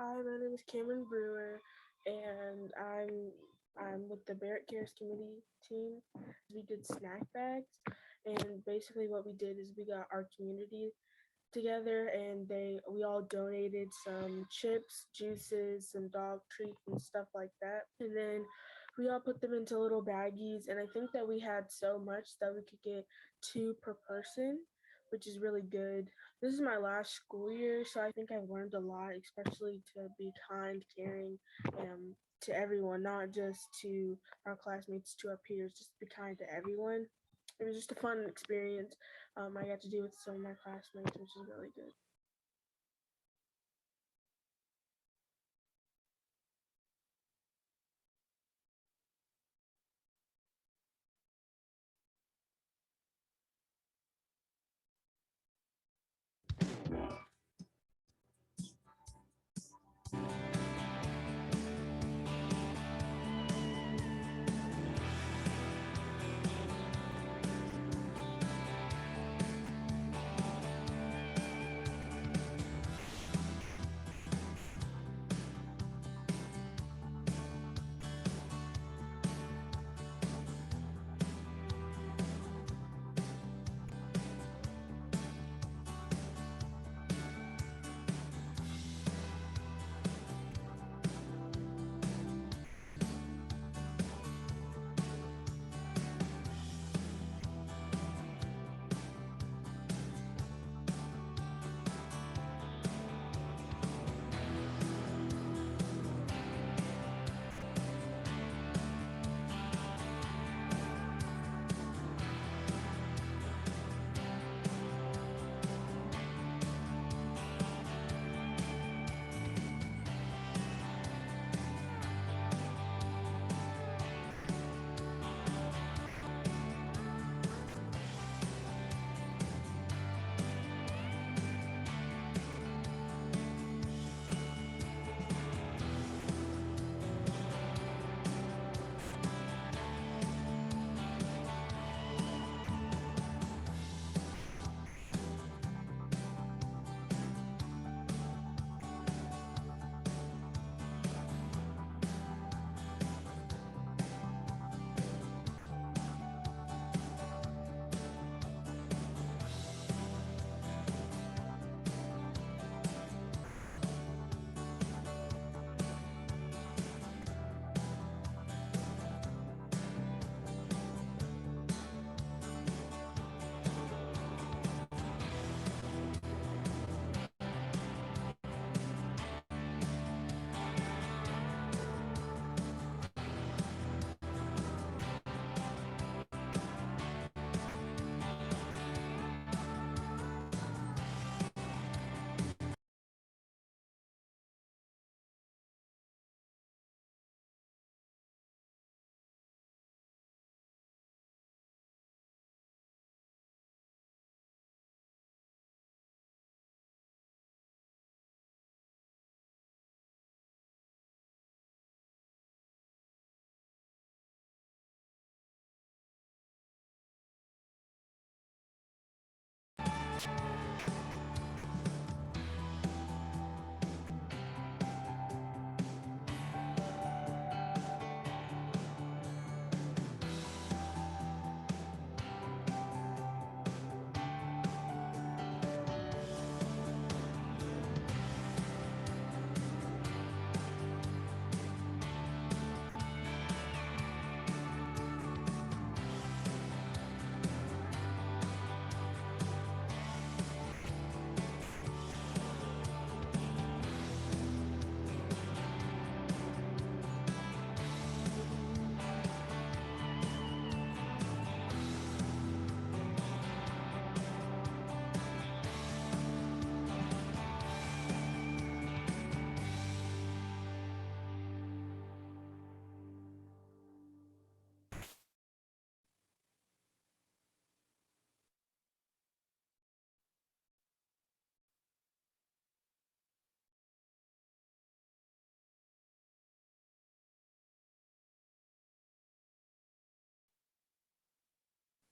Hi, my name is Cameron Brewer, and I'm with the Barrett Cares Committee team. We did snack bags, and basically what we did is we got our community together, and we all donated some chips, juices, some dog treats, and stuff like that. And then we all put them into little baggies, and I think that we had so much that we could get two per person, which is really good. This is my last school year, so I think I've learned a lot, especially to be kind, caring, to everyone, not just to our classmates, to our peers, just be kind to everyone. It was just a fun experience. I got to do with some of my classmates, which is really good.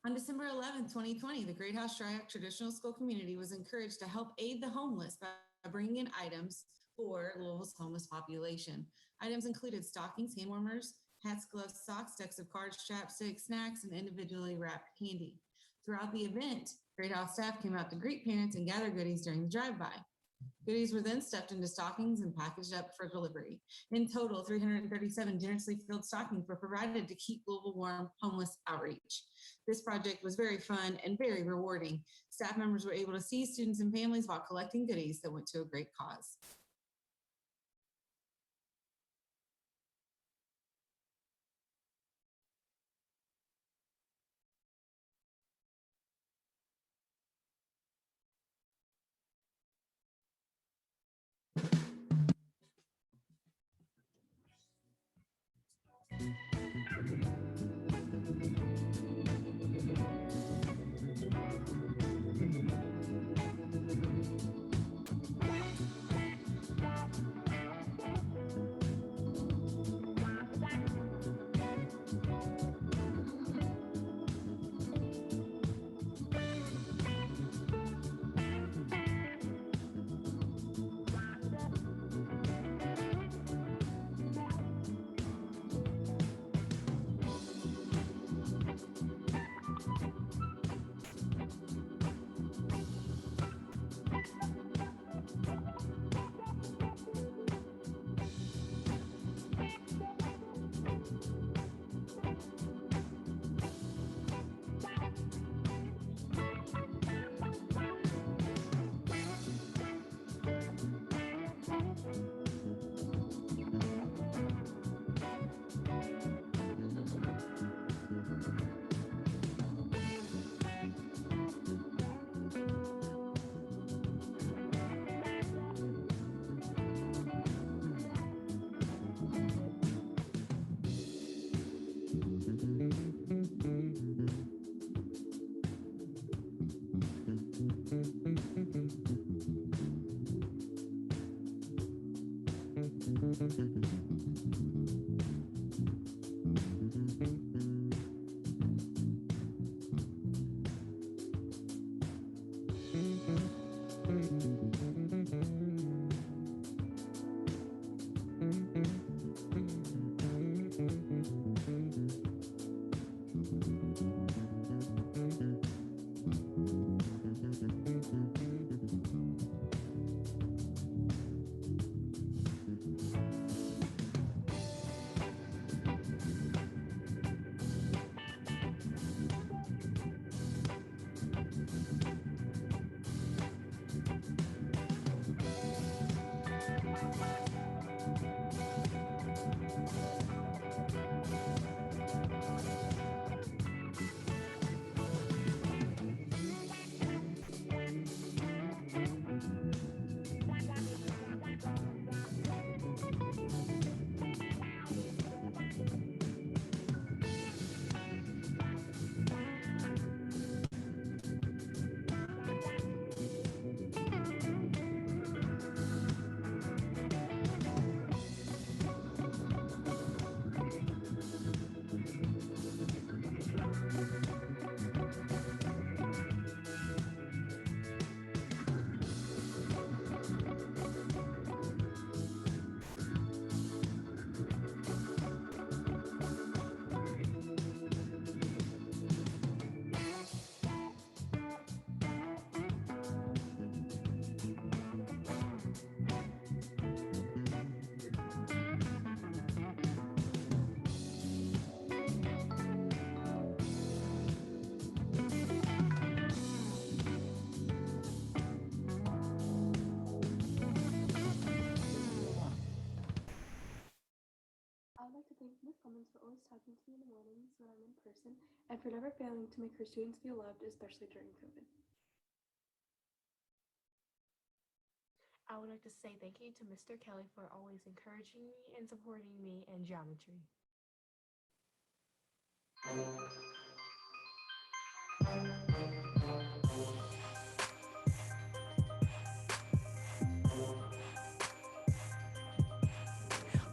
On December 11th, 2020, the Great House Shryak Traditional School community was encouraged to help aid the homeless by bringing in items for Louisville's homeless population. Items included stockings, hand warmers, hats, gloves, socks, decks of cards, chapsticks, snacks, and individually wrapped candy. Throughout the event, Great House staff came out to greet parents and gather goodies during the drive-by. Goodies were then stuffed into stockings and packaged up for delivery. In total, 337 generously filled stockings were provided to keep Louisville warm homeless outreach. This project was very fun and very rewarding. Staff members were able to see students and families while collecting goodies that went to a great cause. I would like to thank Ms. Clemens for always talking to me in the mornings when I'm in person and for never failing to make her students feel loved, especially during COVID. I would like to say thank you to Mr. Kelly for always encouraging me and supporting me in geometry.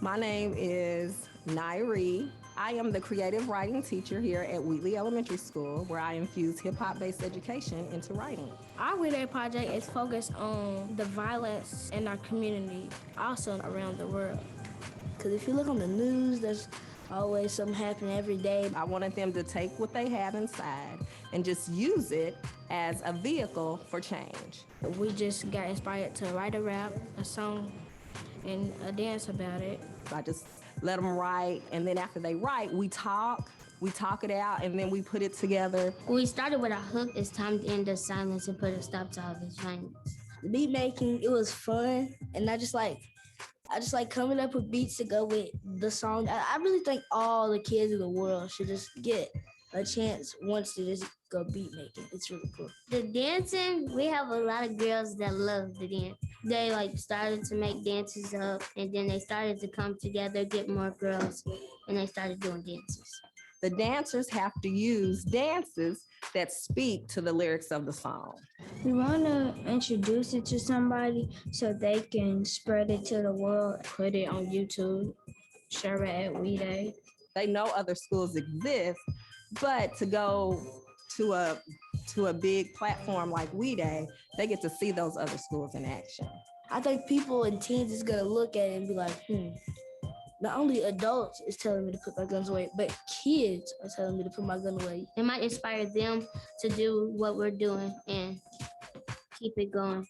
My name is Nairi, I am the creative writing teacher here at Wheatley Elementary School, where I infuse hip-hop-based education into writing. Our We Day project is focused on the violence in our community, also around the world. Because if you look on the news, there's always something happening every day. I wanted them to take what they have inside and just use it as a vehicle for change. We just got inspired to write a rap, a song, and a dance about it. I just let them write, and then after they write, we talk it out, and then we put it together. We started with a hook. It's time to end the silence and put a stop to all this violence. The beat making, it was fun, and I just like coming up with beats to go with the song. I really think all the kids in the world should just get a chance once to just go beat making. It's really cool. The dancing, we have a lot of girls that love the dance. They started to make dances up, and then they started to come together, get more girls, and they started doing dances. The dancers have to use dances that speak to the lyrics of the song. We want to introduce it to somebody so they can spread it to the world, put it on YouTube, share it at We Day. They know other schools exist, but to go to a big platform like We Day, they get to see those other schools in action. I think people and teens is gonna look at it and be like, not only adults is telling me to put my guns away, but kids are telling me to put my gun away. It might inspire them to do what we're doing and keep it going.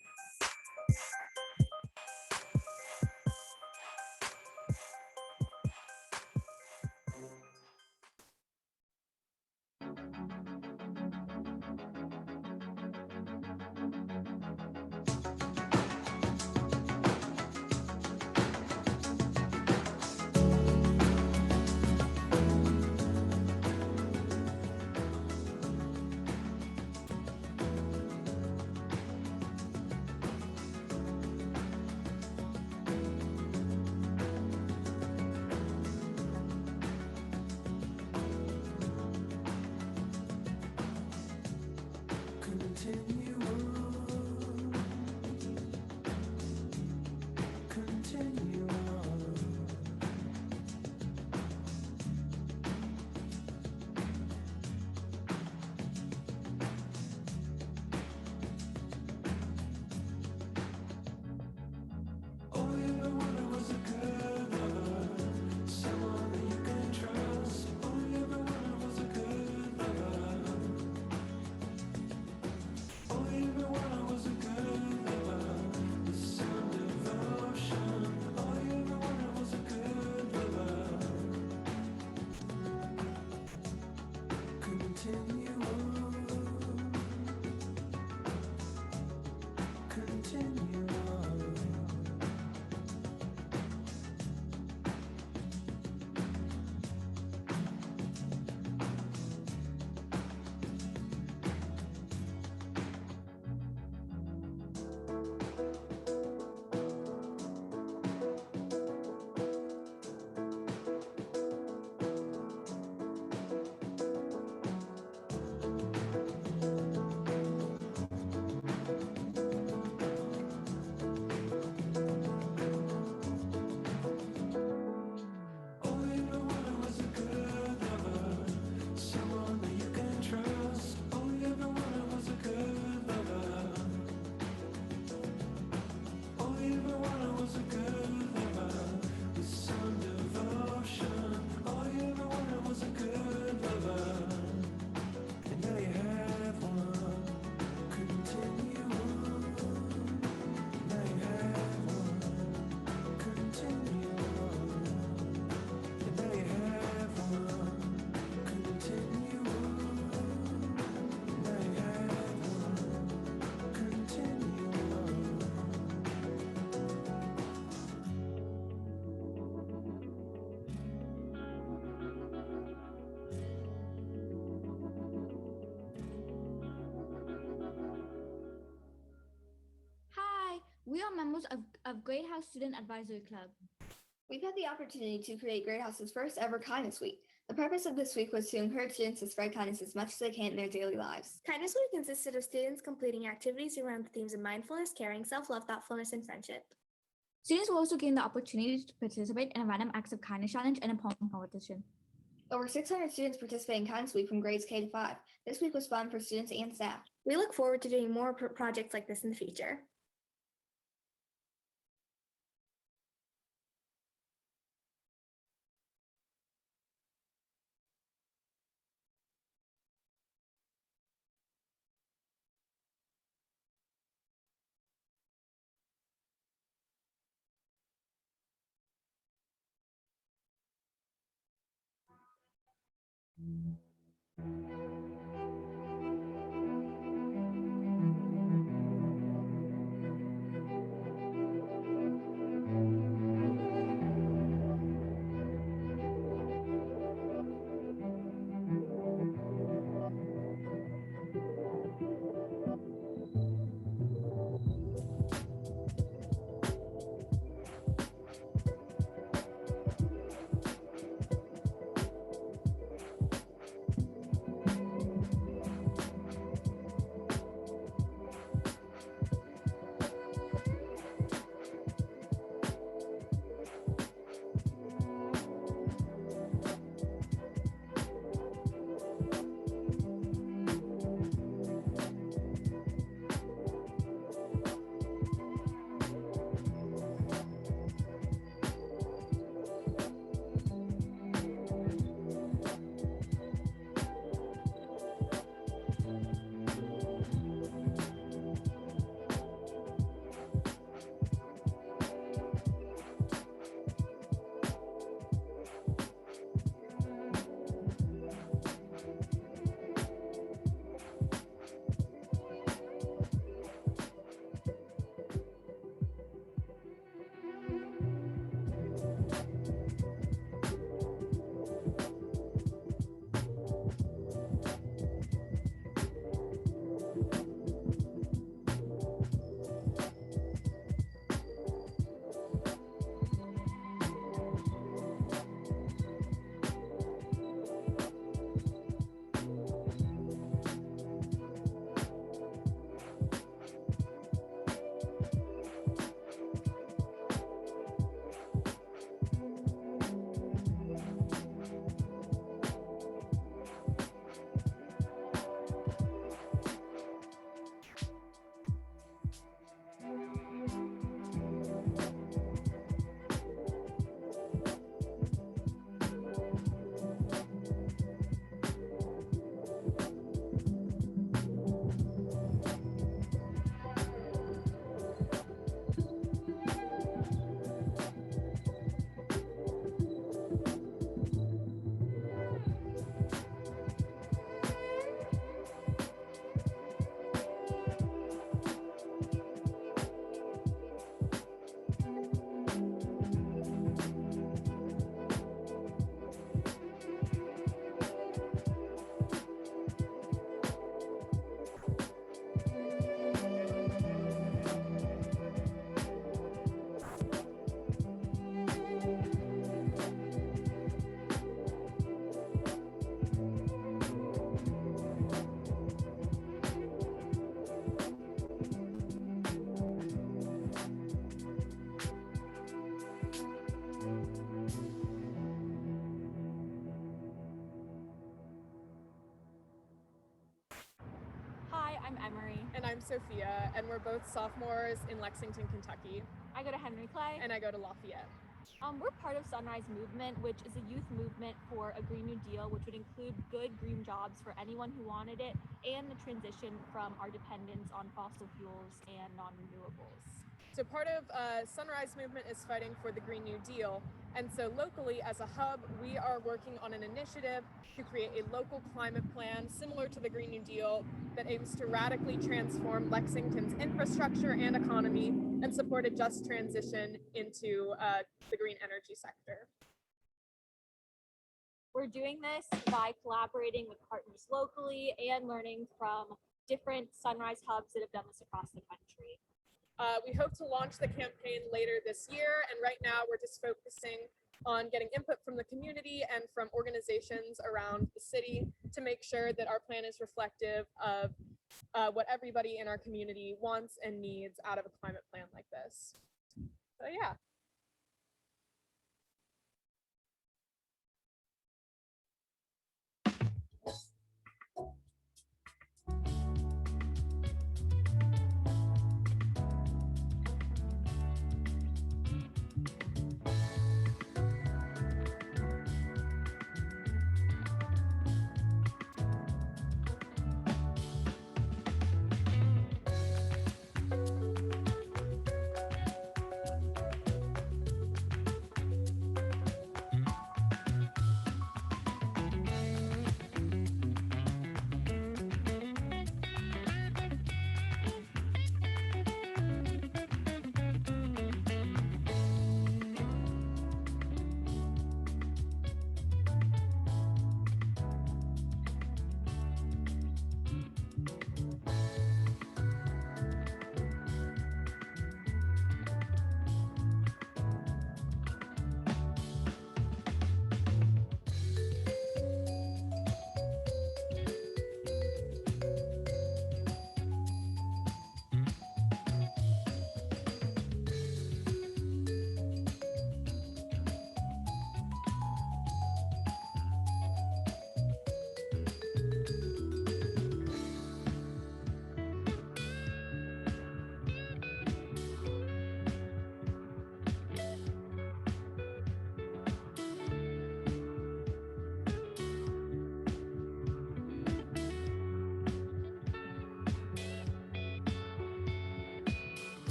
We are members of Great House Student Advisory Club. We've had the opportunity to create Great House's first ever Kindness Week. The purpose of this week was to encourage students to spread kindness as much as they can in their daily lives. Kindness Week consisted of students completing activities around the themes of mindfulness, caring, self-love, thoughtfulness, and friendship. Students were also given the opportunity to participate in a random acts of kindness challenge and a poem competition. Over 600 students participate in Kindness Week from grades K to 5. This week was fun for students and staff. We look forward to doing more projects like this in the future. Hi, I'm Emery. And I'm Sophia, and we're both sophomores in Lexington, Kentucky. I go to Henry Clay. And I go to Lafayette. We're part of Sunrise Movement, which is a youth movement for a Green New Deal, which would include good green jobs for anyone who wanted it, and the transition from our dependence on fossil fuels and non-renewables. So part of Sunrise Movement is fighting for the Green New Deal. And so locally, as a hub, we are working on an initiative to create a local climate plan similar to the Green New Deal that aims to radically transform Lexington's infrastructure and economy and support a just transition into the green energy sector. We're doing this by collaborating with partners locally and learning from different Sunrise hubs that have done this across the country. We hope to launch the campaign later this year, and right now we're just focusing on getting input from the community and from organizations around the city to make sure that our plan is reflective of what everybody in our community wants and needs out of a climate plan like this. So yeah.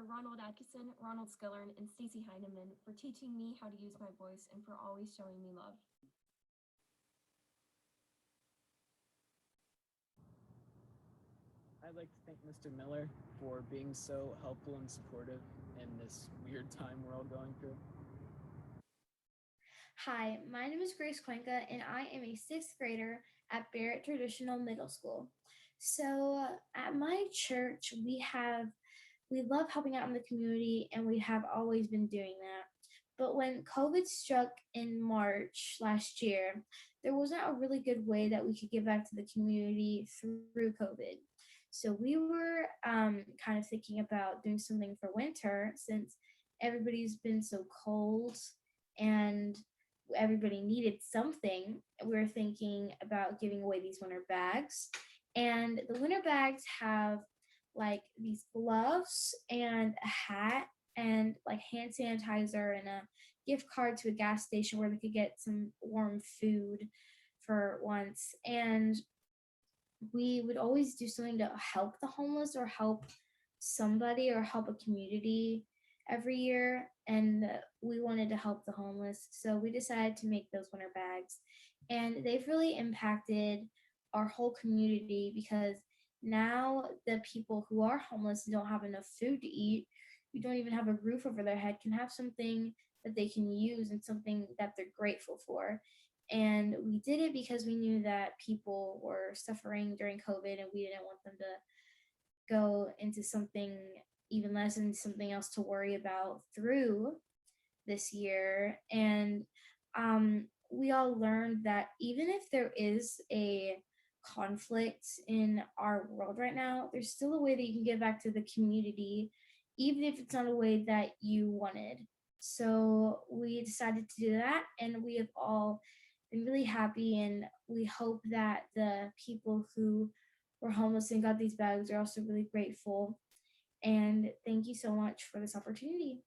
for Ronald Atkinson, Ronald Skillern, and Stacy Heineman for teaching me how to use my voice and for always showing me love. I'd like to thank Mr. Miller for being so helpful and supportive in this weird time we're all going through. Hi, my name is Grace Cuenca, and I am a sixth grader at Barrett Traditional Middle School. So at my church, we love helping out in the community, and we have always been doing that. But when COVID struck in March last year, there wasn't a really good way that we could give back to the community through COVID. So we were kind of thinking about doing something for winter since everybody's been so cold and everybody needed something. We were thinking about giving away these winter bags. And the winter bags have like these gloves and a hat and like hand sanitizer and a gift card to a gas station where they could get some warm food for once. And we would always do something to help the homeless or help somebody or help a community every year. And we wanted to help the homeless. So we decided to make those winter bags. And they've really impacted our whole community because now the people who are homeless and don't have enough food to eat, who don't even have a roof over their head, can have something that they can use and something that they're grateful for. And we did it because we knew that people were suffering during COVID and we didn't want them to go into something even less and something else to worry about through this year. And we all learned that even if there is a conflict in our world right now, there's still a way that you can give back to the community, even if it's not a way that you wanted. So we decided to do that, and we have all been really happy, and we hope that the people who were homeless and got these bags are also really grateful. And thank you so much for this opportunity.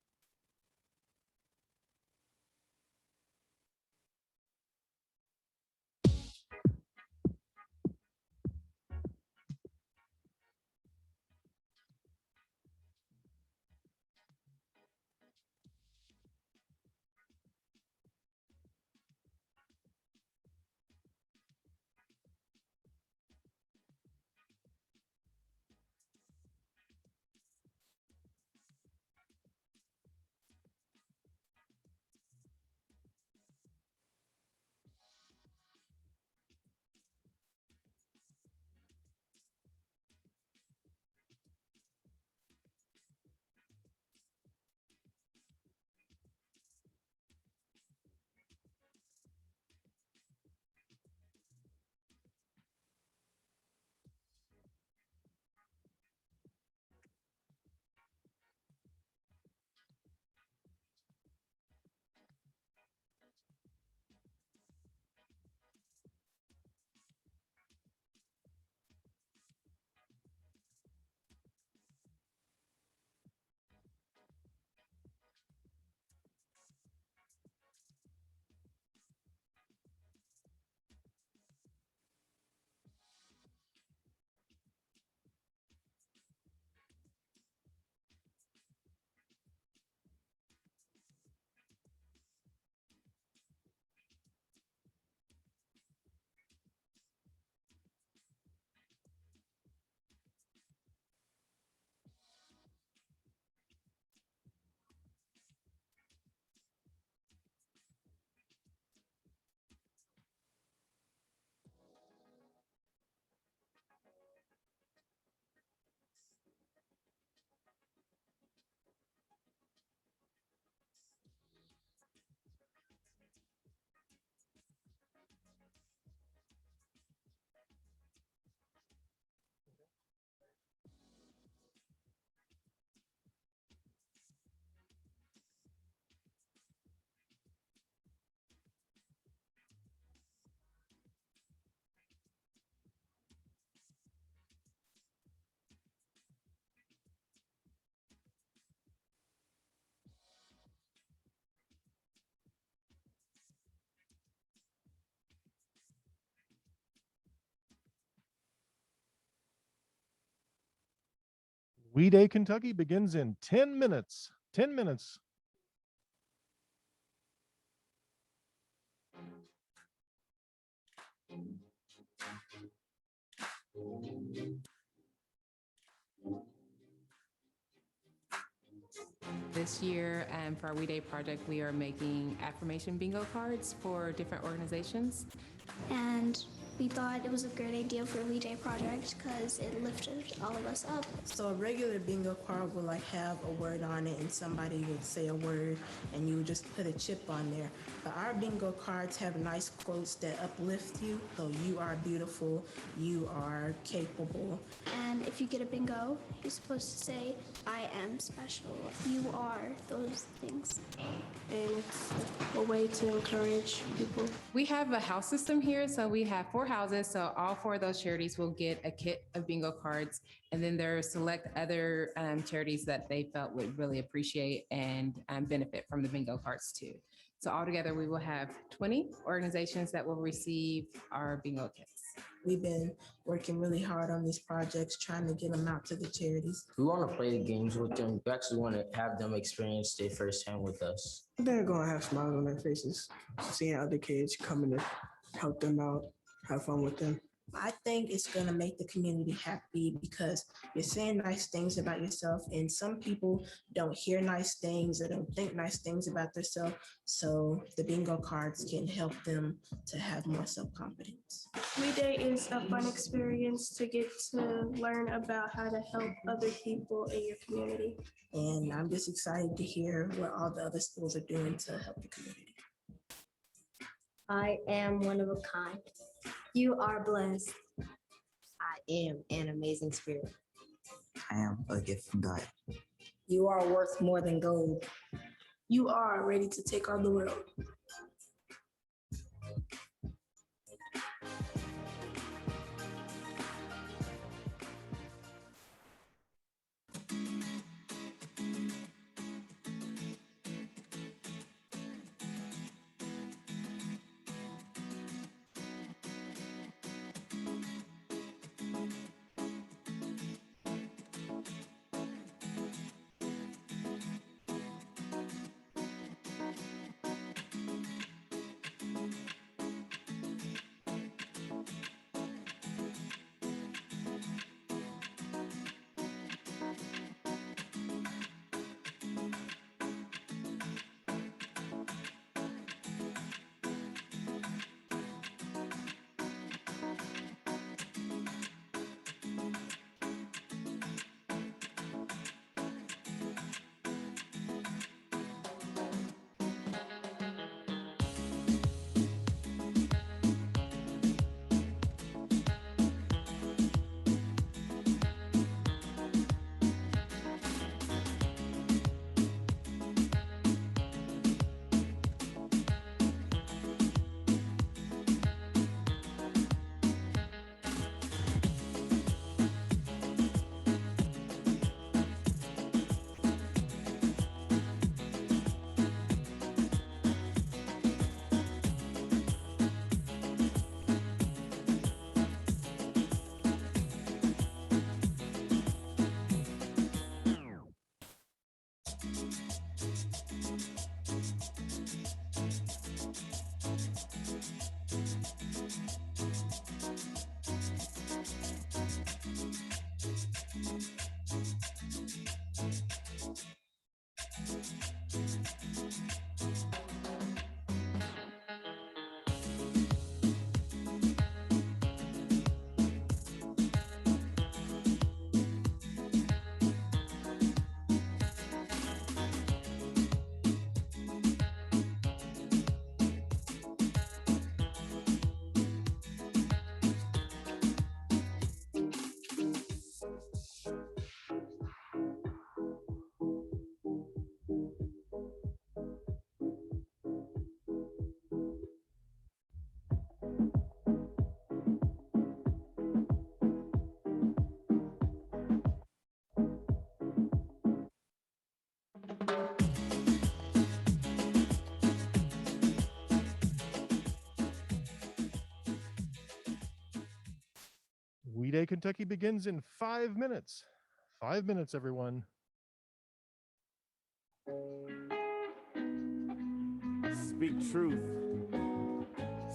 We Day Kentucky begins in 10 minutes. 10 minutes. This year, for our We Day project, we are making affirmation bingo cards for different organizations. And we thought it was a great idea for a We Day project because it lifted all of us up. So a regular bingo card will like have a word on it and somebody would say a word and you would just put a chip on there. But our bingo cards have nice quotes that uplift you. So you are beautiful, you are capable. And if you get a bingo, you're supposed to say, I am special. You are those things. And it's a way to encourage people. We have a house system here, so we have 4 houses. So all 4 of those charities will get a kit of bingo cards, and then there are select other charities that they felt would really appreciate and benefit from the bingo cards too. So altogether, we will have 20 organizations that will receive our bingo kits. We've been working really hard on these projects, trying to get them out to the charities. We want to play the games with them. We actually want to have them experience it firsthand with us. They're going to have smiles on their faces, seeing other kids coming to help them out, have fun with them. I think it's going to make the community happy because you're saying nice things about yourself, and some people don't hear nice things or don't think nice things about themselves. So the bingo cards can help them to have more self-confidence. We Day is a fun experience to get to learn about how to help other people in your community. And I'm just excited to hear what all the other schools are doing to help the community. I am one of a kind. You are blessed. I am an amazing spirit. I am a gift from God. You are worth more than gold. You are ready to take on the world. We Day Kentucky begins in 5 minutes. 5 minutes, everyone. Speak truth.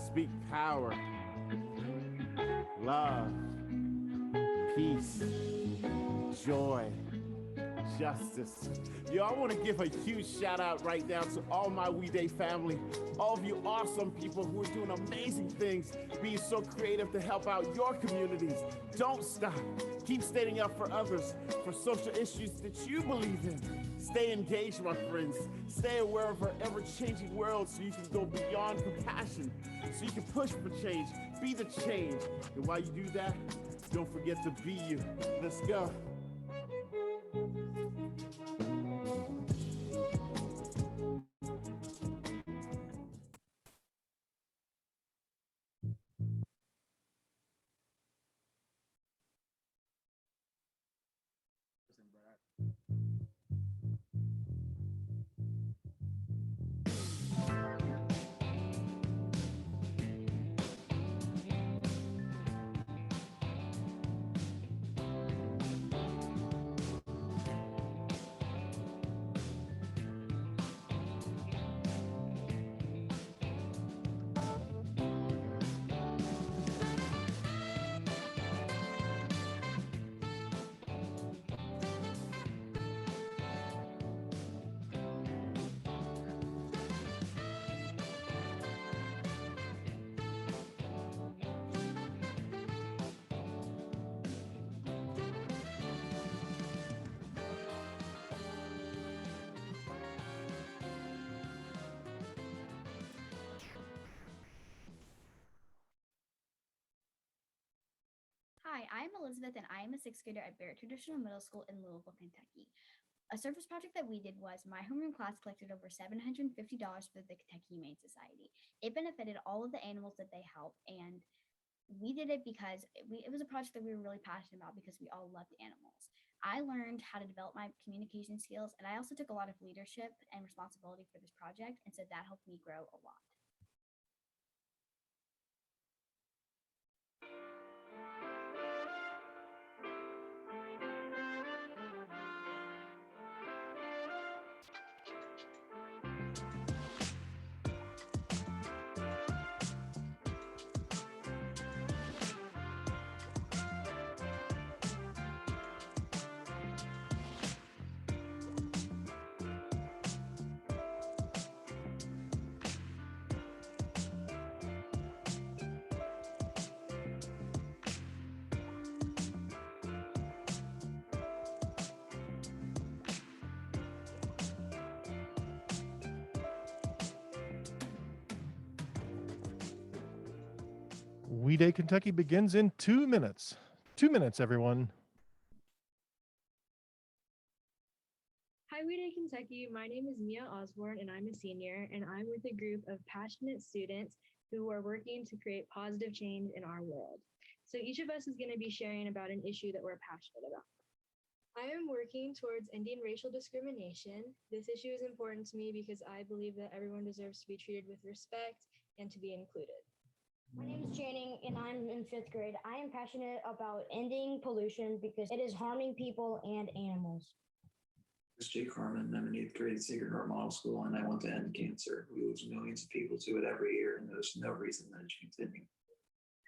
Speak power. Love. Peace. Joy. Justice. Yo, I want to give a huge shout out right now to all my We Day family, all of you awesome people who are doing amazing things, being so creative to help out your communities. Don't stop. Keep standing up for others, for social issues that you believe in. Stay engaged, my friends. Stay aware of our ever-changing world so you can go beyond compassion, so you can push for change, be the change. And while you do that, don't forget to be you. Let's go. Hi, I'm Elizabeth and I am a sixth grader at Barrett Traditional Middle School in Louisville, Kentucky. A service project that we did was my homeroom class collected over $750 for the Kentucky Humane Society. It benefited all of the animals that they help, and we did it because it was a project that we were really passionate about because we all loved animals. I learned how to develop my communication skills, and I also took a lot of leadership and responsibility for this project, and so that helped me grow a lot. We Day Kentucky begins in 2 minutes. 2 minutes, everyone. Hi, We Day Kentucky. My name is Mia Osborne, and I'm a senior, and I'm with a group of passionate students who are working to create positive change in our world. So each of us is going to be sharing about an issue that we're passionate about. I am working towards ending racial discrimination. This issue is important to me because I believe that everyone deserves to be treated with respect and to be included. My name is Channing and I'm in 5th grade. I am passionate about ending pollution because it is harming people and animals. This is Jake Harmon. I'm in 8th grade at Sacred Heart Model School, and I want to end cancer. We lose millions of people to it every year, and there's no reason that it should continue.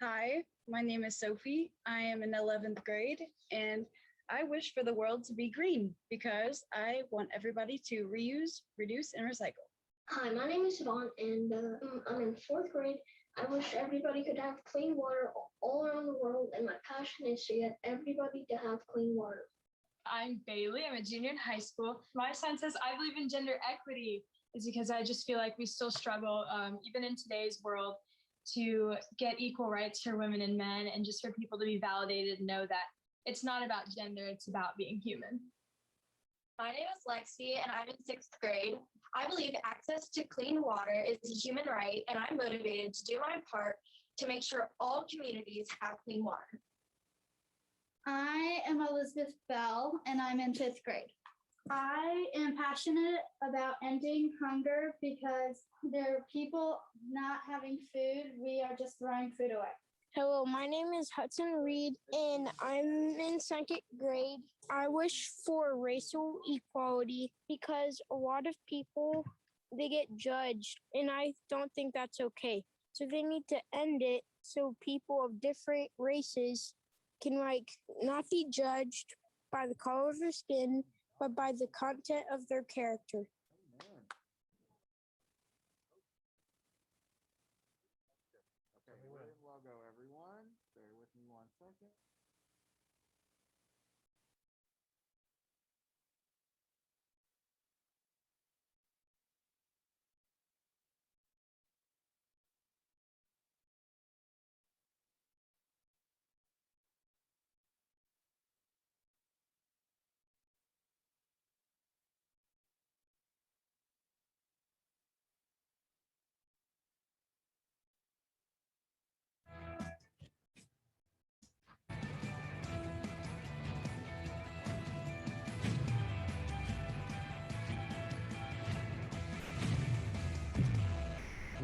Hi, my name is Sophie. I am in 11th grade, and I wish for the world to be green because I want everybody to reuse, reduce, and recycle. Hi, my name is Siobhan, and I'm in 4th grade. I wish everybody could have clean water all around the world, and my passion is to get everybody to have clean water. I'm Bailey. I'm a junior in high school. My sign says I believe in gender equity is because I just feel like we still struggle, even in today's world, to get equal rights for women and men, and just for people to be validated and know that it's not about gender, it's about being human. My name is Lexi, and I'm in 6th grade. I believe access to clean water is a human right, and I'm motivated to do my part to make sure all communities have clean water. I am Elizabeth Bell, and I'm in 5th grade. I am passionate about ending hunger because there are people not having food. We are just throwing food away. Hello, my name is Hudson Reed, and I'm in second grade. I wish for racial equality because a lot of people, they get judged, and I don't think that's okay. So they need to end it so people of different races can not be judged by the color of their skin, but by the content of their character. Okay, we'll go, everyone. Bear with me 1 second.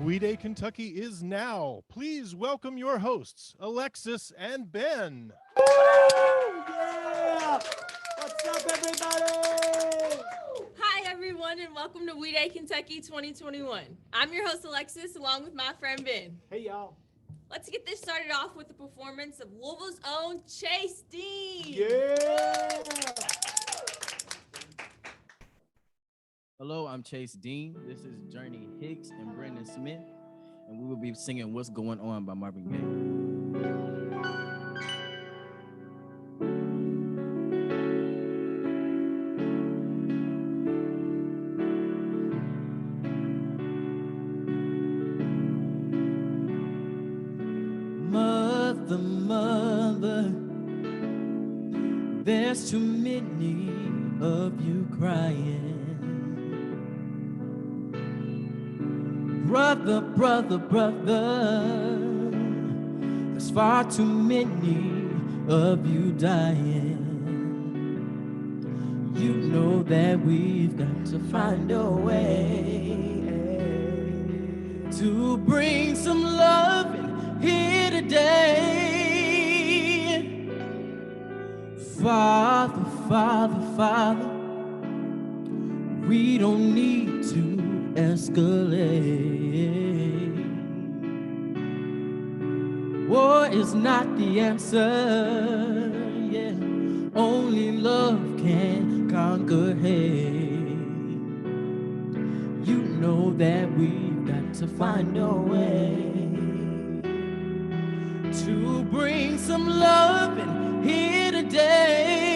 We Day Kentucky is now. Please welcome your hosts, Alexis and Ben. Yeah! What's up, everybody? Hi, everyone, and welcome to We Day Kentucky 2021. I'm your host, Alexis, along with my friend Ben. Hey, y'all. Let's get this started off with the performance of Louisville's own Chase Dean. Yeah! Hello, I'm Chase Dean. This is Journey Hicks and Brendan Smith, and we will be singing What's Going On by Marvin Gaye. Mother, there's too many of you crying. Brother, there's far too many of you dying. You know that we've got to find a way to bring some love in here today. Father, we don't need to escalate. War is not the answer, yeah. Only love can conquer hate. You know that we've got to find a way to bring some love in here today.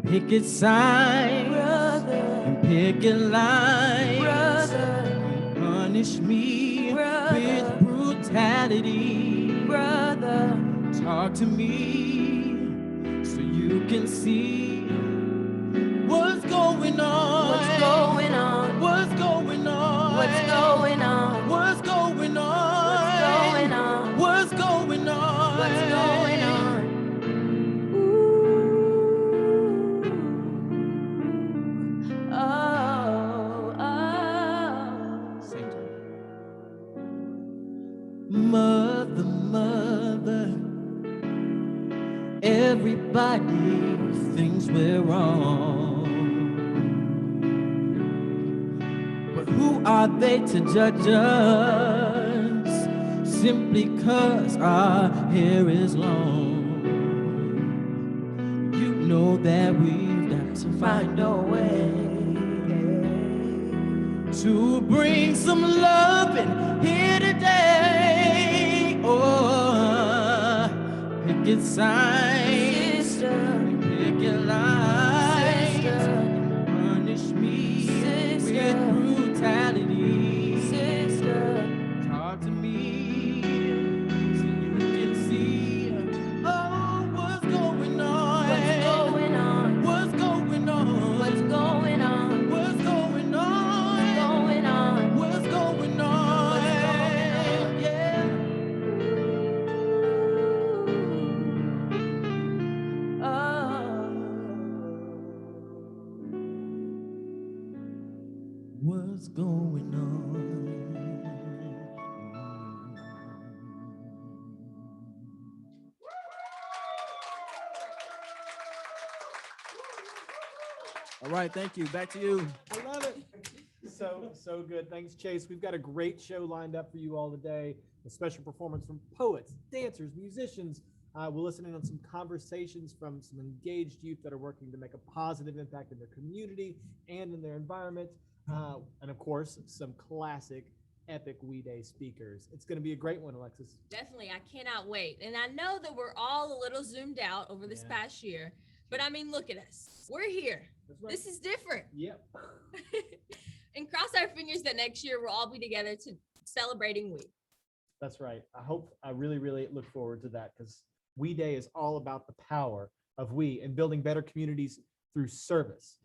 Picket signs, brother, and picket lines, brother, punish me, brother, with brutality, brother. Talk to me so you can see what's going on. What's going on? What's going on? What's going on? What's going on? What's going on? What's going on? What's going on? Mother, everybody thinks we're wrong, but who are they to judge us simply 'cause our hair is long? You know that we've got to find a way to bring some love in here today. Oh, picket signs, sister, picket lines, sister, punish me, sister, with brutality, sister. Talk to me so you can see, oh, what's going on? What's going on? What's going on? What's going on? What's going on? What's going on? Yeah. What's going on? All right, thank you. Back to you. I love it. So good. Thanks, Chase. We've got a great show lined up for you all today. A special performance from poets, dancers, musicians. We'll listen in on some conversations from some engaged youth that are working to make a positive impact in their community and in their environment. And of course, some classic epic We Day speakers. It's going to be a great one, Alexis. Definitely. I cannot wait. And I know that we're all a little zoomed out over this past year, but I mean, look at us. We're here. Right. This is different. Yep. And cross our fingers that next year we'll all be together to celebrating We. That's right. I really look forward to that, because We Day is all about the power of we and building better communities through service.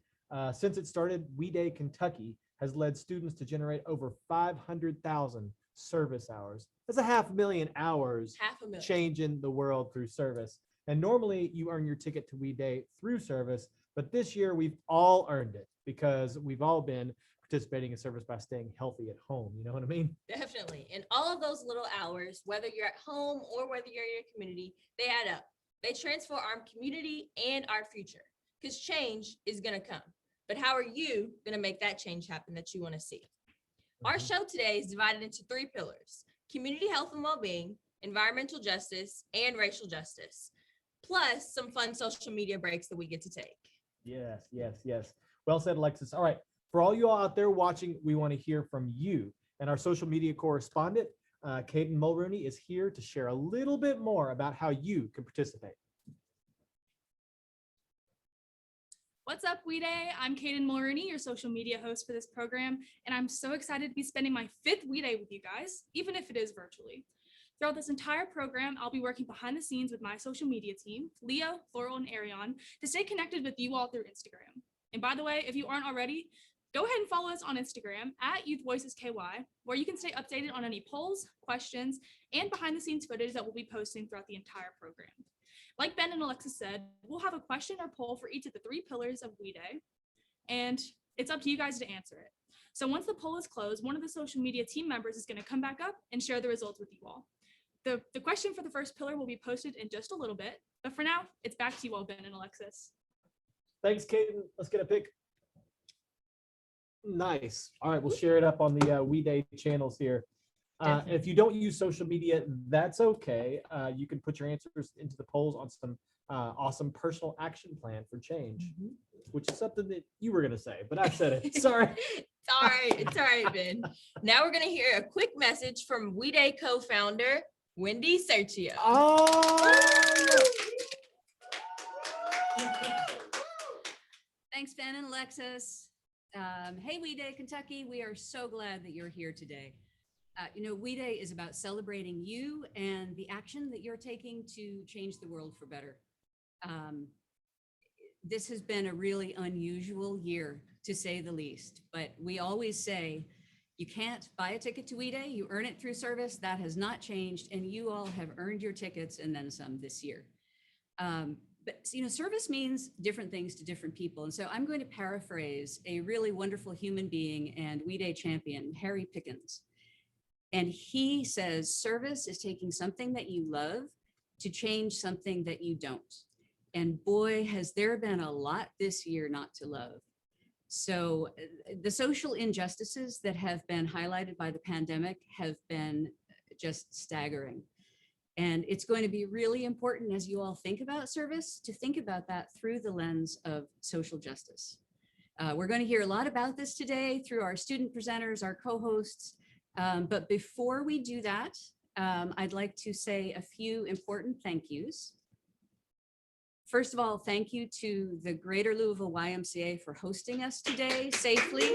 Since it started, We Day Kentucky has led students to generate over 500,000 service hours. That's 500,000 hours 500,000. changing the world through service. And normally you earn your ticket to We Day through service, but this year we've all earned it because we've all been participating in service by staying healthy at home. You know what I mean? Definitely. And all of those little hours, whether you're at home or whether you're in your community, they add up. They transform our community and our future, because change is going to come. But how are you going to make that change happen that you want to see? Our show today is divided into 3 pillars: community health and well-being, environmental justice, and racial justice, plus some fun social media breaks that we get to take. Yes. Well said, Alexis. All right. For all you all out there watching, we want to hear from you. And our social media correspondent, Caden Mulrooney, is here to share a little bit more about how you can participate. What's up, We Day? I'm Caden Mulrooney, your social media host for this program, and I'm so excited to be spending my 5th We Day with you guys, even if it is virtually. Throughout this entire program, I'll be working behind the scenes with my social media team, Leo, Floral, and Ariane, to stay connected with you all through Instagram. And by the way, if you aren't already, go ahead and follow us on Instagram at Youth Voices KY, where you can stay updated on any polls, questions, and behind the scenes footage that we'll be posting throughout the entire program. Like Ben and Alexis said, we'll have a question or poll for each of the 3 pillars of We Day, and it's up to you guys to answer it. So once the poll is closed, one of the social media team members is going to come back up and share the results with you all. The question for the first pillar will be posted in just a little bit, but for now, it's back to you all, Ben and Alexis. Thanks, Caden. Let's get a pick. Nice. All right, we'll share it up on the We Day channels here. If you don't use social media, that's okay. You can put your answers into the polls on some awesome personal action plan for change, which is something that you were going to say, but I said it. Sorry. It's all right, Ben. Now we're going to hear a quick message from We Day co-founder, Wendy Sergio. Thanks, Ben and Alexis. Hey, We Day Kentucky, we are so glad that you're here today. We Day is about celebrating you and the action that you're taking to change the world for better. This has been a really unusual year, to say the least, but we always say you can't buy a ticket to We Day, you earn it through service. That has not changed, and you all have earned your tickets and then some this year. But service means different things to different people. And so I'm going to paraphrase a really wonderful human being and We Day champion, Harry Pickens. And he says, service is taking something that you love to change something that you don't. And boy, has there been a lot this year not to love. So the social injustices that have been highlighted by the pandemic have been just staggering. And it's going to be really important as you all think about service to think about that through the lens of social justice. We're going to hear a lot about this today through our student presenters, our co-hosts. But before we do that, I'd like to say a few important thank yous. First of all, thank you to the Greater Louisville YMCA for hosting us today safely.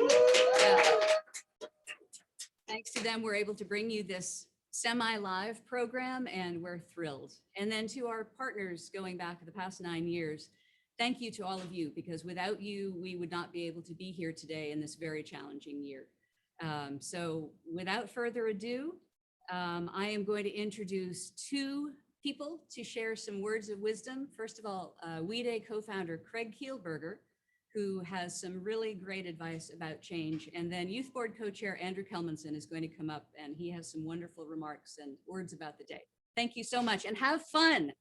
Thanks to them, we're able to bring you this semi-live program, and we're thrilled. And then to our partners going back the past 9 years, thank you to all of you, because without you, we would not be able to be here today in this very challenging year. So without further ado, I am going to introduce 2 people to share some words of wisdom. First of all, We Day co-founder Craig Kielberger, who has some really great advice about change. And then Youth Board co-chair Andrew Kelmanson is going to come up, and he has some wonderful remarks and words about the day. Thank you so much, and have fun.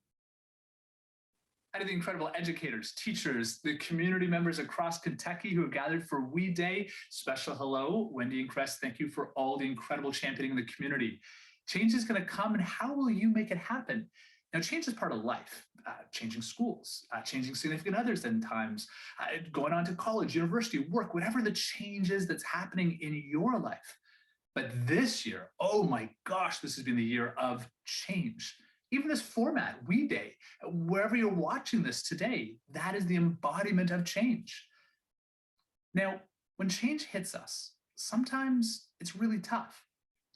Hi to the incredible educators, teachers, the community members across Kentucky who have gathered for We Day. Special hello, Wendy and Crest. Thank you for all the incredible championing in the community. Change is going to come, and how will you make it happen? Now, change is part of life. Changing schools, changing significant others in times, going on to college, university, work, whatever the change is that's happening in your life. But this year, oh my gosh, this has been the year of change. Even this format, We Day, wherever you're watching this today, that is the embodiment of change. Now, when change hits us, sometimes it's really tough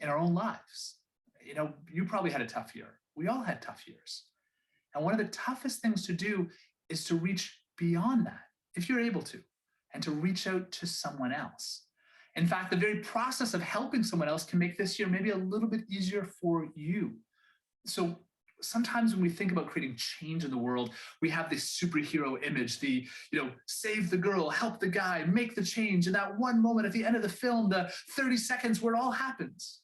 in our own lives. You know, you probably had a tough year. We all had tough years. And one of the toughest things to do is to reach beyond that, if you're able to, and to reach out to someone else. In fact, the very process of helping someone else can make this year maybe a little bit easier for you. So sometimes when we think about creating change in the world, we have this superhero image, the, save the girl, help the guy, make the change. In that one moment at the end of the film, the 30 seconds where it all happens.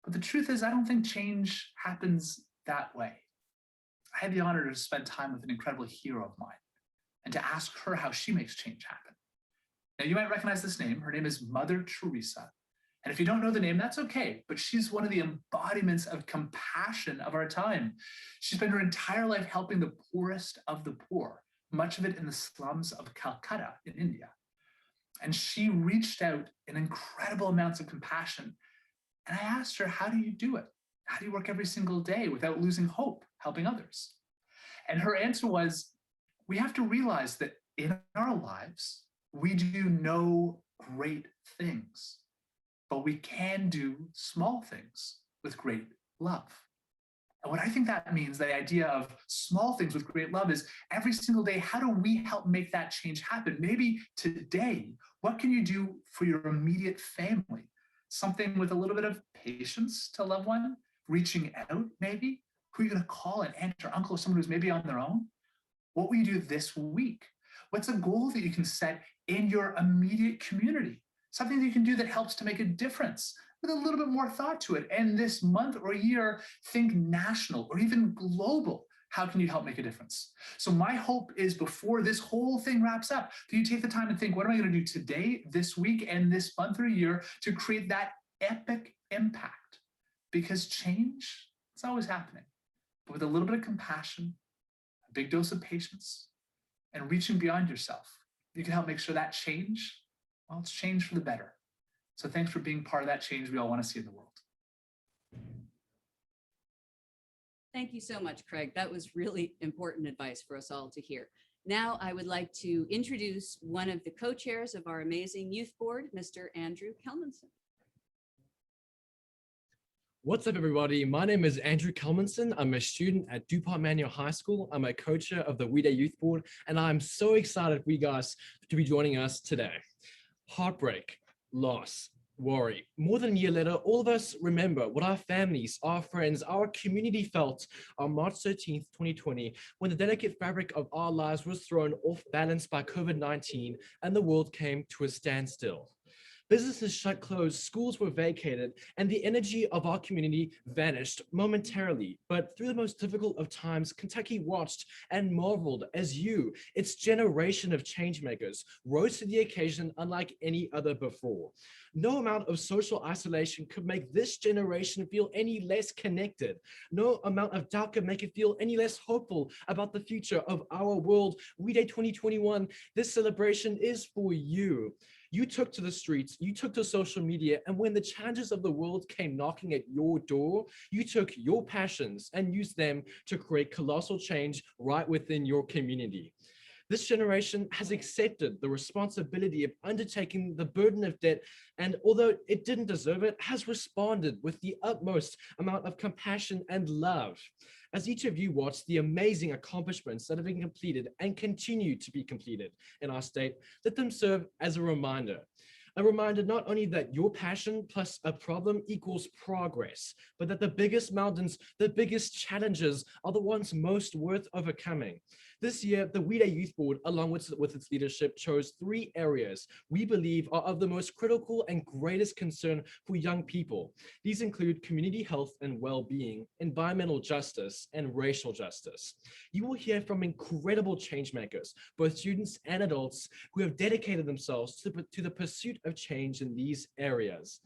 But the truth is, I don't think change happens that way. I had the honor to spend time with an incredible hero of mine and to ask her how she makes change happen. Now, you might recognize this name. Her name is Mother Teresa. And if you don't know the name, that's okay. But she's one of the embodiments of compassion of our time. She spent her entire life helping the poorest of the poor, much of it in the slums of Calcutta in India. And she reached out in incredible amounts of compassion. And I asked her, how do you do it? How do you work every single day without losing hope, helping others? And her answer was, we have to realize that in our lives, we do no great things, but we can do small things with great love. And what I think that means, the idea of small things with great love, is every single day, how do we help make that change happen? Maybe today, what can you do for your immediate family? Something with a little bit of patience to a loved one, reaching out maybe. Who are you going to call, an aunt or uncle, or someone who's maybe on their own? What will you do this week? What's a goal that you can set in your immediate community? Something that you can do that helps to make a difference with a little bit more thought to it. And this month or year, think national or even global. How can you help make a difference? So my hope is, before this whole thing wraps up, that you take the time and think, what am I going to do today, this week, and this month or year to create that epic impact? Because change, it's always happening. But with a little bit of compassion, a big dose of patience, and reaching beyond yourself, you can help make sure that change, well, it's change for the better. So thanks for being part of that change we all want to see in the world. Thank you so much, Craig. That was really important advice for us all to hear. Now I would like to introduce one of the co-chairs of our amazing youth board, Mr. Andrew Kelmanson. What's up, everybody? My name is Andrew Kelmanson. I'm a student at DuPont Manual High School. I'm a co-chair of the We Day Youth Board, and I'm so excited for you guys to be joining us today. Heartbreak, loss, worry. More than a year later, all of us remember what our families, our friends, our community felt on March 13th, 2020, when the delicate fabric of our lives was thrown off balance by COVID-19 and the world came to a standstill. Businesses shut closed, schools were vacated, and the energy of our community vanished momentarily. But through the most difficult of times, Kentucky watched and marveled as you, its generation of changemakers, rose to the occasion unlike any other before. No amount of social isolation could make this generation feel any less connected. No amount of doubt could make it feel any less hopeful about the future of our world. We Day 2021, this celebration is for you. You took to the streets, you took to social media, and when the challenges of the world came knocking at your door, you took your passions and used them to create colossal change right within your community. This generation has accepted the responsibility of undertaking the burden of debt, and although it didn't deserve it, has responded with the utmost amount of compassion and love. As each of you watch the amazing accomplishments that have been completed and continue to be completed in our state, let them serve as a reminder not only that your passion plus a problem equals progress, but that the biggest mountains, the biggest challenges are the ones most worth overcoming. This year, the We Day Youth Board, along with its leadership, chose 3 areas we believe are of the most critical and greatest concern for young people. These include community health and well-being, environmental justice, and racial justice. You will hear from incredible change makers, both students and adults, who have dedicated themselves to the pursuit of change in these areas.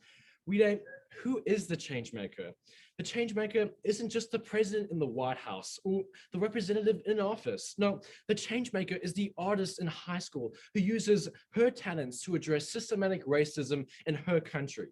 We Day, who is the change maker? The change maker isn't just the president in the White House or the representative in office. No, the change maker is the artist in high school who uses her talents to address systematic racism in her country.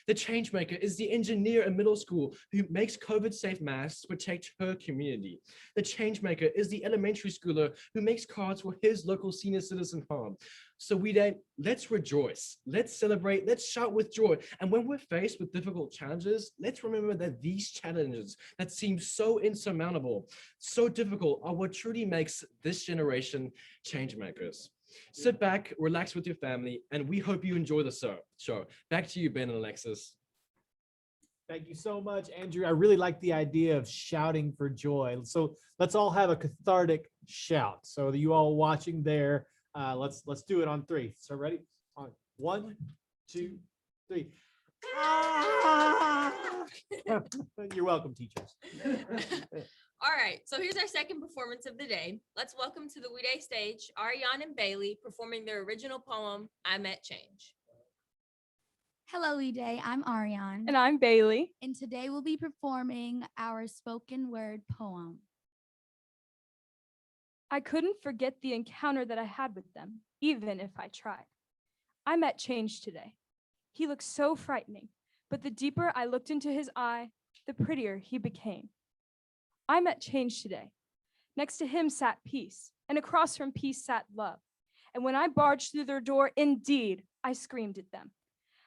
The change maker is the engineer in middle school who makes COVID-safe masks to protect her community. The change maker is the elementary schooler who makes cards for his local senior citizen home. So We Day, let's rejoice, let's celebrate, let's shout with joy. And when we're faced with difficult challenges, let's remember that these challenges that seem so insurmountable, so difficult, are what truly makes this generation change makers. Sit back, relax with your family, and we hope you enjoy the show. Back to you, Ben and Alexis. Thank you so much, Andrew. I really like the idea of shouting for joy. So let's all have a cathartic shout. So you all watching there, let's do it on 3. So ready? On 1, 2, 3. You're welcome, teachers. All right, so here's our second performance of the day. Let's welcome to the We Day stage, Ariane and Bailey performing their original poem, I Met Change. Hello, E-Day. I'm Ariane. And I'm Bailey. And today we'll be performing our spoken word poem. I couldn't forget the encounter that I had with them, even if I tried. I met change today. He looked so frightening, but the deeper I looked into his eye, the prettier he became. I met change today. Next to him sat peace, and across from peace sat love. And when I barged through their door, indeed, I screamed at them.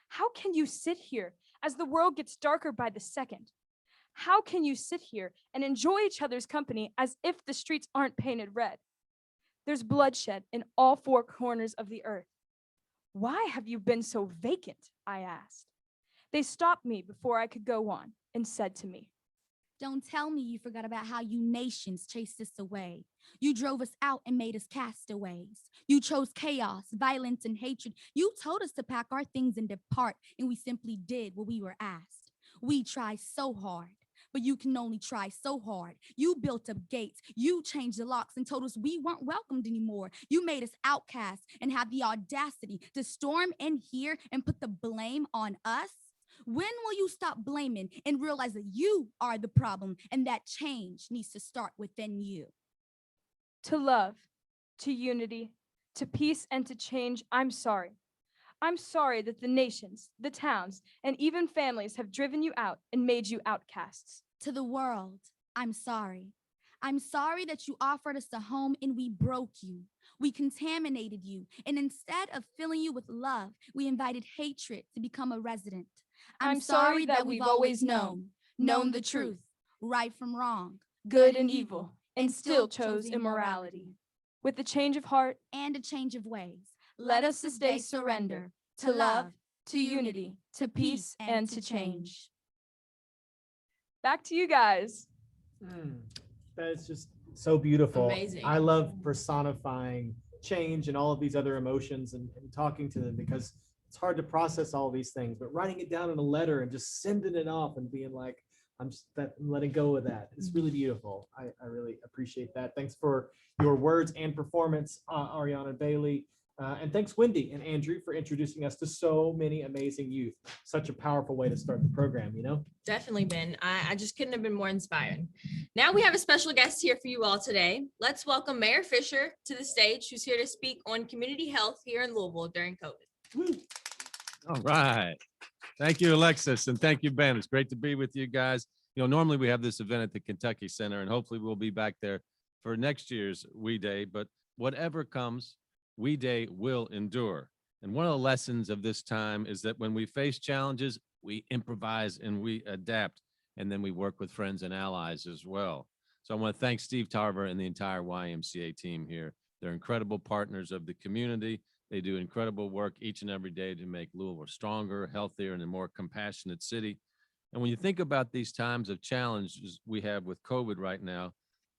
How can you sit here as the world gets darker by the second? How can you sit here and enjoy each other's company as if the streets aren't painted red? There's bloodshed in all 4 corners of the earth. Why have you been so vacant? I asked. They stopped me before I could go on and said to me, Don't tell me you forgot about how you nations chased us away. You drove us out and made us castaways. You chose chaos, violence, and hatred. You told us to pack our things and depart, and we simply did what we were asked. We tried so hard, but you can only try so hard. You built up gates, you changed the locks and told us we weren't welcomed anymore. You made us outcasts and have the audacity to storm in here and put the blame on us. When will you stop blaming and realize that you are the problem and that change needs to start within you? to love, to unity, to peace, and to change, I'm sorry. I'm sorry that the nations, the towns, and even families have driven you out and made you outcasts. To the world, I'm sorry. I'm sorry that you offered us a home and we broke you. We contaminated you, and instead of filling you with love, we invited hatred to become a resident. I'm sorry that we've always known the truth, right from wrong, Good and evil, and still chose immorality. With a change of heart and a change of ways, let us this day surrender to love, to unity, to peace, and to change. Back to you guys. That is just so beautiful. Amazing. I love personifying change and all of these other emotions and talking to them, because it's hard to process all these things, but writing it down in a letter and just sending it off and being like, I'm letting go of that. It's really beautiful. I really appreciate that. Thanks for your words and performance, Ariana and Bailey. And thanks, Wendy and Andrew, for introducing us to so many amazing youth. Such a powerful way to start the program, you know? Definitely, Ben. I just couldn't have been more inspired. Now we have a special guest here for you all today. Let's welcome Mayor Fisher to the stage, who's here to speak on community health here in Louisville during COVID. All right. Thank you, Alexis, and thank you, Ben. It's great to be with you guys. You know, normally we have this event at the Kentucky Center, and hopefully we'll be back there for next year's We Day, but whatever comes, We Day will endure. And one of the lessons of this time is that when we face challenges, we improvise and we adapt, and then we work with friends and allies as well. So I want to thank Steve Tarver and the entire YMCA team here. They're incredible partners of the community. They do incredible work each and every day to make Louisville stronger, healthier, and a more compassionate city. And when you think about these times of challenges we have with COVID right now,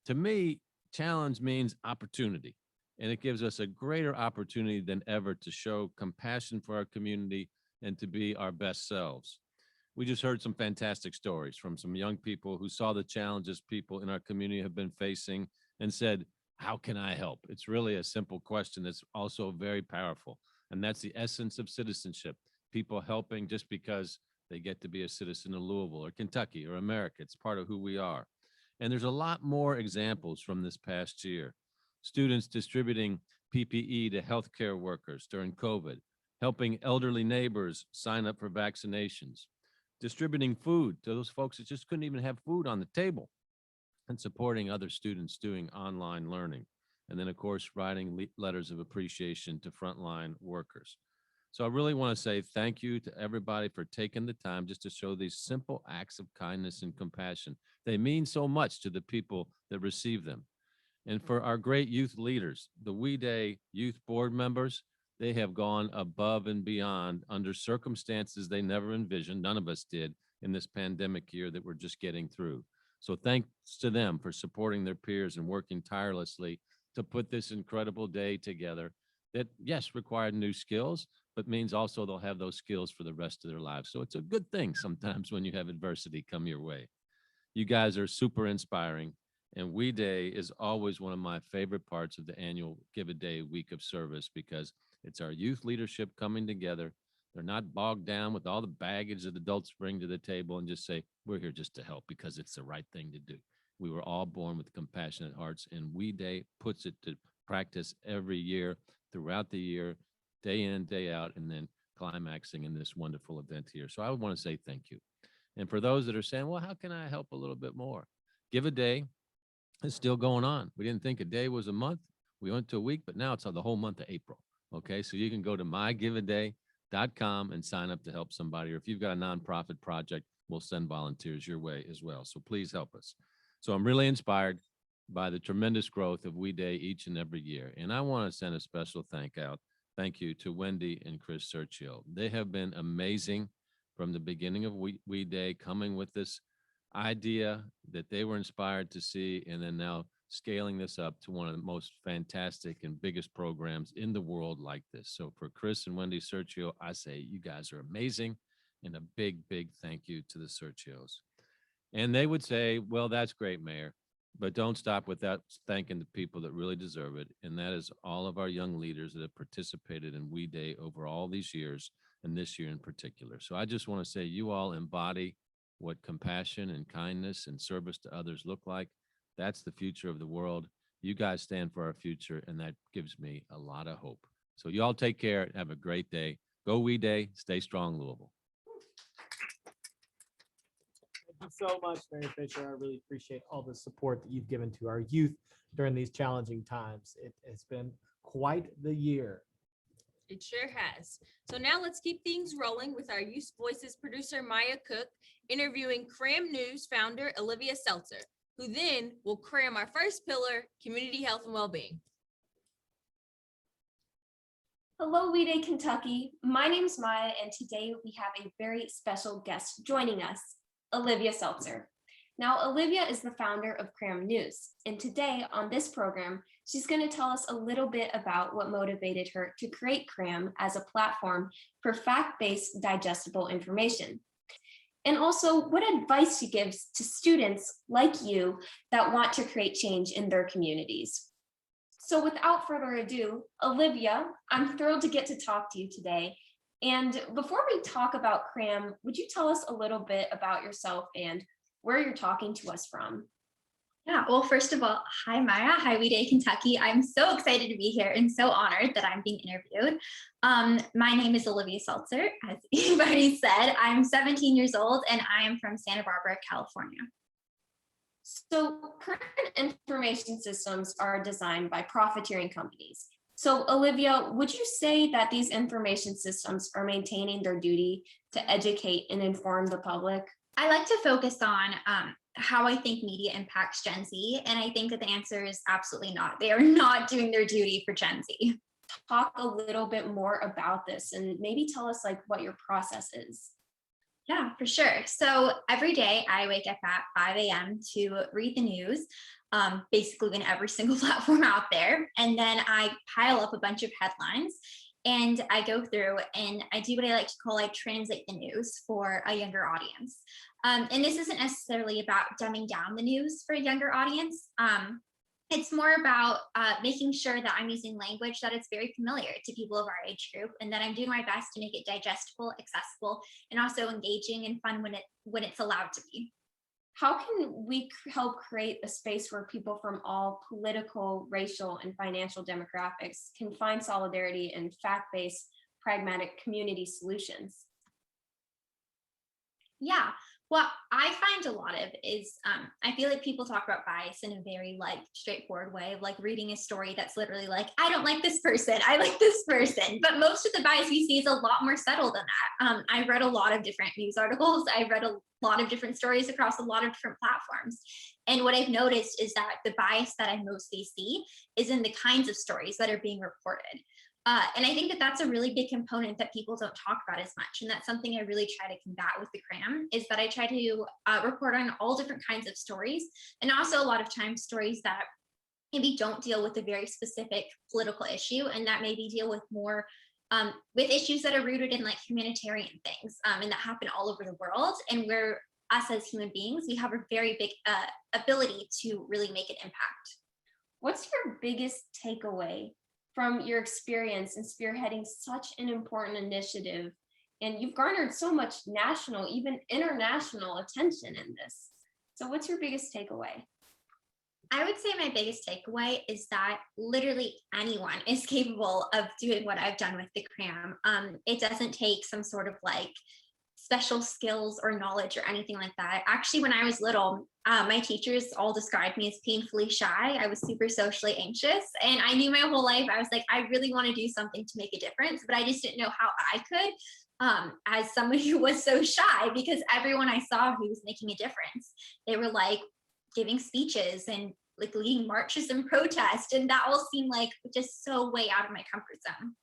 to me, challenge means opportunity. And it gives us a greater opportunity than ever to show compassion for our community and to be our best selves. We just heard some fantastic stories from some young people who saw the challenges people in our community have been facing and said, how can I help? It's really a simple question that's also very powerful. And that's the essence of citizenship. People helping just because they get to be a citizen of Louisville or Kentucky or America. It's part of who we are. And there's a lot more examples from this past year. Students distributing PPE to healthcare workers during COVID, helping elderly neighbors sign up for vaccinations, distributing food to those folks that just couldn't even have food on the table, and supporting other students doing online learning. And then, of course, writing letters of appreciation to frontline workers. So I really want to say thank you to everybody for taking the time just to show these simple acts of kindness and compassion. They mean so much to the people that receive them. And for our great youth leaders, the We Day Youth Board members, they have gone above and beyond under circumstances they never envisioned. None of us did in this pandemic year that we're just getting through. So thanks to them for supporting their peers and working tirelessly to put this incredible day together that, yes, required new skills, but means also they'll have those skills for the rest of their lives. So it's a good thing sometimes when you have adversity come your way. You guys are super inspiring. And We Day is always one of my favorite parts of the annual Give a Day week of service because it's our youth leadership coming together. They're not bogged down with all the baggage that adults bring to the table and just say, we're here just to help because it's the right thing to do. We were all born with compassionate hearts, and We Day puts it to practice every year, throughout the year, day in, day out, and then climaxing in this wonderful event here. So I want to say thank you. And for those that are saying, well, how can I help a little bit more? Give a Day is still going on. We didn't think a day was a month. We went to a week, but now it's the whole month of April. Okay, so you can go to mygiveaday.com and sign up to help somebody. Or if you've got a nonprofit project, we'll send volunteers your way as well. So please help us. So I'm really inspired by the tremendous growth of We Day each and every year. And I want to send a special thank you to Wendy and Chris Sergio. They have been amazing from the beginning of We Day, coming with this idea that they were inspired to see, and then now scaling this up to one of the most fantastic and biggest programs in the world like this. So for Chris and Wendy Sergio, I say you guys are amazing, and a big, big thank you to the Sergios. And they would say, well, that's great, Mayor, but don't stop without thanking the people that really deserve it. And that is all of our young leaders that have participated in We Day over all these years, and this year in particular. So I just want to say you all embody what compassion and kindness and service to others look like. That's the future of the world. You guys stand for our future, and that gives me a lot of hope. So you all take care and have a great day. Go We Day, stay strong, Louisville. Thank you so much, Mayor Fisher. I really appreciate all the support that you've given to our youth during these challenging times. It has been quite the year. It sure has. So now let's keep things rolling with our Youth Voices producer, Maya Cook, interviewing Cram News founder, Olivia Seltzer, who then will cram our first pillar, community health and well-being. Hello, We Day Kentucky. My name is Maya, and today we have a very special guest joining us, Olivia Seltzer. Now, Olivia is the founder of Cram News, and today on this program, she's going to tell us a little bit about what motivated her to create Cram as a platform for fact-based, digestible information, and also what advice she gives to students like you that want to create change in their communities. So without further ado, Olivia, I'm thrilled to get to talk to you today. And before we talk about Cram, would you tell us a little bit about yourself and where you're talking to us from? Yeah, well, first of all, hi, Maya. Hi, We Day Kentucky. I'm so excited to be here and so honored that I'm being interviewed. My name is Olivia Seltzer, as you've already said. I'm 17 years old and I am from Santa Barbara, California. So current information systems are designed by profiteering companies. So Olivia, would you say that these information systems are maintaining their duty to educate and inform the public? I like to focus on how I think media impacts Gen Z, and I think that the answer is absolutely not. They are not doing their duty for Gen Z. Talk a little bit more about this and maybe tell us like what your process is. Yeah, for sure. So every day I wake up at 5 a.m. to read the news. basically in every single platform out there. And then I pile up a bunch of headlines and I go through and I do what I like to call, I translate the news for a younger audience. And this isn't necessarily about dumbing down the news for a younger audience. It's more about making sure that I'm using language that is very familiar to people of our age group, and that I'm doing my best to make it digestible, accessible, and also engaging and fun when it's allowed to be. How can we help create a space where people from all political, racial, and financial demographics can find solidarity in fact-based, pragmatic community solutions? Yeah, what I find a lot of is I feel like people talk about bias in a very like straightforward way of like reading a story that's literally like, I don't like this person, I like this person. But most of the bias we see is a lot more subtle than that. I read a lot of different news articles. I read a lot of different stories across a lot of different platforms. And what I've noticed is that the bias that I mostly see is in the kinds of stories that are being reported. And I think that that's a really big component that people don't talk about as much. And that's something I really try to combat with the CRAM, is that I try to report on all different kinds of stories, and also a lot of times stories that maybe don't deal with a very specific political issue, and that maybe deal with more with issues that are rooted in like humanitarian things and that happen all over the world, and where us as human beings, we have a very big ability to really make an impact. What's your biggest takeaway from your experience in spearheading such an important initiative? And you've garnered so much national, even international attention in this. So what's your biggest takeaway? I would say my biggest takeaway is that literally anyone is capable of doing what I've done with the CRAM. It doesn't take some sort of like special skills or knowledge or anything like that. Actually, when I was little, my teachers all described me as painfully shy. I was super socially anxious, and I knew my whole life, I was like, I really want to do something to make a difference, but I just didn't know how I could, as somebody who was so shy, because everyone I saw who was making a difference, they were like giving speeches and like leading marches and protests, and that all seemed like just so way out of my comfort zone.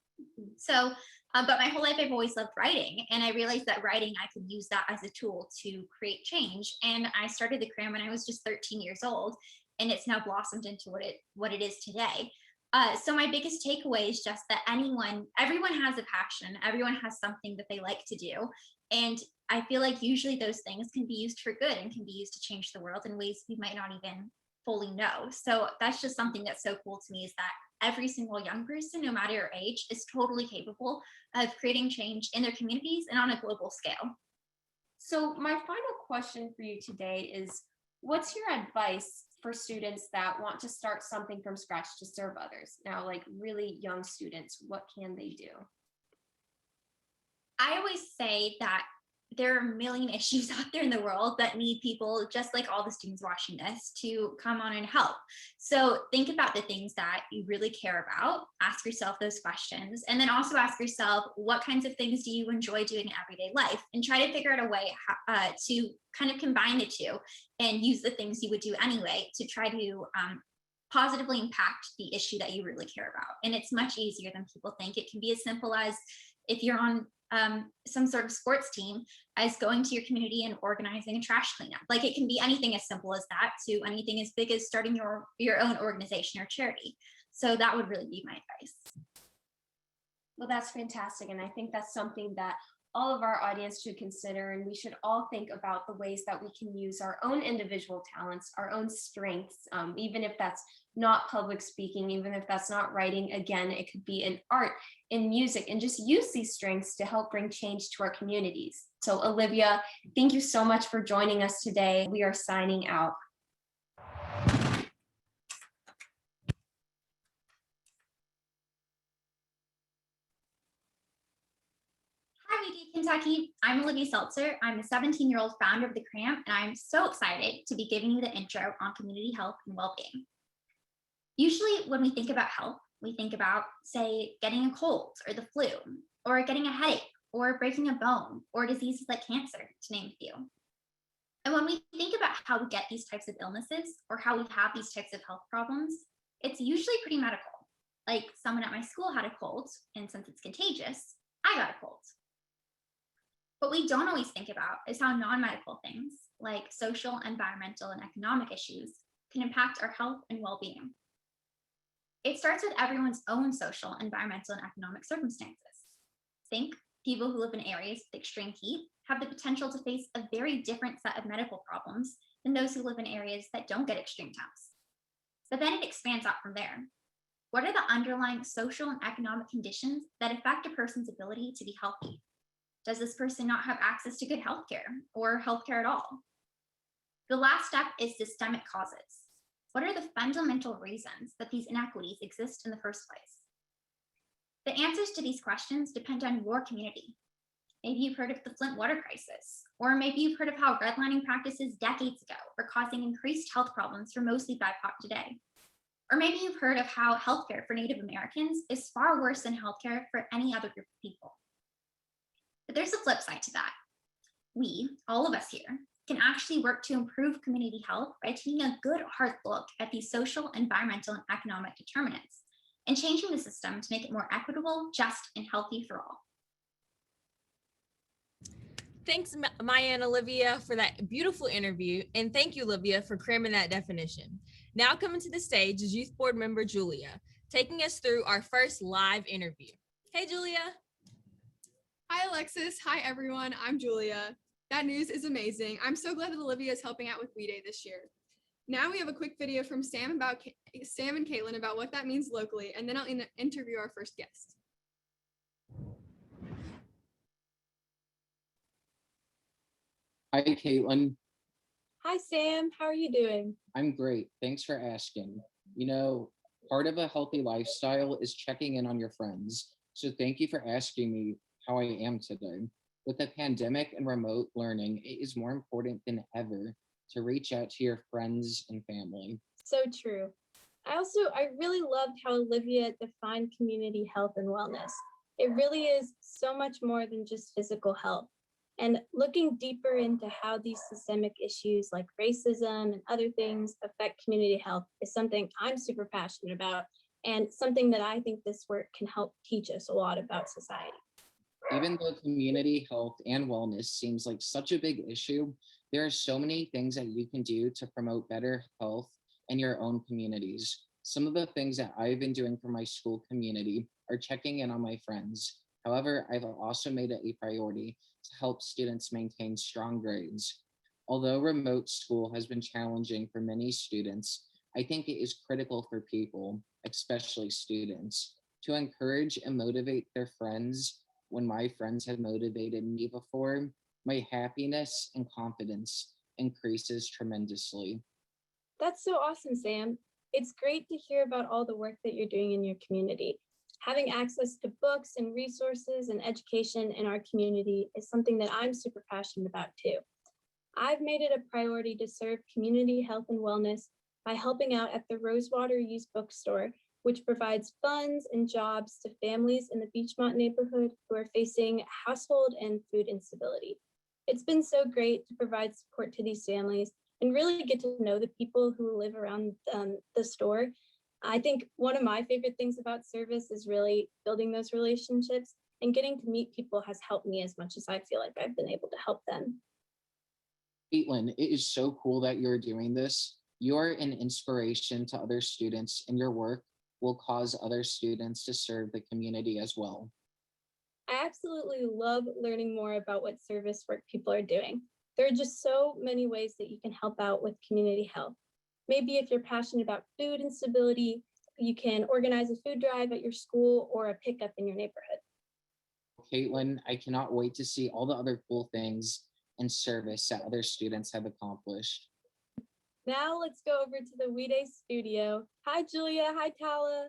So, but my whole life I've always loved writing, and I realized that writing, I could use that as a tool to create change. And I started the CRAM when I was just 13 years old, and it's now blossomed into what it is today. So my biggest takeaway is just that everyone has a passion, everyone has something that they like to do. And I feel like usually those things can be used for good and can be used to change the world in ways we might not even fully know. So that's just something that's so cool to me, is that every single young person, no matter your age, is totally capable of creating change in their communities and on a global scale. So my final question for you today is, what's your advice for students that want to start something from scratch to serve others? Now, like really young students, what can they do? I always say that there are a million issues out there in the world that need people just like all the students watching this to come on and help. So think about the things that you really care about, ask yourself those questions, and then also ask yourself, what kinds of things do you enjoy doing in everyday life? And try to figure out a way to kind of combine the two and use the things you would do anyway to try to positively impact the issue that you really care about. And it's much easier than people think. It can be as simple as, if you're on some sort of sports team, as going to your community and organizing a trash cleanup. Like, it can be anything as simple as that to anything as big as starting your own organization or charity. So that would really be my advice. Well, that's fantastic. And I think that's something that all of our audience should consider. And we should all think about the ways that we can use our own individual talents, our own strengths, even if that's not public speaking, even if that's not writing. Again, it could be in art, in music, and just use these strengths to help bring change to our communities. So Olivia, thank you so much for joining us today. We are signing out. Hi, We Day Kentucky. I'm Olivia Seltzer. I'm a 17-year-old founder of the CRAM, and I'm so excited to be giving you the intro on community health and well-being. Usually when we think about health, we think about, say, getting a cold or the flu, or getting a headache, or breaking a bone, or diseases like cancer, to name a few. And when we think about how we get these types of illnesses, or how we have these types of health problems, it's usually pretty medical. Like, someone at my school had a cold, and since it's contagious, I got a cold. What we don't always think about is how non-medical things, like social, environmental, and economic issues, can impact our health and well-being. It starts with everyone's own social, environmental, and economic circumstances. Think people who live in areas with extreme heat have the potential to face a very different set of medical problems than those who live in areas that don't get extreme temps. But then it expands out from there. What are the underlying social and economic conditions that affect a person's ability to be healthy? Does this person not have access to good healthcare or healthcare at all? The last step is systemic causes. What are the fundamental reasons that these inequities exist in the first place? The answers to these questions depend on your community. Maybe you've heard of the Flint water crisis, or maybe you've heard of how redlining practices decades ago were causing increased health problems for mostly BIPOC today. Or maybe you've heard of how healthcare for Native Americans is far worse than healthcare for any other group of people. But there's a flip side to that. We, all of us here, can actually work to improve community health by taking a good hard look at these social, environmental, and economic determinants and changing the system to make it more equitable, just, and healthy for all. Thanks, Maya and Olivia, for that beautiful interview. And thank you, Olivia, for cramming that definition. Now coming to the stage is Youth Board member Julia, taking us through our first live interview. Hey, Julia. Hi, Alexis. Hi, everyone. I'm Julia. That news is amazing. I'm so glad that Olivia is helping out with We Day this year. Now we have a quick video from Sam and Caitlin about what that means locally, and then I'll interview our first guest. Hi, Caitlin. Hi, Sam. How are you doing? I'm great. Thanks for asking. You know, part of a healthy lifestyle is checking in on your friends. So thank you for asking me how I am today. With the pandemic and remote learning, it is more important than ever to reach out to your friends and family. So true. I really loved how Olivia defined community health and wellness. It really is so much more than just physical health. And looking deeper into how these systemic issues like racism and other things affect community health is something I'm super passionate about, and something that I think this work can help teach us a lot about society. Even though community health and wellness seems like such a big issue, there are so many things that you can do to promote better health in your own communities. Some of the things that I've been doing for my school community are checking in on my friends. However, I've also made it a priority to help students maintain strong grades. Although remote school has been challenging for many students, I think it is critical for people, especially students, to encourage and motivate their friends. When my friends have motivated me before, my happiness and confidence increases tremendously. That's so awesome, Sam. It's great to hear about all the work that you're doing in your community. Having access to books and resources and education in our community is something that I'm super passionate about too. I've made it a priority to serve community health and wellness by helping out at the Rosewater Used Bookstore, which provides funds and jobs to families in the Beachmont neighborhood who are facing household and food instability. It's been so great to provide support to these families and really get to know the people who live around the store. I think one of my favorite things about service is really building those relationships, and getting to meet people has helped me as much as I feel like I've been able to help them. Caitlin, it is so cool that you're doing this. You're an inspiration to other students, and your work will cause other students to serve the community as well. I absolutely love learning more about what service work people are doing. There are just so many ways that you can help out with community health. Maybe if you're passionate about food instability, you can organize a food drive at your school or a pickup in your neighborhood. Caitlin, I cannot wait to see all the other cool things and service that other students have accomplished. Now let's go over to the We Day studio. Hi, Julia. Hi, Tala.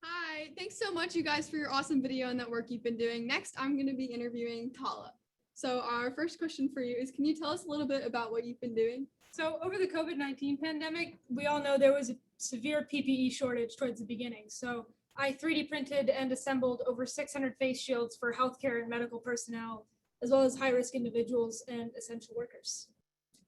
Hi, thanks so much, you guys, for your awesome video and that work you've been doing. Next, I'm going to be interviewing Tala. So our first question for you is, can you tell us a little bit about what you've been doing? So over the COVID-19 pandemic, we all know there was a severe PPE shortage towards the beginning. So I 3D printed and assembled over 600 face shields for healthcare and medical personnel, as well as high-risk individuals and essential workers.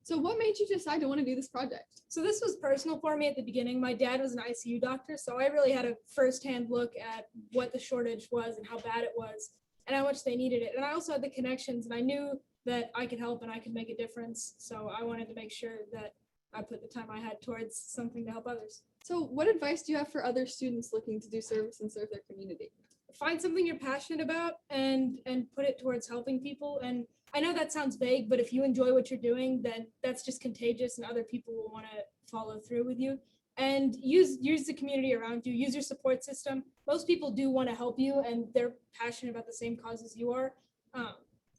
So what made you decide to want to do this project? So this was personal for me at the beginning. My dad was an ICU doctor, so I really had a firsthand look at what the shortage was and how bad it was and how much they needed it. And I also had the connections, and I knew that I could help and I could make a difference. So I wanted to make sure that I put the time I had towards something to help others. So what advice do you have for other students looking to do service and serve their community? Find something you're passionate about and put it towards helping people. And I know that sounds vague, but if you enjoy what you're doing, then that's just contagious and other people will want to follow through with you. And use the community around you, use your support system. Most people do want to help you and they're passionate about the same cause as you are.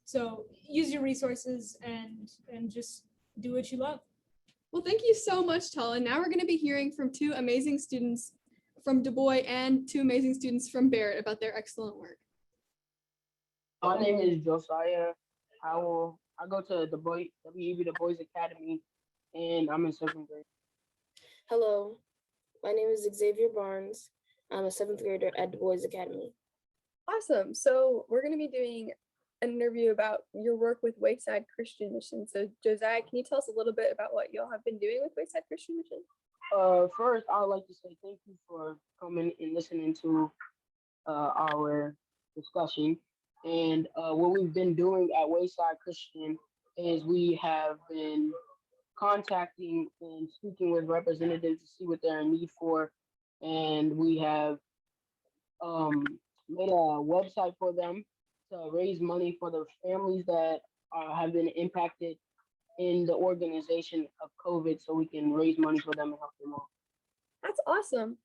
So use your resources and just do what you love. Well, thank you so much, Tala. Now we're going to be hearing from two amazing students from Du Bois and two amazing students from Barrett about their excellent work. My name is Josiah Howell. I go to the WEB Du Bois Academy, and I'm in 7th grade. Hello, my name is Xavier Barnes. I'm a 7th grader at Du Bois Academy. Awesome. So we're going to be doing an interview about your work with Wayside Christian Mission. So Josiah, can you tell us a little bit about what y'all have been doing with Wayside Christian Mission? First, I would like to say thank you for coming and listening to our discussion. And what we've been doing at Wayside Christian is we have been contacting and speaking with representatives to see what they're in need for. And we have made a website for them to raise money for the families that have been impacted in the organization of COVID, so we can raise money for them and help them out. That's awesome.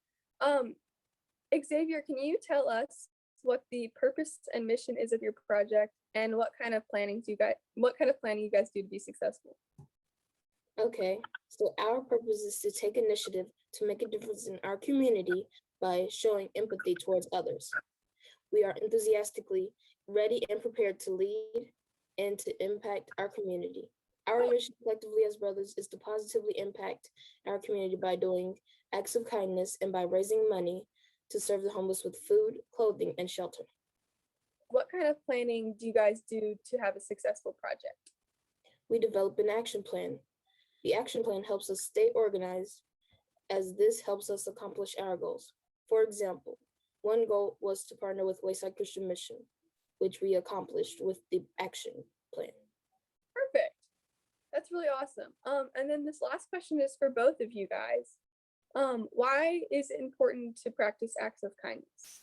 Xavier, can you tell us what the purpose and mission is of your project and what kind of planning you guys do to be successful? Okay, so our purpose is to take initiative to make a difference in our community by showing empathy towards others. We are enthusiastically ready and prepared to lead and to impact our community. Our mission collectively as brothers is to positively impact our community by doing acts of kindness and by raising money to serve the homeless with food, clothing, and shelter. What kind of planning do you guys do to have a successful project? We develop an action plan. The action plan helps us stay organized as this helps us accomplish our goals. For example, one goal was to partner with Wayside Christian Mission, which we accomplished with the action plan. Perfect. That's really awesome. And then this last question is for both of you guys. Why is it important to practice acts of kindness?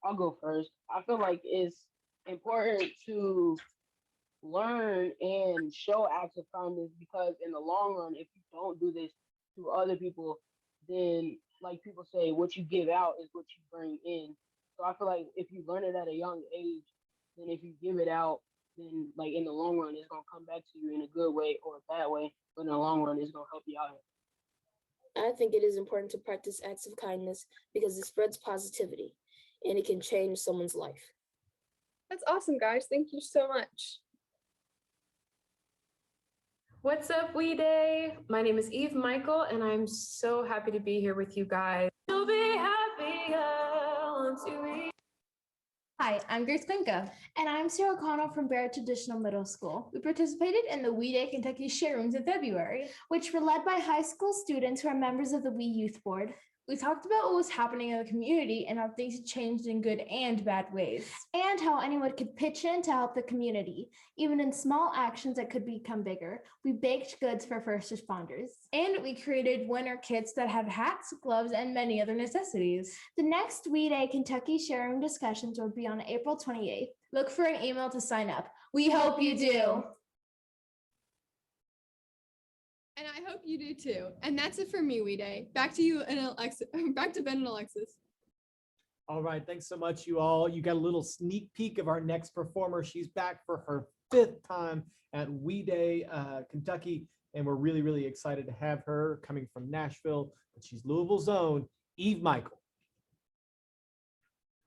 I'll go first. I feel like it's important to learn and show acts of kindness because in the long run, if you don't do this to other people, then like people say, what you give out is what you bring in. So I feel like if you learn it at a young age, then if you give it out, then like in the long run, it's gonna come back to you in a good way or a bad way, but in the long run, it's gonna help you out. I think it is important to practice acts of kindness because it spreads positivity and it can change someone's life. That's awesome, guys. Thank you so much. What's up, We Day? My name is Eve Michael, and I'm so happy to be here with you guys. You'll be happier to read. Hi, I'm Grace Klimka. And I'm Sarah O'Connell from Barrett Traditional Middle School. We participated in the We Day Kentucky Share Rooms in February, which were led by high school students who are members of the We Youth Board. We talked about what was happening in the community and how things had changed in good and bad ways, and how anyone could pitch in to help the community, even in small actions that could become bigger. We baked goods for first responders, and we created winter kits that had hats, gloves, and many other necessities. The next We Day Kentucky Share Room discussions will be on April 28th. Look for an email to sign up. We hope you do. And I hope you do too. And that's it for me, We Day. Back to you and Alexis. Back to Ben and Alexis. All right, thanks so much, you all. You got a little sneak peek of our next performer. She's back for her 5th time at We Day, Kentucky, and we're really, really excited to have her coming from Nashville, but she's Louisville's own, Eve Michael.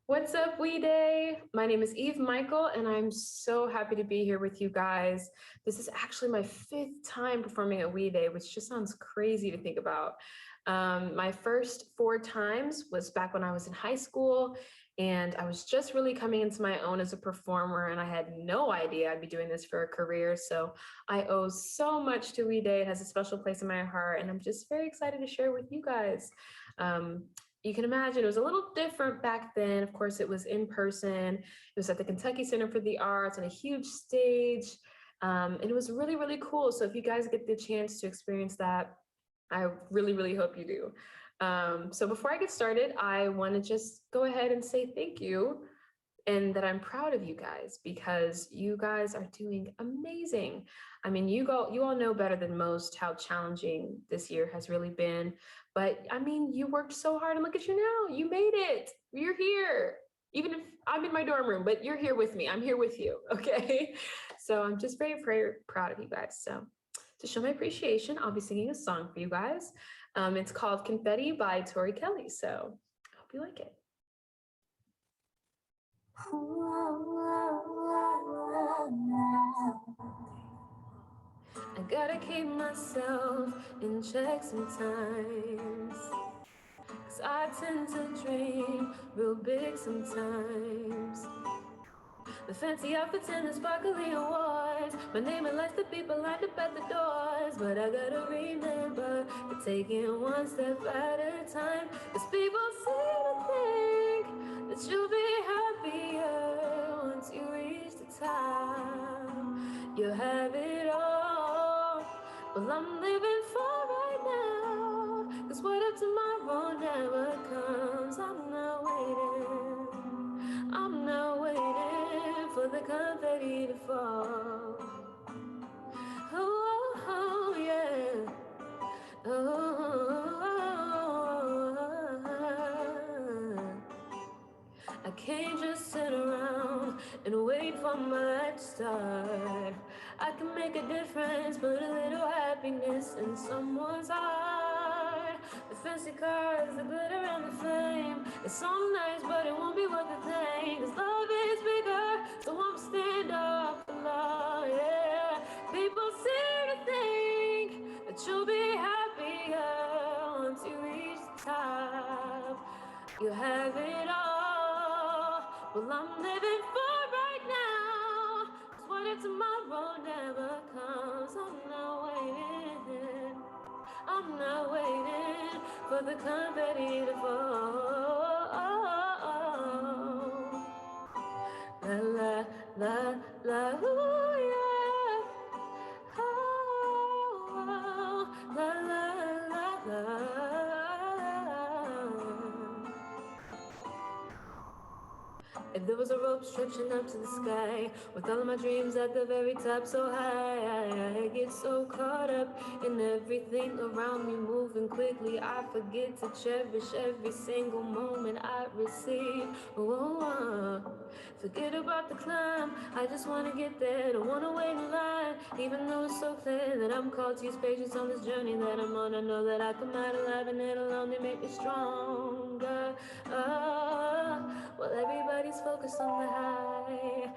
What's up, We Day? My name is Eve Michael, and I'm so happy to be here with you guys. This is actually my 5th time performing at We Day, which just sounds crazy to think about. My first 4 times was back when I was in high school, and I was just really coming into my own as a performer, and I had no idea I'd be doing this for a career. So I owe so much to We Day. It has a special place in my heart, and I'm just very excited to share with you guys. You can imagine it was a little different back then. Of course, it was in person. It was at the Kentucky Center for the Arts on a huge stage. And it was really, really cool. So if you guys get the chance to experience that, I really, really hope you do. So before I get started, I want to just go ahead and say thank you and that I'm proud of you guys because you guys are doing amazing. I mean, you all know better than most how challenging this year has really been. But I mean, you worked so hard and look at you now. You made it. You're here. Even if I'm in my dorm room, but you're here with me. I'm here with you. Okay. So I'm just very, very proud of you guys. So to show my appreciation, I'll be singing a song for you guys. It's called Confetti by Tori Kelly. So I hope you like it. I gotta keep myself in check sometimes, 'cause I tend to dream real big sometimes. The fancy outfits and the sparkly awards, my name and lights, the people lined up at the doors. But I gotta remember to take it one step at a time, 'cause people seem to think that you'll be happier once you reach the top. You have it all, well I'm living for right now, 'cause what if tomorrow never comes? I'm not waiting for the confetti to fall. Oh yeah, I can't just sit around and wait for my life to start. I can make a difference, put a little happiness in someone's heart. The fancy cars, the glitter and the fame, it's all nice, but it won't be worth a thing, 'cause love is bigger, so I'm stand up for love, yeah. People seem to think that you'll be happier once you reach the top. You have it all, well I'm living for right now, 'cause what if tomorrow never comes? I'm not waiting for the confetti to fall. La la la la, ooh yeah. Oh, la la la la. If there was a rope stretching up to the sky, with all of my dreams at the very top so high, I get so caught up in everything around me moving quickly, I forget to cherish every single moment I receive. Forget about the climb, I just want to get there, don't want to wait in line, even though it's so clear that I'm called to use patience on this journey that I'm on. I know that I come out alive and it'll only make me stronger. Well, everybody's focused on the high.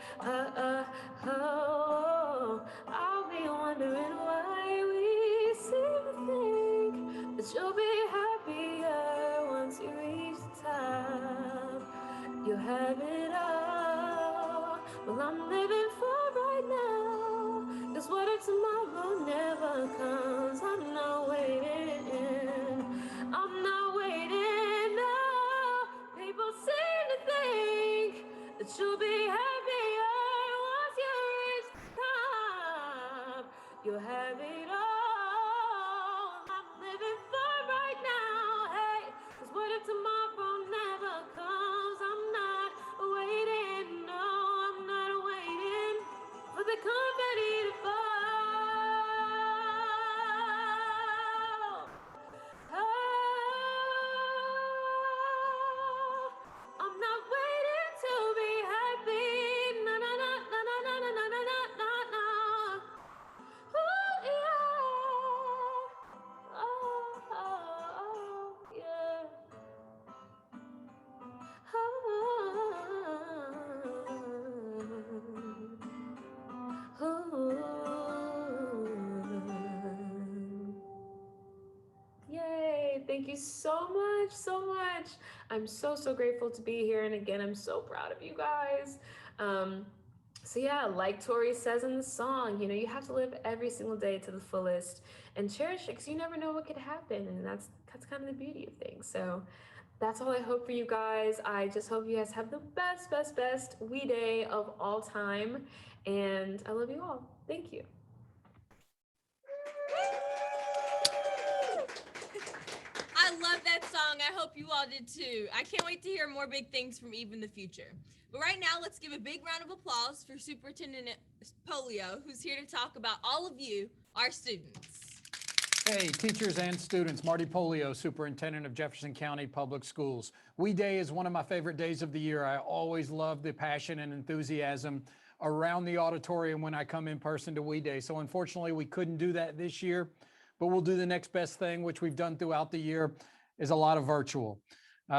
I'll be wondering why we seem to think that you'll be happier once you reach the top. You have it all, well I'm living for right now, 'cause what if tomorrow never comes? I'm not waiting, no. People seem to think that you'll be happier once you reach the top. You have it all, I'm living for right now, hey, 'cause what if tomorrow never comes? I'm not waiting, no, I'm not waiting for the confetti to fall. I'm not waiting to be happy. Na na na na na na na na na na na. Ooh yeah. Oh yeah. Yay, thank you so much, so much. I'm so grateful to be here. And again, I'm so proud of you guys. So yeah, like Tori says in the song, you know, you have to live every single day to the fullest and cherish it, because you never know what could happen. And that's kind of the beauty of things. So that's all I hope for you guys. I just hope you guys have the best We Day of all time. And I love you all. Thank you. I love that song. I hope you all did too. I can't wait to hear more big things from Eve in the future. But right now, let's give a big round of applause for Superintendent Polio, who's here to talk about all of you, our students. Hey, teachers and students, Marty Polio, Superintendent of Jefferson County Public Schools. We Day is one of my favorite days of the year. I always love the passion and enthusiasm around the auditorium when I come in person to We Day. So unfortunately, we couldn't do that this year, but we'll do the next best thing, which we've done throughout the year, is a lot of virtual.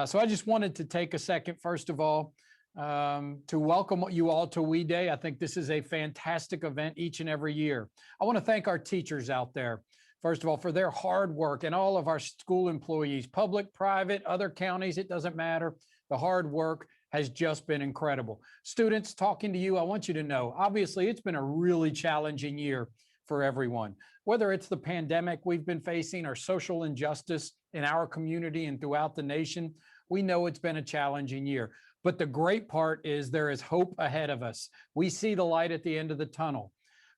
So I just wanted to take a second, first of all, to welcome you all to We Day. I think this is a fantastic event each and every year. I want to thank our teachers out there, first of all, for their hard work, and all of our school employees, public, private, other counties, it doesn't matter. The hard work has just been incredible. Students, talking to you, I want you to know, obviously, it's been a really challenging year for everyone. Whether it's the pandemic we've been facing or social injustice in our community and throughout the nation, we know it's been a challenging year. But the great part is there is hope ahead of us. We see the light at the end of the tunnel.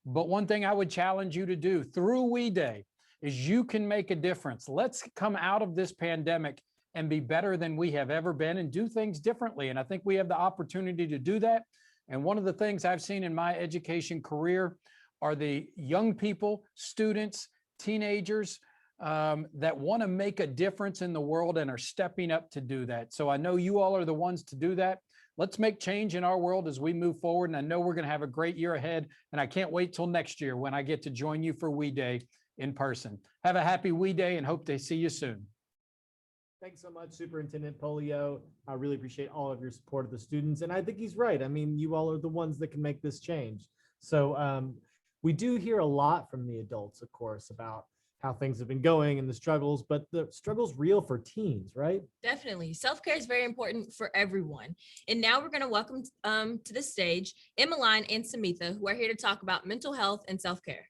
But one thing I would challenge you to do through We Day is you can make a difference. Let's come out of this pandemic and be better than we have ever been and do things differently. And I think we have the opportunity to do that. And one of the things I've seen in my education career are the young people, students, teenagers that want to make a difference in the world and are stepping up to do that. So I know you all are the ones to do that. Let's make change in our world as we move forward. And I know we're going to have a great year ahead. And I can't wait till next year when I get to join you for We Day in person. Have a happy We Day and hope to see you soon. Thanks so much, Superintendent Polio. I really appreciate all of your support of the students. And I think he's right. I mean, you all are the ones that can make this change. So we do hear a lot from the adults, of course, about how things have been going and the struggles, but the struggle's real for teens, right? Definitely. Self-care is very important for everyone. And now we're going to welcome to the stage Emmeline and Samitha, who are here to talk about mental health and self-care.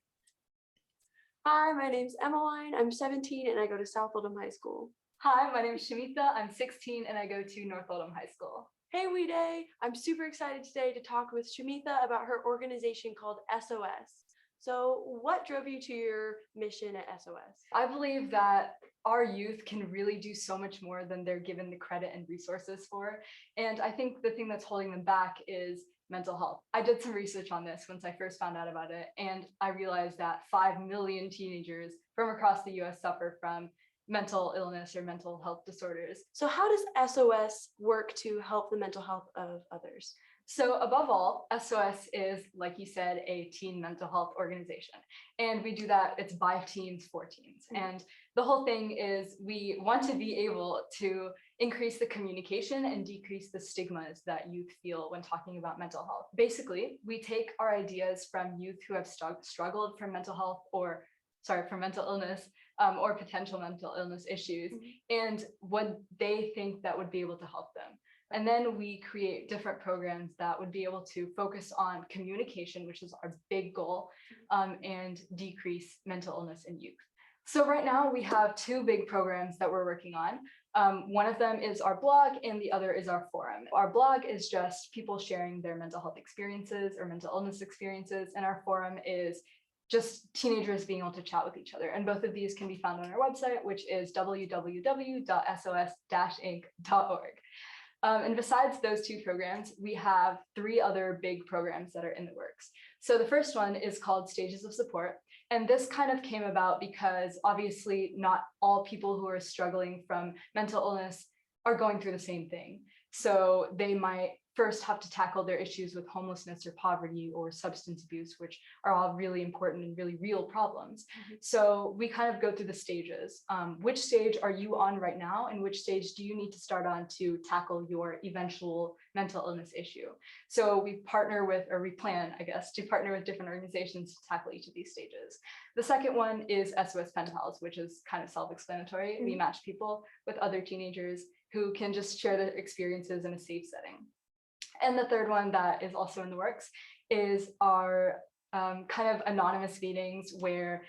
Hi, my name's Emmeline. I'm 17 and I go to South Oldham High School. Hi, my name is Shamitha. I'm 16 and I go to North Oldham High School. Hey, We Day. I'm super excited today to talk with Shamitha about her organization called SOS. So what drove you to your mission at SOS? I believe that our youth can really do so much more than they're given the credit and resources for. And I think the thing that's holding them back is mental health. I did some research on this once I first found out about it, and I realized that 5 million teenagers from across the US suffer from mental illness or mental health disorders. So how does SOS work to help the mental health of others? So above all, SOS is, like you said, a teen mental health organization. And we do that, it's by teens for teens. And the whole thing is we want to be able to increase the communication and decrease the stigmas that youth feel when talking about mental health. Basically, we take our ideas from youth who have struggled from mental health or, from mental illness or potential mental illness issues and what they think that would be able to help them. And then we create different programs that would be able to focus on communication, which is our big goal, and decrease mental illness in youth. So right now we have 2 big programs that we're working on. One of them is our blog and the other is our forum. Our blog is just people sharing their mental health experiences or mental illness experiences, and our forum is just teenagers being able to chat with each other. And both of these can be found on our website, which is www.sos-inc.org. And besides those 2 programs, we have 3 other big programs that are in the works. So the first one is called Stages of Support. And this kind of came about because obviously not all people who are struggling from mental illness are going through the same thing. So they might first have to tackle their issues with homelessness or poverty or substance abuse, which are all really important and really real problems. So we kind of go through the stages. Which stage are you on right now? And which stage do you need to start on to tackle your eventual mental illness issue? So we partner with, or we plan, I guess, to partner with different organizations to tackle each of these stages. The second one is SOS Pen Pals, which is kind of self-explanatory. We match people with other teenagers who can just share their experiences in a safe setting. And the third one that is also in the works is our kind of anonymous meetings where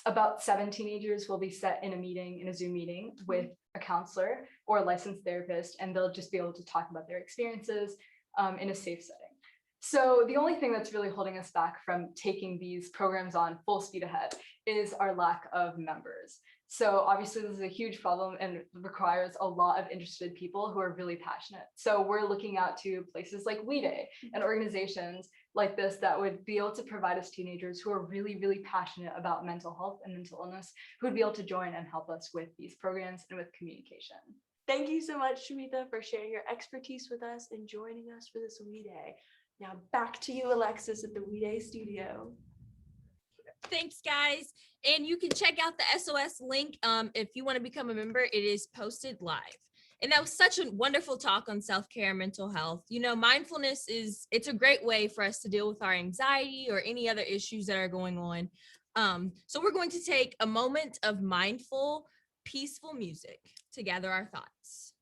about 7 teenagers will be set in a Zoom meeting with a counselor or a licensed therapist, and they'll just be able to talk about their experiences in a safe setting. So the only thing that's really holding us back from taking these programs on full speed ahead is our lack of members. So obviously this is a huge problem and requires a lot of interested people who are really passionate. So we're looking out to places like We Day and organizations like this that would be able to provide us teenagers who are really, really passionate about mental health and mental illness, who would be able to join and help us with these programs and with communication. Thank you so much, Shamitha, for sharing your expertise with us and joining us for this We Day. Now back to you, Alexis, at the We Day studio. Thanks, guys. And you can check out the SOS link if you want to become a member. It is posted live. And that was such a wonderful talk on self-care and mental health. You know, mindfulness it's a great way for us to deal with our anxiety or any other issues that are going on. So we're going to take a moment of mindful, peaceful music to gather our thoughts.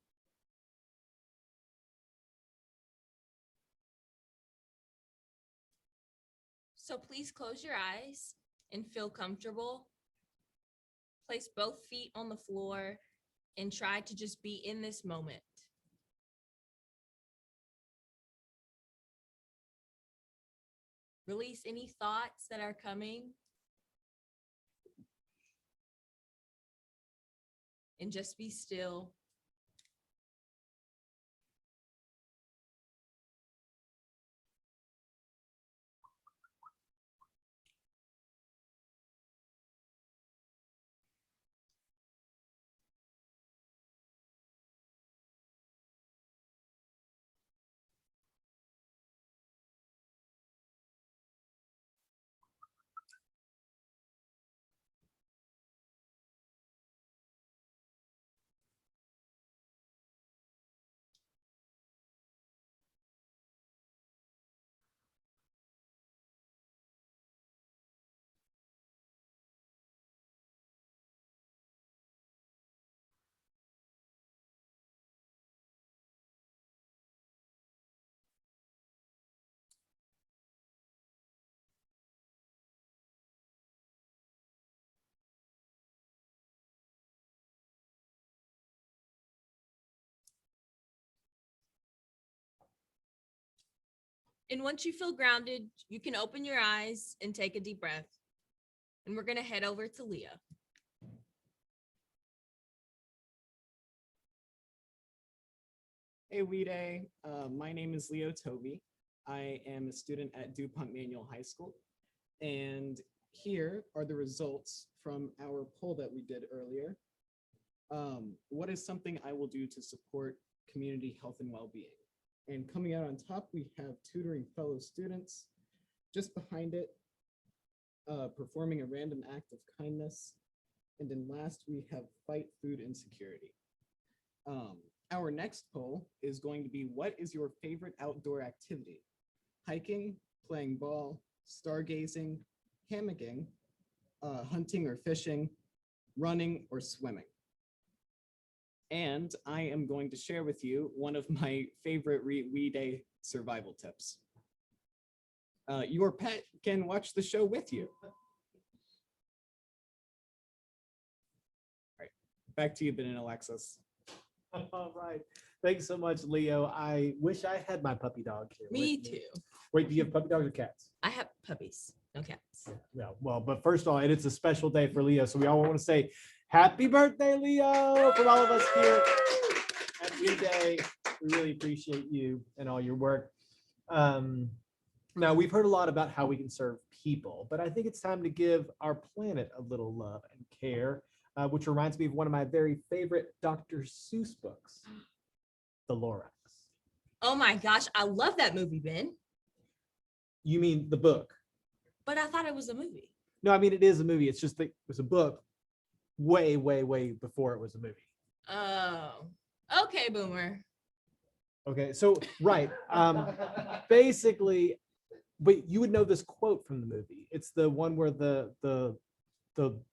So please close your eyes and feel comfortable. Place both feet on the floor and try to just be in this moment. Release any thoughts that are coming. And just be still. And once you feel grounded, you can open your eyes and take a deep breath. And we're going to head over to Leah. Hey, We Day. My name is Leo Tovey. I am a student at DuPont Manual High School. And here are the results from our poll that we did earlier. What is something I will do to support community health and well-being? And coming out on top, we have tutoring fellow students. Just behind it, performing a random act of kindness. And then last, we have fight food insecurity. Our next poll is going to be, what is your favorite outdoor activity? Hiking, playing ball, stargazing, hammocking, hunting or fishing, running or swimming. And I am going to share with you one of my favorite We Day survival tips. Your pet can watch the show with you. All right, back to you, Ben and Alexis. All right. Thanks so much, Leo. I wish I had my puppy dog here. Me with too. Wait, do you have puppy dogs or cats? I have puppies, no cats. Yeah, well, but first of all, and it's a special day for Leo. So we all want to say happy birthday, Leo, from all of us here at We Day. We really appreciate you and all your work. Now, we've heard a lot about how we can serve people, but I think it's time to give our planet a little love and care, which reminds me of one of my very favorite Dr. Seuss books, The Lorax. Oh my gosh, I love that movie, Ben. You mean the book? But I thought it was a movie. No, I mean, it is a movie. It's just that it was a book way, way, way before it was a movie. Oh, okay, Boomer. Okay, so, right. Basically, but you would know this quote from the movie. It's the one where the oh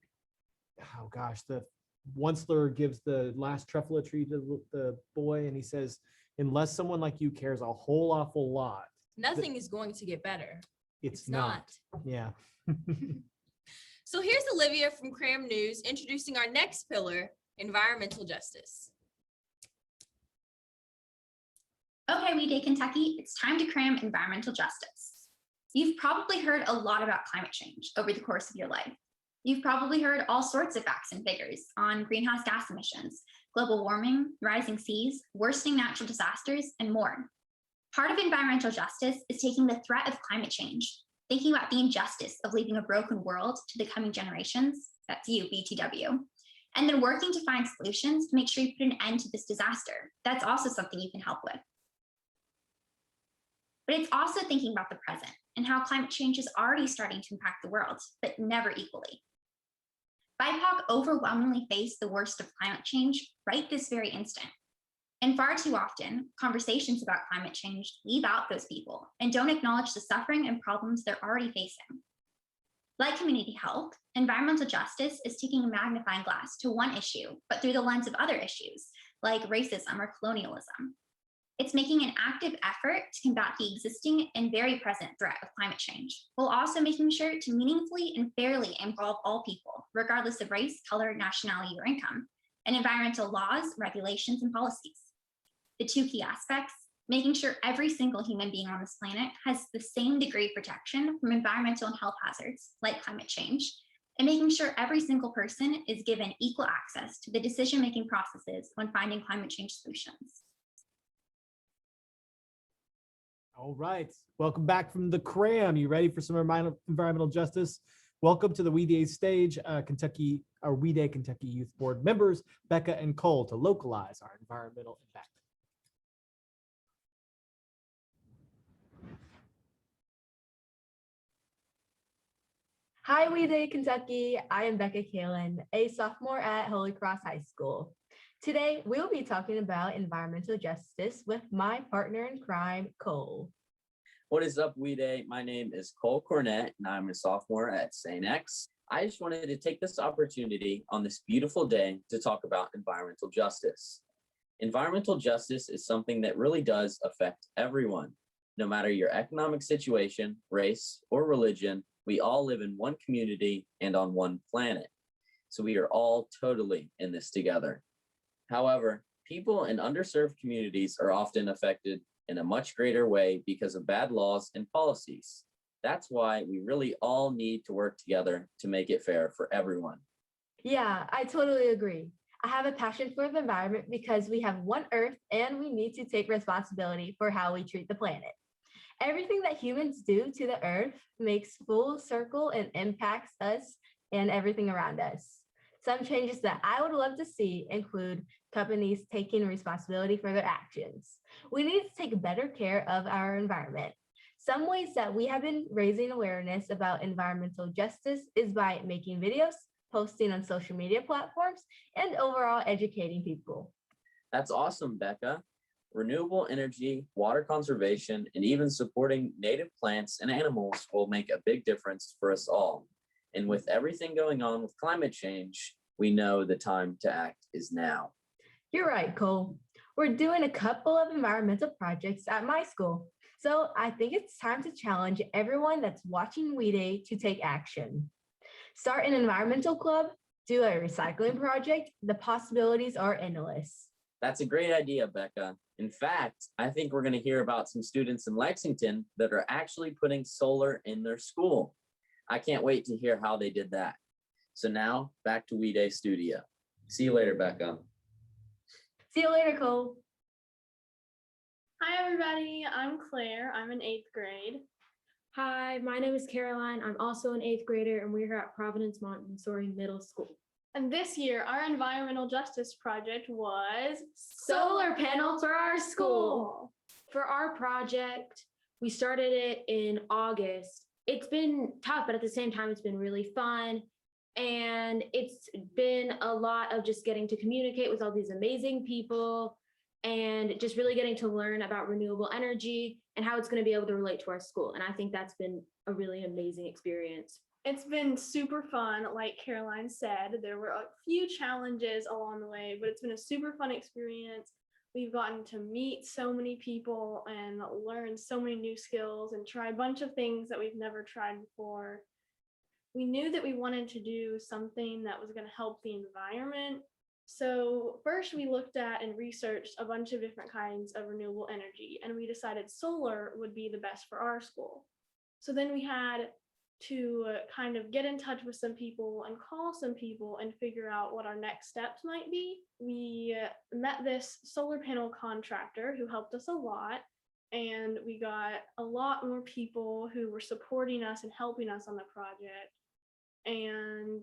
gosh, the Onceler gives the last truffle tree to the boy, and he says, unless someone like you cares a whole awful lot, Nothing is going to get better. it's not. Yeah. So here's Olivia from Cram News introducing our next pillar, environmental justice. Okay, We Day Kentucky, it's time to cram environmental justice. You've probably heard a lot about climate change over the course of your life. You've probably heard all sorts of facts and figures on greenhouse gas emissions, global warming, rising seas, worsening natural disasters, and more. Part of environmental justice is taking the threat of climate change, thinking about the injustice of leaving a broken world to the coming generations, that's you, BTW, and then working to find solutions to make sure you put an end to this disaster. That's also something you can help with. But it's also thinking about the present and how climate change is already starting to impact the world, but never equally. BIPOC overwhelmingly face the worst of climate change right this very instant. And far too often, conversations about climate change leave out those people and don't acknowledge the suffering and problems they're already facing. Like community health, environmental justice is taking a magnifying glass to one issue, but through the lens of other issues, like racism or colonialism. It's making an active effort to combat the existing and very present threat of climate change, while also making sure to meaningfully and fairly involve all people, regardless of race, color, nationality, or income, in environmental laws, regulations, and policies. The two key aspects, making sure every single human being on this planet has the same degree of protection from environmental and health hazards, like climate change, and making sure every single person is given equal access to the decision-making processes when finding climate change solutions. All right, welcome back from the cram. You ready for some environmental justice? Welcome to the We Day stage, We Day Kentucky Youth Board members, Becca and Cole, to localize our environmental impact. Hi, We Day Kentucky. I am Becca Kalin, a sophomore at Holy Cross High School. Today, we'll be talking about environmental justice with my partner in crime, Cole. What is up, We Day? My name is Cole Cornett, and I'm a sophomore at St. X. I just wanted to take this opportunity on this beautiful day to talk about environmental justice. Environmental justice is something that really does affect everyone. No matter your economic situation, race, or religion, we all live in one community and on one planet. So we are all totally in this together. However, people in underserved communities are often affected in a much greater way because of bad laws and policies. That's why we really all need to work together to make it fair for everyone. Yeah, I totally agree. I have a passion for the environment because we have one Earth and we need to take responsibility for how we treat the planet. Everything that humans do to the Earth makes full circle and impacts us and everything around us. Some changes that I would love to see include companies taking responsibility for their actions. We need to take better care of our environment. Some ways that we have been raising awareness about environmental justice is by making videos, posting on social media platforms, and overall educating people. That's awesome, Becca. Renewable energy, water conservation, and even supporting native plants and animals will make a big difference for us all. And with everything going on with climate change, we know the time to act is now. You're right, Cole. We're doing a couple of environmental projects at my school. So I think it's time to challenge everyone that's watching We Day to take action. Start an environmental club, do a recycling project. The possibilities are endless. That's a great idea, Becca. In fact, I think we're going to hear about some students in Lexington that are actually putting solar in their school. I can't wait to hear how they did that. So now back to We Day Studio. See you later, Becca. See you later, Cole. Hi, everybody. I'm Claire. I'm in 8th grade. Hi, my name is Caroline. I'm also an 8th grader, and we're here at Providence Montessori Middle School. And this year, our environmental justice project was Solar panels for our school. For our project, we started it in August. It's been tough, but at the same time, it's been really fun. And it's been a lot of just getting to communicate with all these amazing people and just really getting to learn about renewable energy and how it's going to be able to relate to our school. And I think that's been a really amazing experience. It's been super fun. Like Caroline said, there were a few challenges along the way, but it's been a super fun experience. We've gotten to meet so many people and learn so many new skills and try a bunch of things that we've never tried before. We knew that we wanted to do something that was going to help the environment, So first we looked at and researched a bunch of different kinds of renewable energy, and we decided solar would be the best for our school. So then we had to kind of get in touch with some people and call some people and figure out what our next steps might be. We met this solar panel contractor who helped us a lot, and we got a lot more people who were supporting us and helping us on the project. And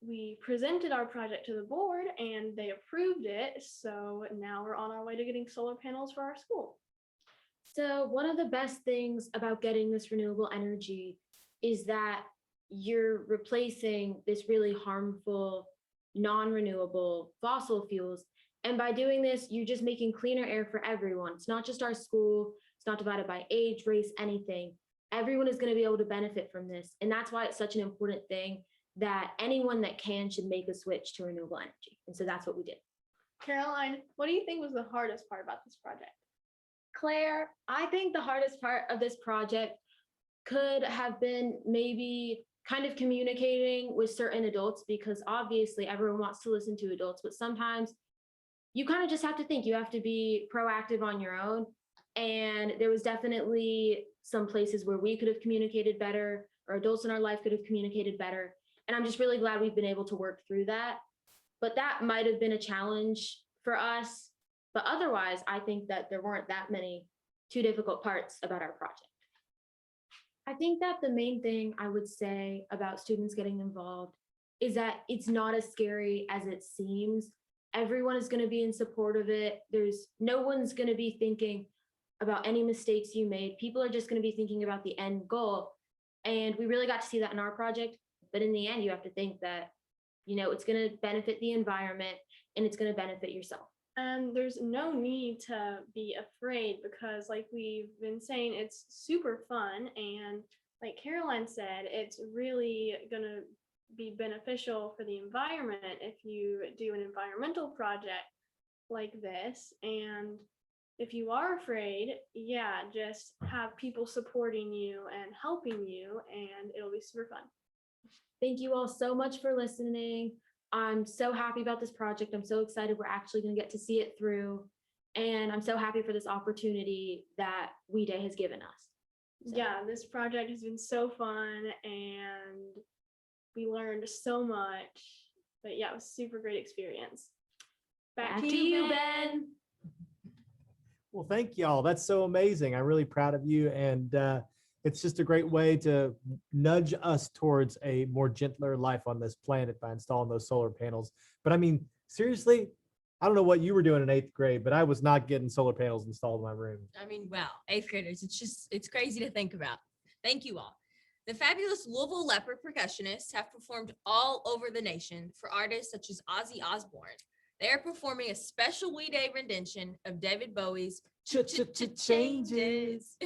we presented our project to the board and they approved it. So now we're on our way to getting solar panels for our school. So one of the best things about getting this renewable energy is that you're replacing this really harmful, non-renewable fossil fuels. And by doing this, you're just making cleaner air for everyone. It's not just our school, it's not divided by age, race, anything. Everyone is going to be able to benefit from this. And that's why it's such an important thing that anyone that can should make a switch to renewable energy. And so that's what we did. Caroline, what do you think was the hardest part about this project? Claire, I think the hardest part of this project could have been maybe kind of communicating with certain adults, because obviously everyone wants to listen to adults, but sometimes you kind of just have to think, you have to be proactive on your own. And there was definitely some places where we could have communicated better, or adults in our life could have communicated better. And I'm just really glad we've been able to work through that. But that might have been a challenge for us. But otherwise, I think that there weren't that many too difficult parts about our project. I think that the main thing I would say about students getting involved is that it's not as scary as it seems. Everyone is going to be in support of it. No one's going to be thinking about any mistakes you made. People are just going to be thinking about the end goal. And we really got to see that in our project. But in the end, you have to think that, it's going to benefit the environment and it's going to benefit yourself. And there's no need to be afraid, because like we've been saying, it's super fun. And like Caroline said, it's really going to be beneficial for the environment if you do an environmental project like this. And if you are afraid, just have people supporting you and helping you, and it'll be super fun. Thank you all so much for listening. I'm so happy about this project. I'm so excited we're actually going to get to see it through. And I'm so happy for this opportunity that We Day has given us. So. Yeah, this project has been so fun and we learned so much. But yeah, it was a super great experience. Back to you, Ben. Well, thank y'all. That's so amazing. I'm really proud of you. And it's just a great way to nudge us towards a more gentler life on this planet by installing those solar panels. But I mean, seriously, I don't know what you were doing in 8th grade, but I was not getting solar panels installed in my room. I mean, wow, 8th graders, it's crazy to think about. Thank you all. The fabulous Louisville Leopard percussionists have performed all over the nation for artists such as Ozzy Osbourne. They are performing a special We Day rendition of David Bowie's Changes.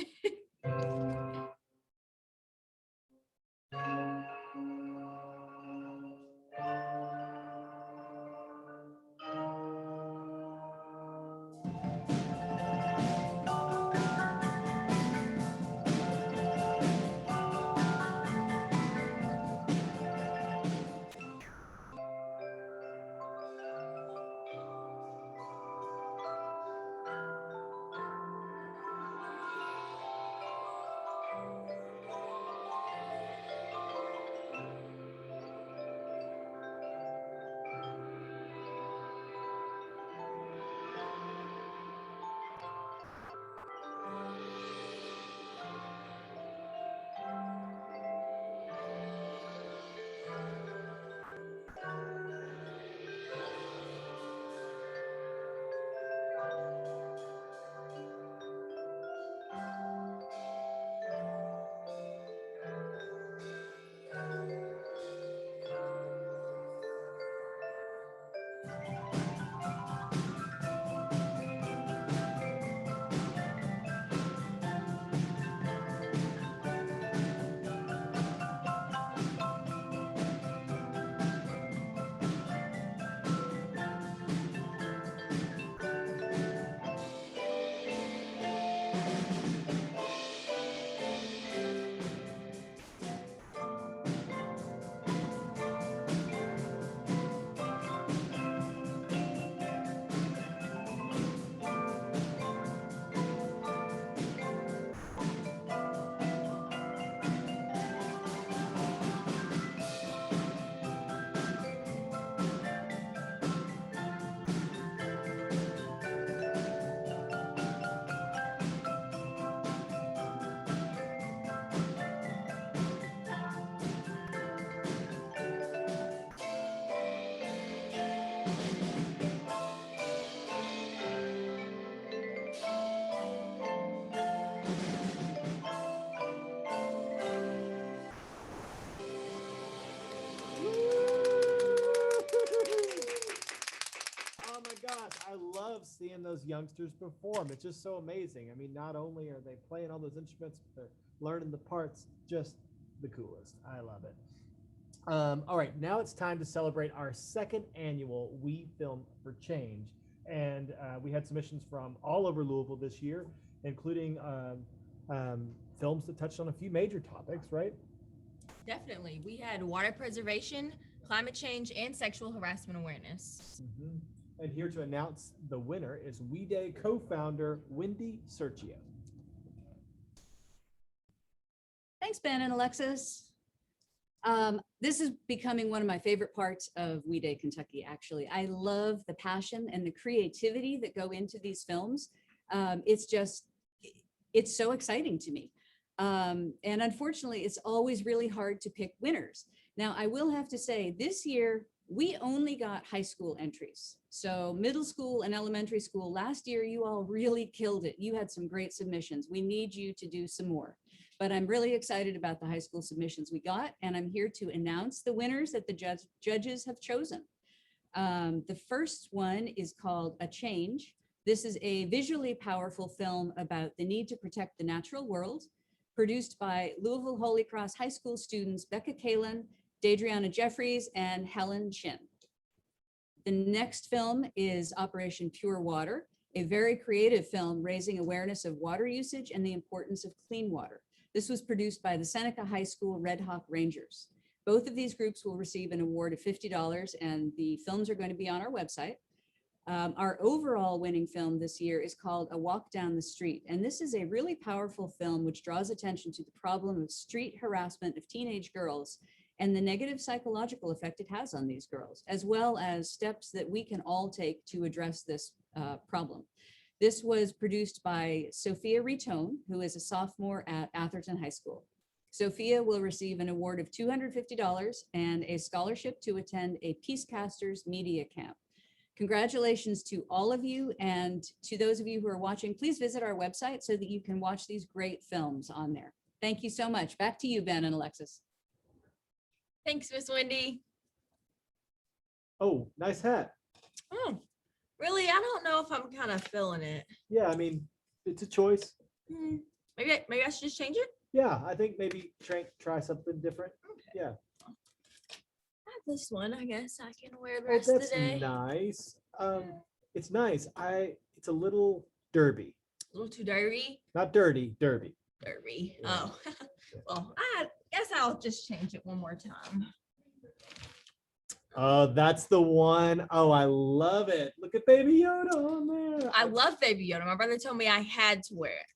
love seeing those youngsters perform. It's just so amazing. I mean, not only are they playing all those instruments, but they're learning the parts. Just the coolest. I love it. All right, now it's time to celebrate our second annual We Film for Change. And we had submissions from all over Louisville this year, including films that touched on a few major topics, right? Definitely. We had water preservation, climate change, and sexual harassment awareness. And here to announce the winner is We Day co-founder Wendy Sergio. Thanks, Ben and Alexis. This is becoming one of my favorite parts of We Day Kentucky, actually. I love the passion and the creativity that go into these films. It's so exciting to me. And unfortunately, it's always really hard to pick winners. Now, I will have to say, this year, we only got high school entries. So middle school and elementary school, last year, you all really killed it. You had some great submissions. We need you to do some more. But I'm really excited about the high school submissions we got, and I'm here to announce the winners that the judges have chosen. The first one is called A Change. This is a visually powerful film about the need to protect the natural world, produced by Louisville Holy Cross High School students Becca Kalin, Dadriana Jeffries, and Helen Chin. The next film is Operation Pure Water, a very creative film raising awareness of water usage and the importance of clean water. This was produced by the Seneca High School Red Hawk Rangers. Both of these groups will receive an award of $50, and the films are going to be on our website. Our overall winning film this year is called A Walk Down the Street, and this is a really powerful film which draws attention to the problem of street harassment of teenage girls and the negative psychological effect it has on these girls, as well as steps that we can all take to address this problem. This was produced by Sophia Ritone, who is a sophomore at Atherton High School. Sophia will receive an award of $250 and a scholarship to attend a Peacecasters Media Camp. Congratulations to all of you, and to those of you who are watching, please visit our website so that you can watch these great films on there. Thank you so much. Back to you, Ben and Alexis. Thanks, Miss Wendy. Oh, nice hat. Oh, really? I don't know if I'm kind of feeling it. Yeah, I mean, it's a choice. Maybe I should just change it. Yeah, I think maybe try something different. Okay. Yeah. I have this one. I guess I can wear the Oh, rest of the that's day. nice. It's nice. It's a little derby. A little too dirty. Not dirty, derby. Derby. Oh, well, I guess I'll just change it one more time. Oh, that's the one. Oh, I love it. Look at Baby Yoda on there. I love Baby Yoda. My brother told me I had to wear it.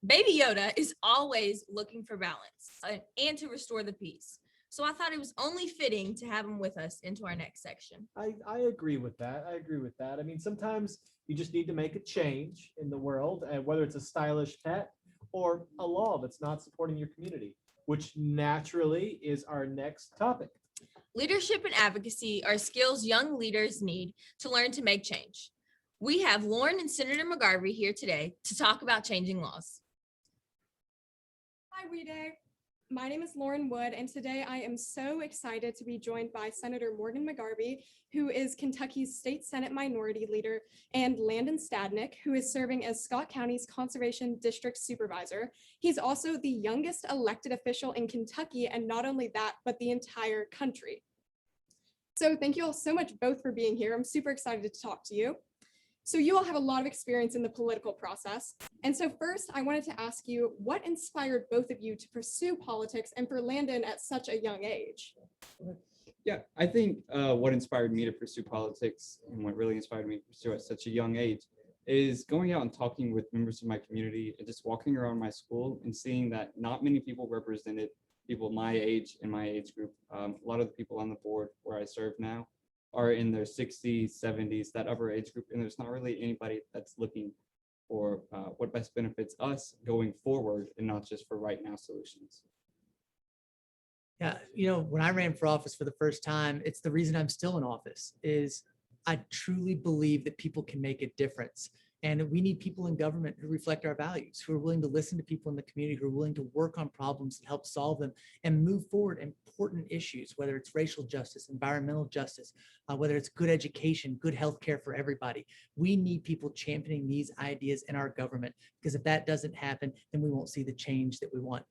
Baby Yoda is always looking for balance and to restore the peace. So I thought it was only fitting to have him with us into our next section. I agree with that. I agree with that. I mean, sometimes you just need to make a change in the world, and whether it's a stylish pet or a law that's not supporting your community, which naturally is our next topic. Leadership and advocacy are skills young leaders need to learn to make change. We have Lauren and Senator McGarvey here today to talk about changing laws. Hi, We Day. My name is Lauren Wood, and today I am so excited to be joined by Senator Morgan McGarvey, who is Kentucky's State Senate Minority Leader, and Landon Stadnick, who is serving as Scott County's Conservation District Supervisor. He's also the youngest elected official in Kentucky, and not only that, but the entire country. So thank you all so much both for being here. I'm super excited to talk to you. So you all have a lot of experience in the political process. And so first, I wanted to ask you, what inspired both of you to pursue politics, and for Landon at such a young age? Yeah, I think what inspired me to pursue politics and what really inspired me to pursue at such a young age is going out and talking with members of my community and just walking around my school and seeing that not many people represented people my age and my age group. A lot of the people on the board where I serve now are in their 60s, 70s, that upper age group, and there's not really anybody that's looking for what best benefits us going forward and not just for right now solutions. Yeah, you know, when I ran for office for the first time, it's the reason I'm still in office, is I truly believe that people can make a difference. And we need people in government who reflect our values, who are willing to listen to people in the community, who are willing to work on problems and help solve them and move forward important issues, whether it's racial justice, environmental justice, whether it's good education, good healthcare for everybody. We need people championing these ideas in our government, because if that doesn't happen, then we won't see the change that we want.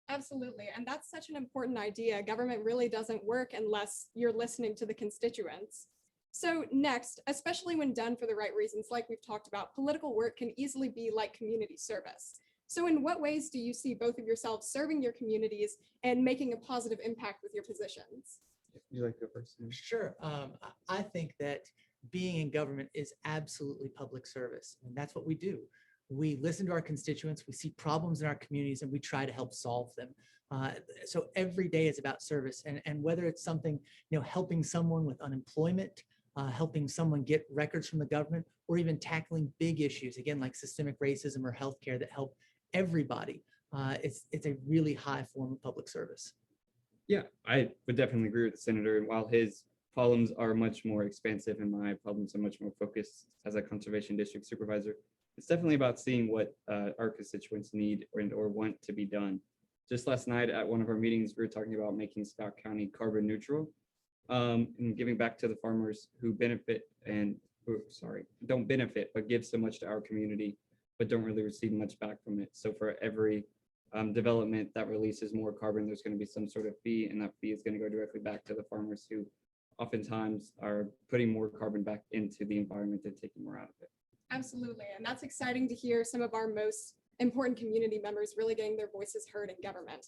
Absolutely. And that's such an important idea. Government really doesn't work unless you're listening to the constituents. So next, especially when done for the right reasons, like we've talked about, political work can easily be like community service. So in what ways do you see both of yourselves serving your communities and making a positive impact with your positions? You like to go first? Sure. I think that being in government is absolutely public service, and that's what we do. We listen to our constituents, we see problems in our communities, and we try to help solve them. So every day is about service, and whether it's something, helping someone with unemployment, helping someone get records from the government, or even tackling big issues, again, like systemic racism or healthcare that help everybody. It's a really high form of public service. Yeah, I would definitely agree with the senator. And while his problems are much more expansive and my problems are much more focused as a conservation district supervisor, it's definitely about seeing what our constituents need or want to be done. Just last night at one of our meetings, we were talking about making Scott County carbon neutral and giving back to the farmers who benefit and don't benefit, but give so much to our community, but don't really receive much back from it. So for every development that releases more carbon, there's going to be some sort of fee, and that fee is going to go directly back to the farmers who oftentimes are putting more carbon back into the environment and taking more out of it. Absolutely. And that's exciting to hear some of our most important community members really getting their voices heard in government.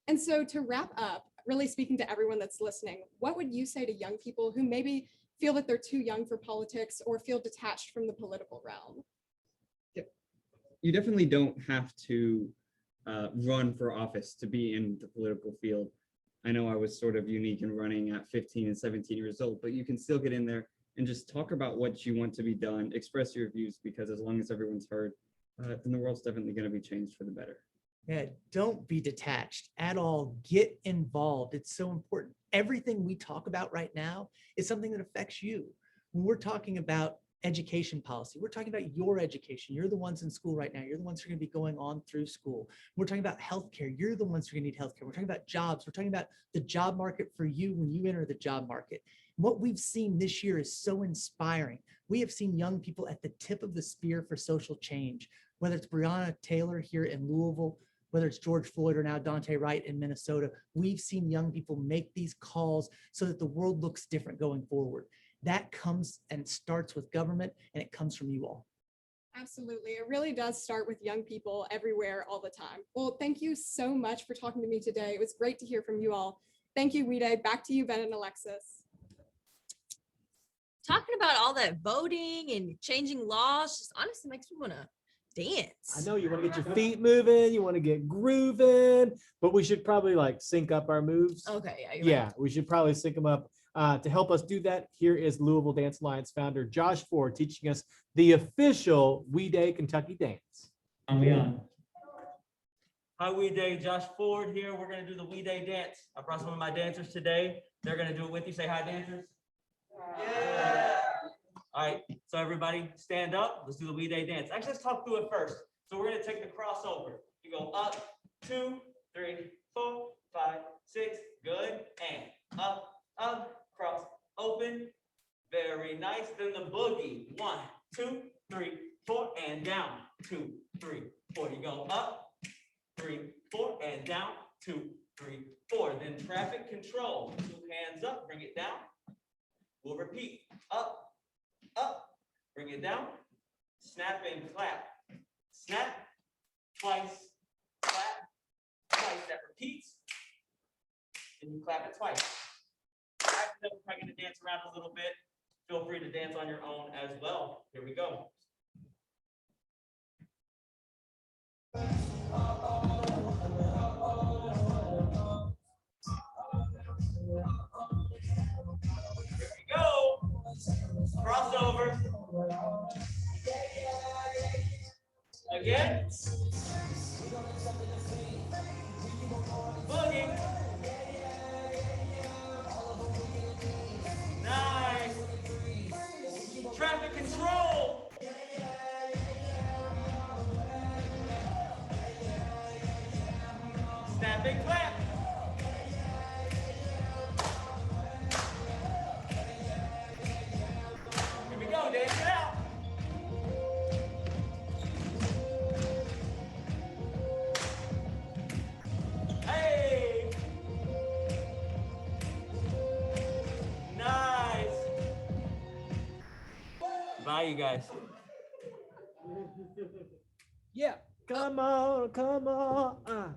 And so to wrap up, really speaking to everyone that's listening, what would you say to young people who maybe feel that they're too young for politics or feel detached from the political realm? You definitely don't have to run for office to be in the political field. I know I was sort of unique in running at 15 and 17 years old, but you can still get in there and just talk about what you want to be done, express your views, because as long as everyone's heard, then the world's definitely going to be changed for the better. Yeah, don't be detached at all. Get involved. It's so important. Everything we talk about right now is something that affects you. When we're talking about education policy, we're talking about your education. You're the ones in school right now. You're the ones who are going to be going on through school. We're talking about healthcare. You're the ones who are going to need healthcare. We're talking about jobs. We're talking about the job market for you when you enter the job market. What we've seen this year is so inspiring. We have seen young people at the tip of the spear for social change, whether it's Breonna Taylor here in Louisville, whether it's George Floyd or now Dante Wright in Minnesota. We've seen young people make these calls so that the world looks different going forward. That comes and starts with government, and it comes from you all. Absolutely. It really does start with young people everywhere all the time. Well, thank you so much for talking to me today. It was great to hear from you all. Thank you, Wide. Back to you, Ben and Alexis. Talking about all that voting and changing laws just honestly makes me want to dance. I know you want to get your feet moving, you want to get grooving, but we should probably like sync up our moves. Okay, yeah, you're Yeah, right. we should probably sync them up. To help us do that, here is Louisville Dance Alliance founder Josh Ford teaching us the official We Day Kentucky dance. Hi, We Day, Josh Ford here. We're gonna do the We Day dance. I brought some of my dancers today. They're gonna do it with you. Say hi, dancers. Yeah. All right, so everybody stand up. Let's do the We Day dance. Actually, let's talk through it first. So we're gonna take the crossover. You go up, 2, 3, 4, 5, 6. Good. And up, cross, open. Very nice. Then the boogie. 1, 2, 3, 4, and down. 2, 3, 4. You go up, 3, 4, and down. 2, 3, 4. Then traffic control. 2 hands up, bring it down. We'll repeat. Up, bring it down. Snap and clap. Snap, twice, clap, twice. That repeats. And you clap it twice. After that, we're probably going to dance around a little bit. Feel free to dance on your own as well. Here we go. Here we go. Crossover. Again. Boogie. Nice. Traffic control. Hi, you guys. Yeah, come on, come on.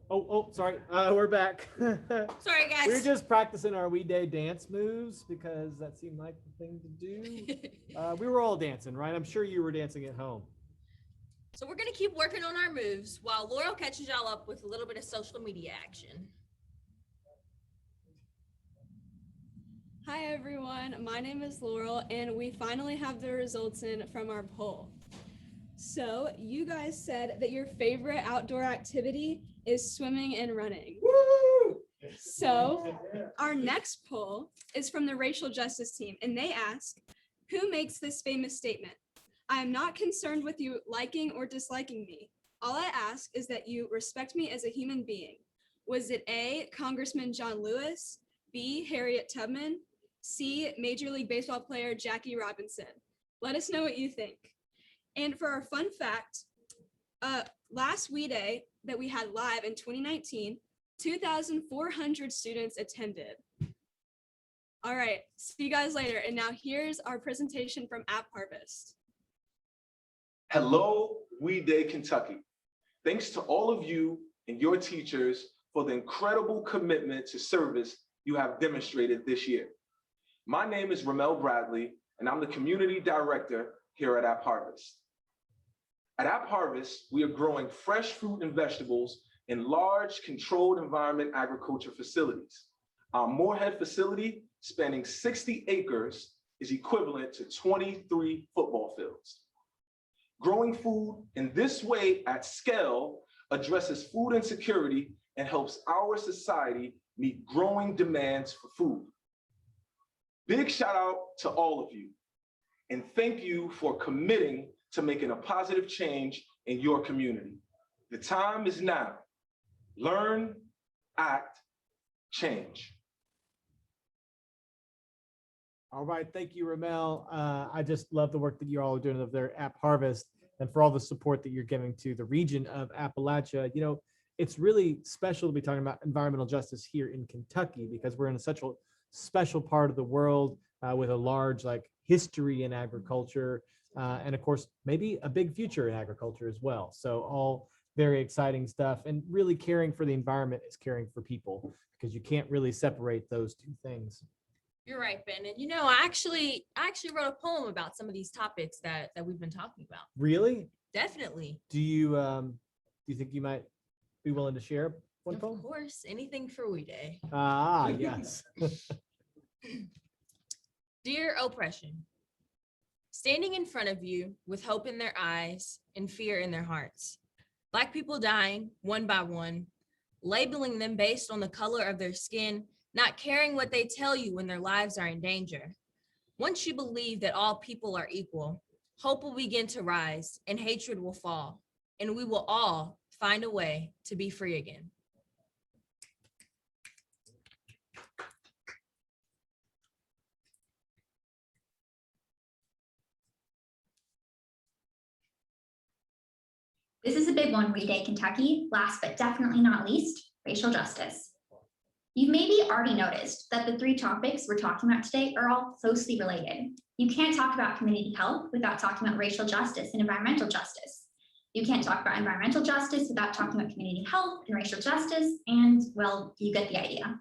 Oh, sorry. We're back. Sorry, guys. We're just practicing our We Day dance moves because that seemed like the thing to do. We were all dancing, right? I'm sure you were dancing at home. So we're gonna keep working on our moves while Laurel catches y'all up with a little bit of social media action. Hi everyone, my name is Laurel and we finally have the results in from our poll. So you guys said that your favorite outdoor activity is swimming and running. So our next poll is from the racial justice team and they ask, who makes this famous statement? I am not concerned with you liking or disliking me. All I ask is that you respect me as a human being. Was it A, Congressman John Lewis, B, Harriet Tubman, C, Major League Baseball player Jackie Robinson? Let us know what you think. And for our fun fact, last We Day that we had live in 2019, 2,400 students attended. All right, see you guys later. And now here's our presentation from App Harvest. Hello, We Day Kentucky. Thanks to all of you and your teachers for the incredible commitment to service you have demonstrated this year. My name is Ramel Bradley, and I'm the Community Director here at App Harvest. At App Harvest, we are growing fresh fruit and vegetables in large controlled environment agriculture facilities. Our Moorhead facility, spanning 60 acres, is equivalent to 23 football fields. Growing food in this way at scale addresses food insecurity and helps our society meet growing demands for food. Big shout out to all of you, and thank you for committing to making a positive change in your community. The time is now. Learn, act, change. All right, thank you, Ramel. I just love the work that you all are doing over there at App Harvest and for all the support that you're giving to the region of Appalachia. You know, it's really special to be talking about environmental justice here in Kentucky because we're in such a special part of the world with a large history in agriculture and of course, maybe a big future in agriculture as well. So all very exciting stuff, and really caring for the environment is caring for people because you can't really separate those two things. You're right, Ben. And you know, I actually wrote a poem about some of these topics that we've been talking about. Really? Definitely. Do you think you might be willing to share one poem? Of course, anything for We Day. Ah, yes. Dear oppression, standing in front of you with hope in their eyes and fear in their hearts, Black people dying one by one, labeling them based on the color of their skin, not caring what they tell you when their lives are in danger. Once you believe that all people are equal, hope will begin to rise and hatred will fall, and we will all find a way to be free again. This is a big one, We Day Kentucky. Last but definitely not least, racial justice. You've maybe already noticed that the three topics we're talking about today are all closely related. You can't talk about community health without talking about racial justice and environmental justice. You can't talk about environmental justice without talking about community health and racial justice, and well, you get the idea.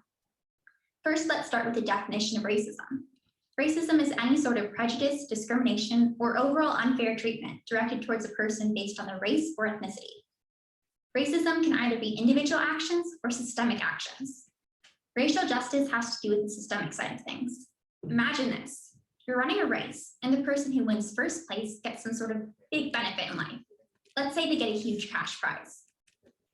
First, let's start with the definition of racism. Racism is any sort of prejudice, discrimination, or overall unfair treatment directed towards a person based on their race or ethnicity. Racism can either be individual actions or systemic actions. Racial justice has to do with the systemic side of things. Imagine this: you're running a race and the person who wins first place gets some sort of big benefit in life. Let's say they get a huge cash prize.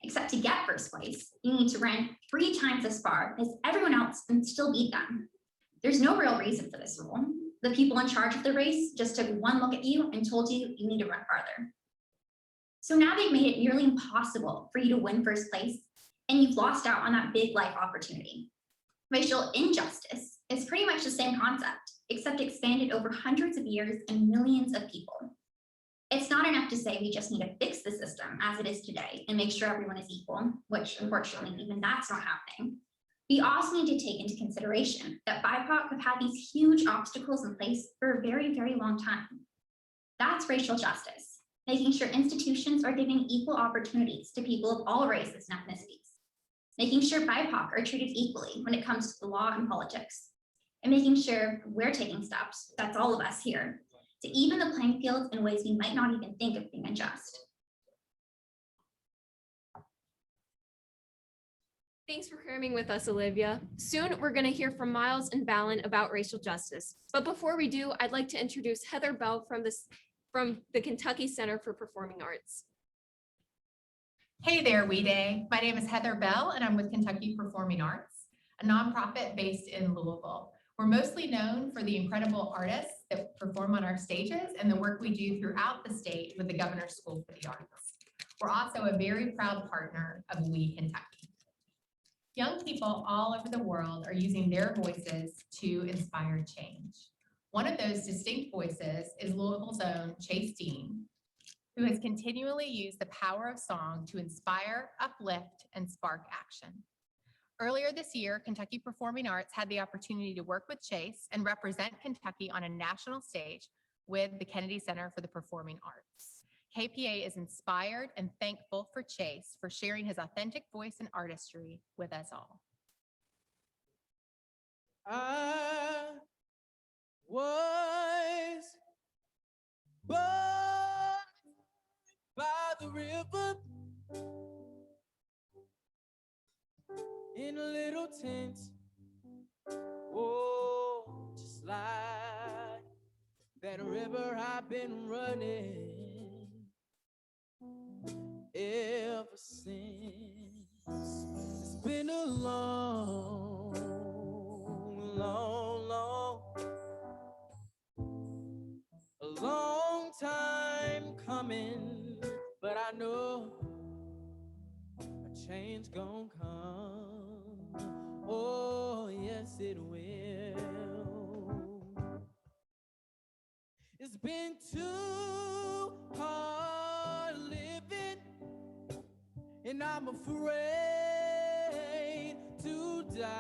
Except to get first place, you need to run 3 times as far as everyone else and still beat them. There's no real reason for this rule. The people in charge of the race just took one look at you and told you you need to run farther. So now they've made it nearly impossible for you to win first place, and you've lost out on that big life opportunity. Racial injustice is pretty much the same concept, except expanded over hundreds of years and millions of people. It's not enough to say we just need to fix the system as it is today and make sure everyone is equal, which unfortunately even that's not happening. We also need to take into consideration that BIPOC have had these huge obstacles in place for a very, very long time. That's racial justice, making sure institutions are giving equal opportunities to people of all races and ethnicities, making sure BIPOC are treated equally when it comes to the law and politics, and making sure we're taking steps, that's all of us here, to even the playing field in ways we might not even think of being unjust. Thanks for cramming with us, Olivia. Soon, we're going to hear from Miles and Ballin about racial justice. But before we do, I'd like to introduce Heather Bell from the Kentucky Center for Performing Arts. Hey there, We Day. My name is Heather Bell, and I'm with Kentucky Performing Arts, a nonprofit based in Louisville. We're mostly known for the incredible artists that perform on our stages and the work we do throughout the state with the Governor's School for the Arts. We're also a very proud partner of We Kentucky. Young people all over the world are using their voices to inspire change. One of those distinct voices is Louisville's own Chase Dean, who has continually used the power of song to inspire, uplift, and spark action. Earlier this year, Kentucky Performing Arts had the opportunity to work with Chase and represent Kentucky on a national stage with the Kennedy Center for the Performing Arts. KPA is inspired and thankful for Chase for sharing his authentic voice and artistry with us all. I was born by the river in a little tent. Oh, just like that river I've been running ever since. It's been a long, long, long, a long time coming, but I know a change gonna come. Oh, yes, it will. It's been too hard living, and I'm afraid to die,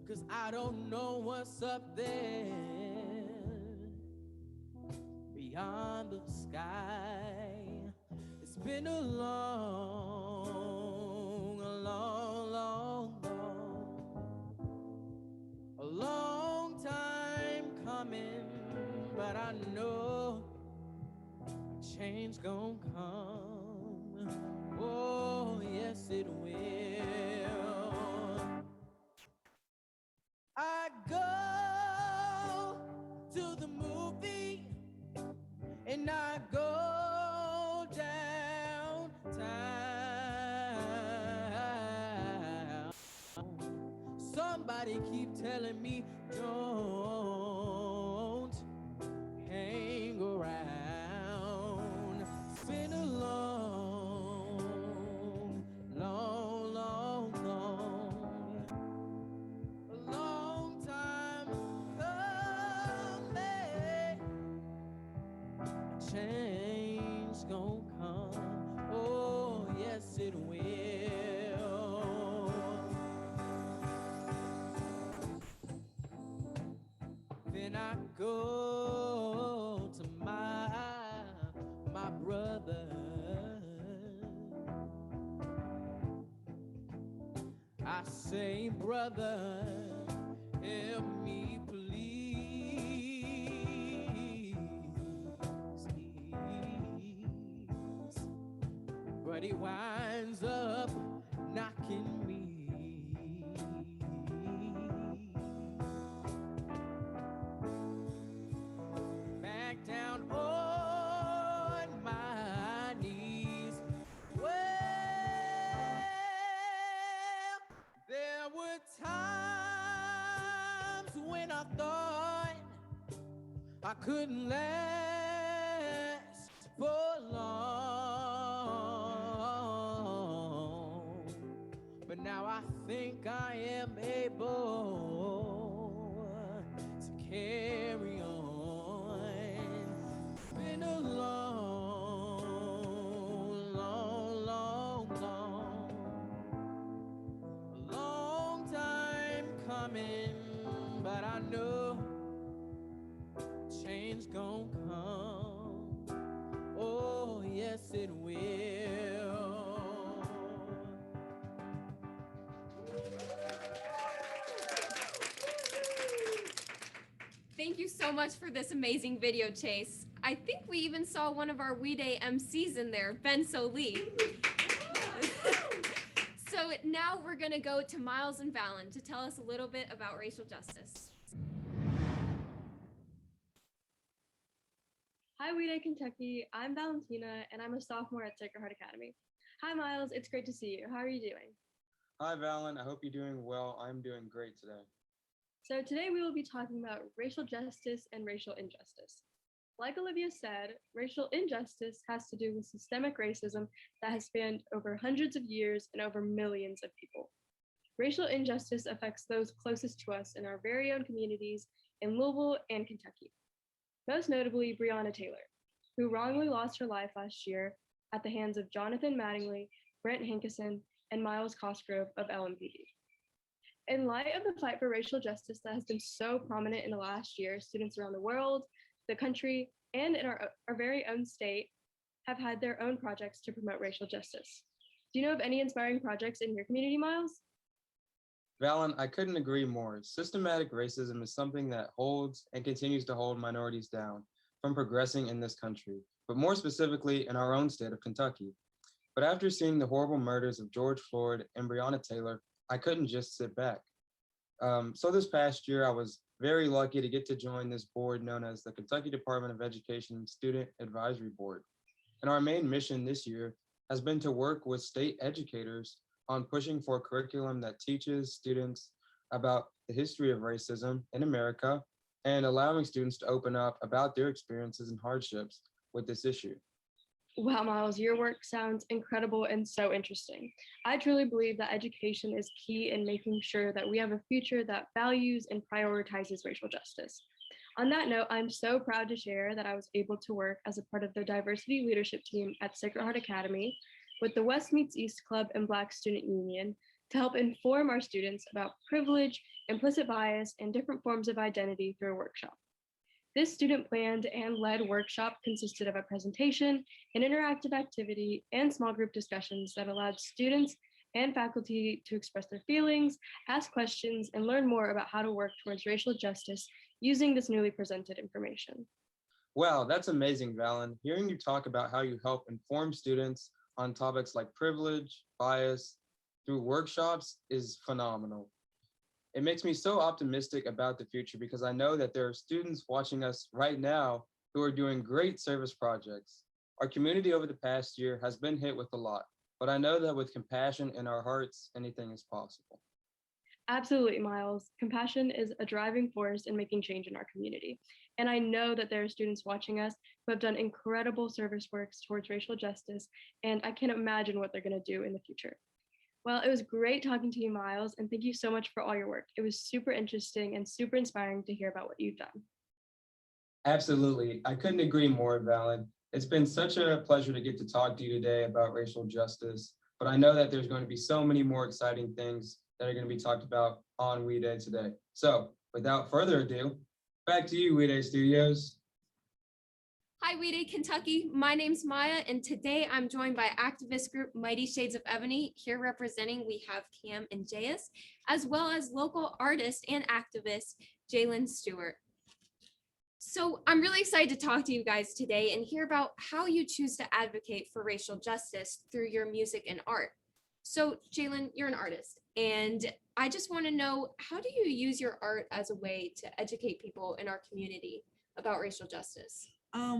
'cause I don't know what's up there beyond the sky. It's been a long, long, long, a long time coming, but I know change gonna come. Oh, yes, it will. I go to the movie and I go downtown. Somebody keep telling me don't hang around. It's been a long, long, long, long, a long time coming. Change gonna come. Oh, yes, it will. Then I go to my brother. I say, brother, help me please. But he winds up knocking me back down on my knees. Well, there were times when I thought I couldn't last for long, but now I think I am able to carry on. It's been a long, long, long, Thank you so much for this amazing video, Chase. I think we even saw one of our We Day MCs in there, Ben Solee. So now we're gonna go to Miles and Valen to tell us a little bit about racial justice. Hi, We Day Kentucky. I'm Valentina, and I'm a sophomore at Sacred Heart Academy. Hi, Miles. It's great to see you. How are you doing? Hi, Valen. I hope you're doing well. I'm doing great today. So today we will be talking about racial justice and racial injustice. Like Olivia said, racial injustice has to do with systemic racism that has spanned over hundreds of years and over millions of people. Racial injustice affects those closest to us in our very own communities in Louisville and Kentucky. Most notably, Breonna Taylor, who wrongly lost her life last year at the hands of Jonathan Mattingly, Brent Hankison, and Miles Cosgrove of LMPD. In light of the fight for racial justice that has been so prominent in the last year, students around the world, the country, and in our very own state have had their own projects to promote racial justice. Do you know of any inspiring projects in your community, Miles? Valen, I couldn't agree more. Systematic racism is something that holds and continues to hold minorities down from progressing in this country, but more specifically in our own state of Kentucky. But after seeing the horrible murders of George Floyd and Breonna Taylor, I couldn't just sit back. So this past year, I was very lucky to get to join this board known as the Kentucky Department of Education Student Advisory Board. And our main mission this year has been to work with state educators on pushing for a curriculum that teaches students about the history of racism in America and allowing students to open up about their experiences and hardships with this issue. Wow, Miles, your work sounds incredible and so interesting. I truly believe that education is key in making sure that we have a future that values and prioritizes racial justice. On that note, I'm so proud to share that I was able to work as a part of the diversity leadership team at Sacred Heart Academy with the West Meets East Club and Black Student Union to help inform our students about privilege, implicit bias, and different forms of identity through a workshop. This student-planned and led workshop consisted of a presentation, an interactive activity, and small group discussions that allowed students and faculty to express their feelings, ask questions, and learn more about how to work towards racial justice using this newly presented information. Wow, that's amazing, Valen. Hearing you talk about how you help inform students on topics like privilege, bias, through workshops is phenomenal. It makes me so optimistic about the future because I know that there are students watching us right now who are doing great service projects. Our community over the past year has been hit with a lot, but I know that with compassion in our hearts, anything is possible. Absolutely, Miles. Compassion is a driving force in making change in our community. And I know that there are students watching us who have done incredible service works towards racial justice, and I can't imagine what they're going to do in the future. Well, it was great talking to you, Miles, and thank you so much for all your work. It was super interesting and super inspiring to hear about what you've done. Absolutely. I couldn't agree more, Valen. It's been such a pleasure to get to talk to you today about racial justice, but I know that there's going to be so many more exciting things that are going to be talked about on We Day today. So without further ado, back to you, We Day Studios. Hi, We Day Kentucky. My name's Maya, and today I'm joined by activist group Mighty Shades of Ebony. Here representing, we have Cam and Jayus, as well as local artist and activist Jalen Stewart. So I'm really excited to talk to you guys today and hear about how you choose to advocate for racial justice through your music and art. So Jalen, you're an artist, and I just want to know, how do you use your art as a way to educate people in our community about racial justice?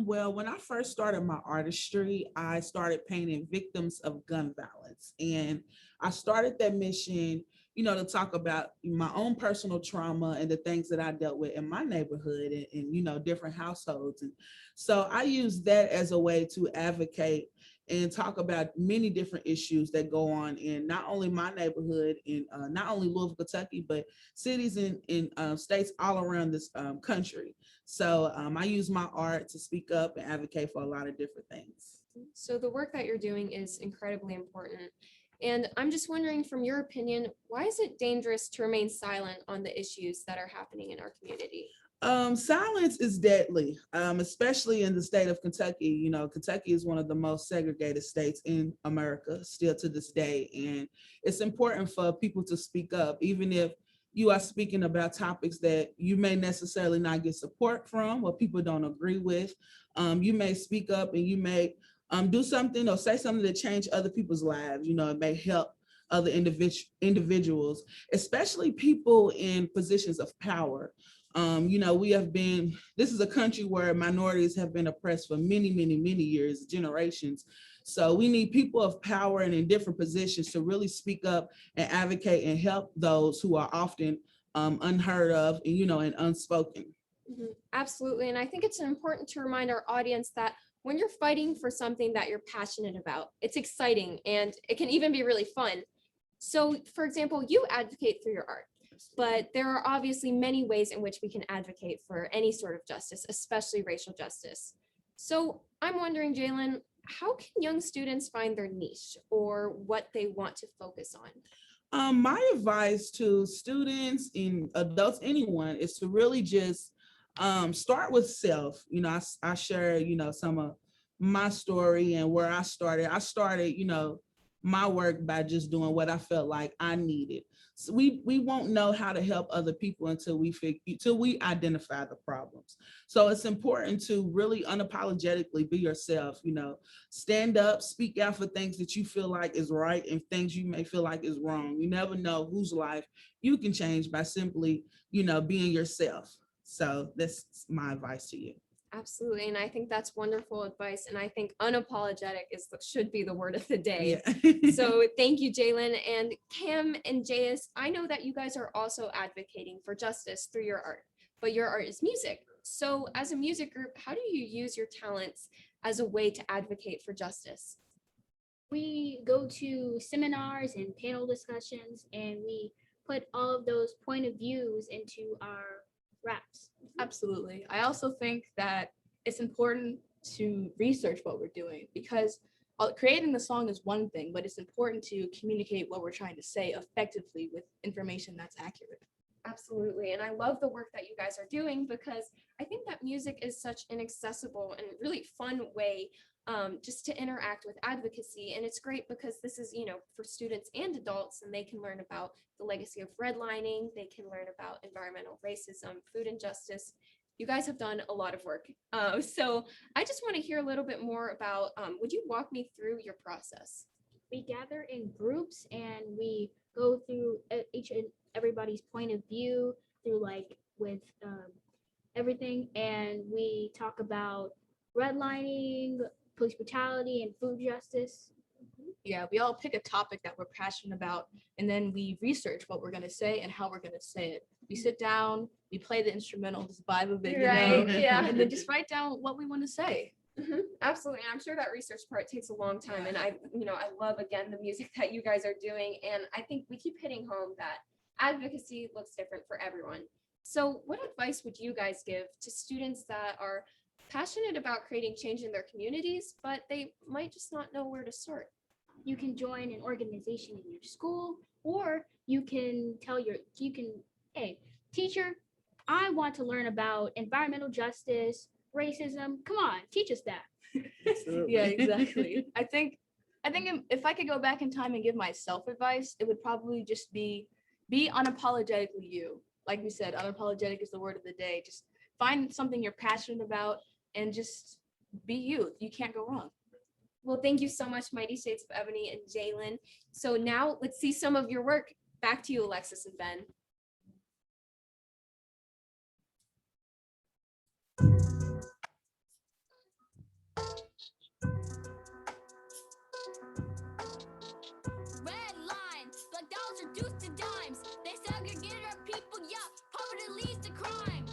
Well, when I first started my artistry, I started painting victims of gun violence. And I started that mission, to talk about my own personal trauma and the things that I dealt with in my neighborhood and different households. And so I use that as a way to advocate and talk about many different issues that go on in not only my neighborhood, in not only Louisville, Kentucky, but cities in states all around this country. So I use my art to speak up and advocate for a lot of different things. So the work that you're doing is incredibly important. And I'm just wondering, from your opinion, why is it dangerous to remain silent on the issues that are happening in our community? Silence is deadly, especially in the state of Kentucky. Kentucky is one of the most segregated states in America still to this day. And it's important for people to speak up, even if you are speaking about topics that you may necessarily not get support from or people don't agree with. You may speak up and you may do something or say something to change other people's lives. You know, it may help other individuals, especially people in positions of power. You know, this is a country where minorities have been oppressed for many, many, many years, generations. So we need people of power and in different positions to really speak up and advocate and help those who are often unheard of, and, you know, and unspoken. Absolutely. And I think it's important to remind our audience that when you're fighting for something that you're passionate about, it's exciting and it can even be really fun. So, for example, you advocate for your art, but there are obviously many ways in which we can advocate for any sort of justice, especially racial justice. So I'm wondering, Jalen, how can young students find their niche or what they want to focus on? My advice to students and adults, anyone, is to really just start with self. You know, I share, you know, some of my story and where I started. I started, you know, my work by just doing what I felt like I needed. So we won't know how to help other people until we identify the problems. So it's important to really unapologetically be yourself, you know, stand up, speak out for things that you feel like is right and things you may feel like is wrong. You never know whose life you can change by simply, you know, being yourself. So that's my advice to you. Absolutely. And I think that's wonderful advice. And I think unapologetic should be the word of the day. Yeah. So thank you, Jalen. And Cam and Jayus, I know that you guys are also advocating for justice through your art, but your art is music. So as a music group, how do you use your talents as a way to advocate for justice? We go to seminars and panel discussions, and we put all of those point of views into our raps. Absolutely. I also think that it's important to research what we're doing, because creating the song is one thing, but it's important to communicate what we're trying to say effectively with information that's accurate. Absolutely. And I love the work that you guys are doing, because I think that music is such an accessible and really fun way just to interact with advocacy. And it's great because this is, you know, for students and adults, and they can learn about the legacy of redlining. They can learn about environmental racism, food injustice. You guys have done a lot of work. So I just want to hear a little bit more about, would you walk me through your process? We gather in groups and we go through each and everybody's point of view through with everything. And we talk about redlining, police brutality, and food justice. Yeah, we all pick a topic that we're passionate about, and then we research what we're going to say and how we're going to say it. We sit down, we play the instrumental, just vibe of it, Right, you know, yeah. and then just write down what we want to say. Absolutely. And I'm sure that research part takes a long time. And I love, again, the music that you guys are doing. And I think we keep hitting home that advocacy looks different for everyone. So what advice would you guys give to students that are passionate about creating change in their communities, but they might just not know where to start? You can join an organization in your school, or you can hey, teacher, I want to learn about environmental justice, racism. Come on, teach us that. Yeah, exactly. I think if I could go back in time and give myself advice, it would probably just be unapologetically you. Like we said, unapologetic is the word of the day. Just find something you're passionate about and just be you. You can't go wrong. Well, thank you so much, Mighty Shades of Ebony and Jalen. So now let's see some of your work. Back to you, Alexis and Ben. Red lines, black dollars reduced to dimes. They segregated our people, yeah, poverty leads to crime.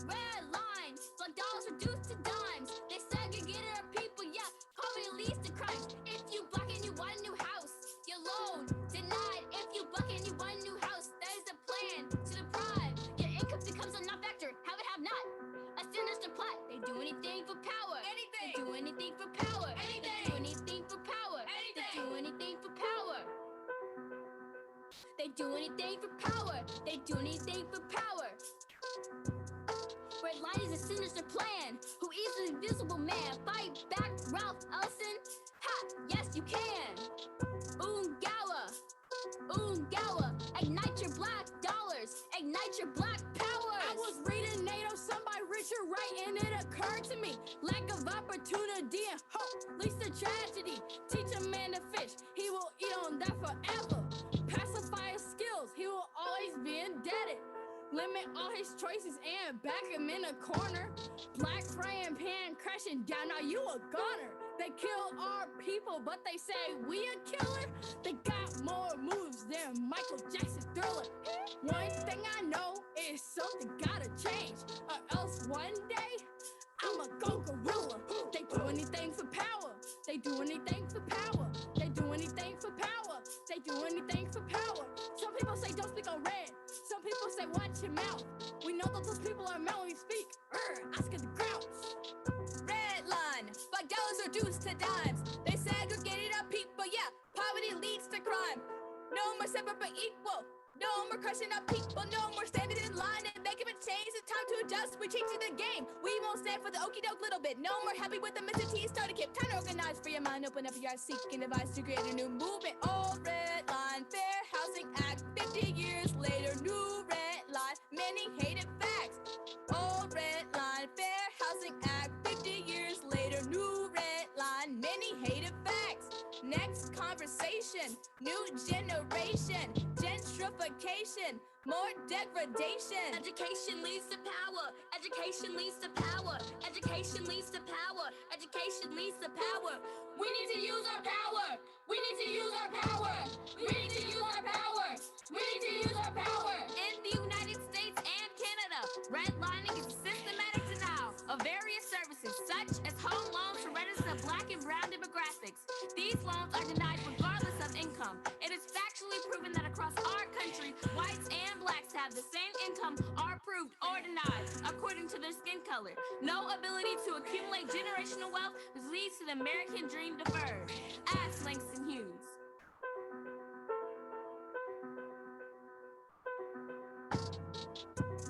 Red lines, black dollars reduced to dimes. They segregated our people, yeah, poverty leads to crimes. If you black and you want a new house, your loan denied. If you black and you want a new house, that is the plan to deprive. Your income becomes a non-factor, have it, have not. A sinister plot, they do anything for power. Anything. They do anything for power. Anything. They do anything for power. Anything. They do anything for power. They do anything for power. They do anything for power. Red line is a sinister plan. Who is the invisible man? Fight back, Ralph Ellison. Ha! Yes, you can. Ungawa, Ungawa, ignite your black dollars. limit all his choices and back him in a corner. Black frying pan crashing down, now you a goner. They kill our people, but they say we a killer. They got more moves than Michael Jackson Thriller. One thing I know is something gotta change, or else one day I'ma go gorilla. They do anything for power. They do anything for power. They do anything for power. They do anything for power. Some people say don't speak on red. Some people say watch your mouth. We know that those people are mad when we speak. Oscar the Grouch. Red line, $5 reduced to dimes. They segregated our people, yeah. Poverty leads to crime. No more separate but equal. No more crushing up people. No more standing in line and making a change. It's time to adjust. We're changing the game. We won't stand for the okey doke little bit. No more happy with the Mr. T starter kit. Time to organize for your mind. Open up your eyes, seeking advice to create a new movement. Old red line, Fair Housing Act. 50 years later, new red line. Many hated facts. Old red line, Fair Housing Act. 50 years later, new red line. Many hated facts. Next conversation, new generation, gentrification, more degradation. Education leads to power. Education leads to power. Education leads to power. Education leads to power. We need to use our power. We need to use our power. We need to use our power. We need to use our power. In the United States and Canada, redlining is a systematic denial of various services such as home loans for residents of Black and Brown demographics. These loans are denied regardless of income. It is factually proven that across our country, whites and blacks have the same income are approved or denied according to their skin color. No ability to accumulate generational wealth, which leads to the American dream deferred. Ask Langston Hughes.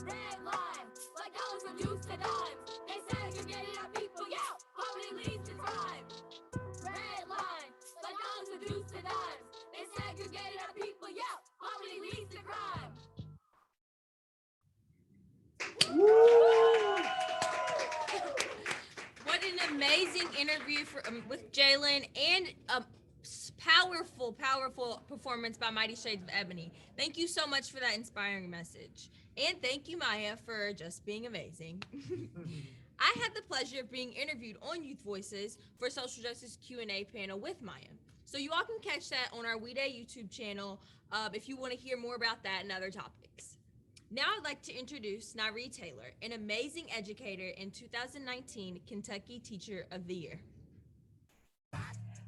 Red line, like dollars reduced to dimes. They segregated our people, yeah. Poverty leads to crime. Red line, like dollars reduced to dimes. They segregated our people, yeah. Poverty leads to crime. What an amazing interview with Jalen, and a powerful performance by Mighty Shades of Ebony. Thank you so much for that inspiring message. And thank you, Maya, for just being amazing. I had the pleasure of being interviewed on Youth Voices for Social Justice Q&A panel with Maya. So you all can catch that on our We Day YouTube channel if you want to hear more about that and other topics. Now I'd like to introduce Nyree Taylor, an amazing educator and 2019 Kentucky Teacher of the Year.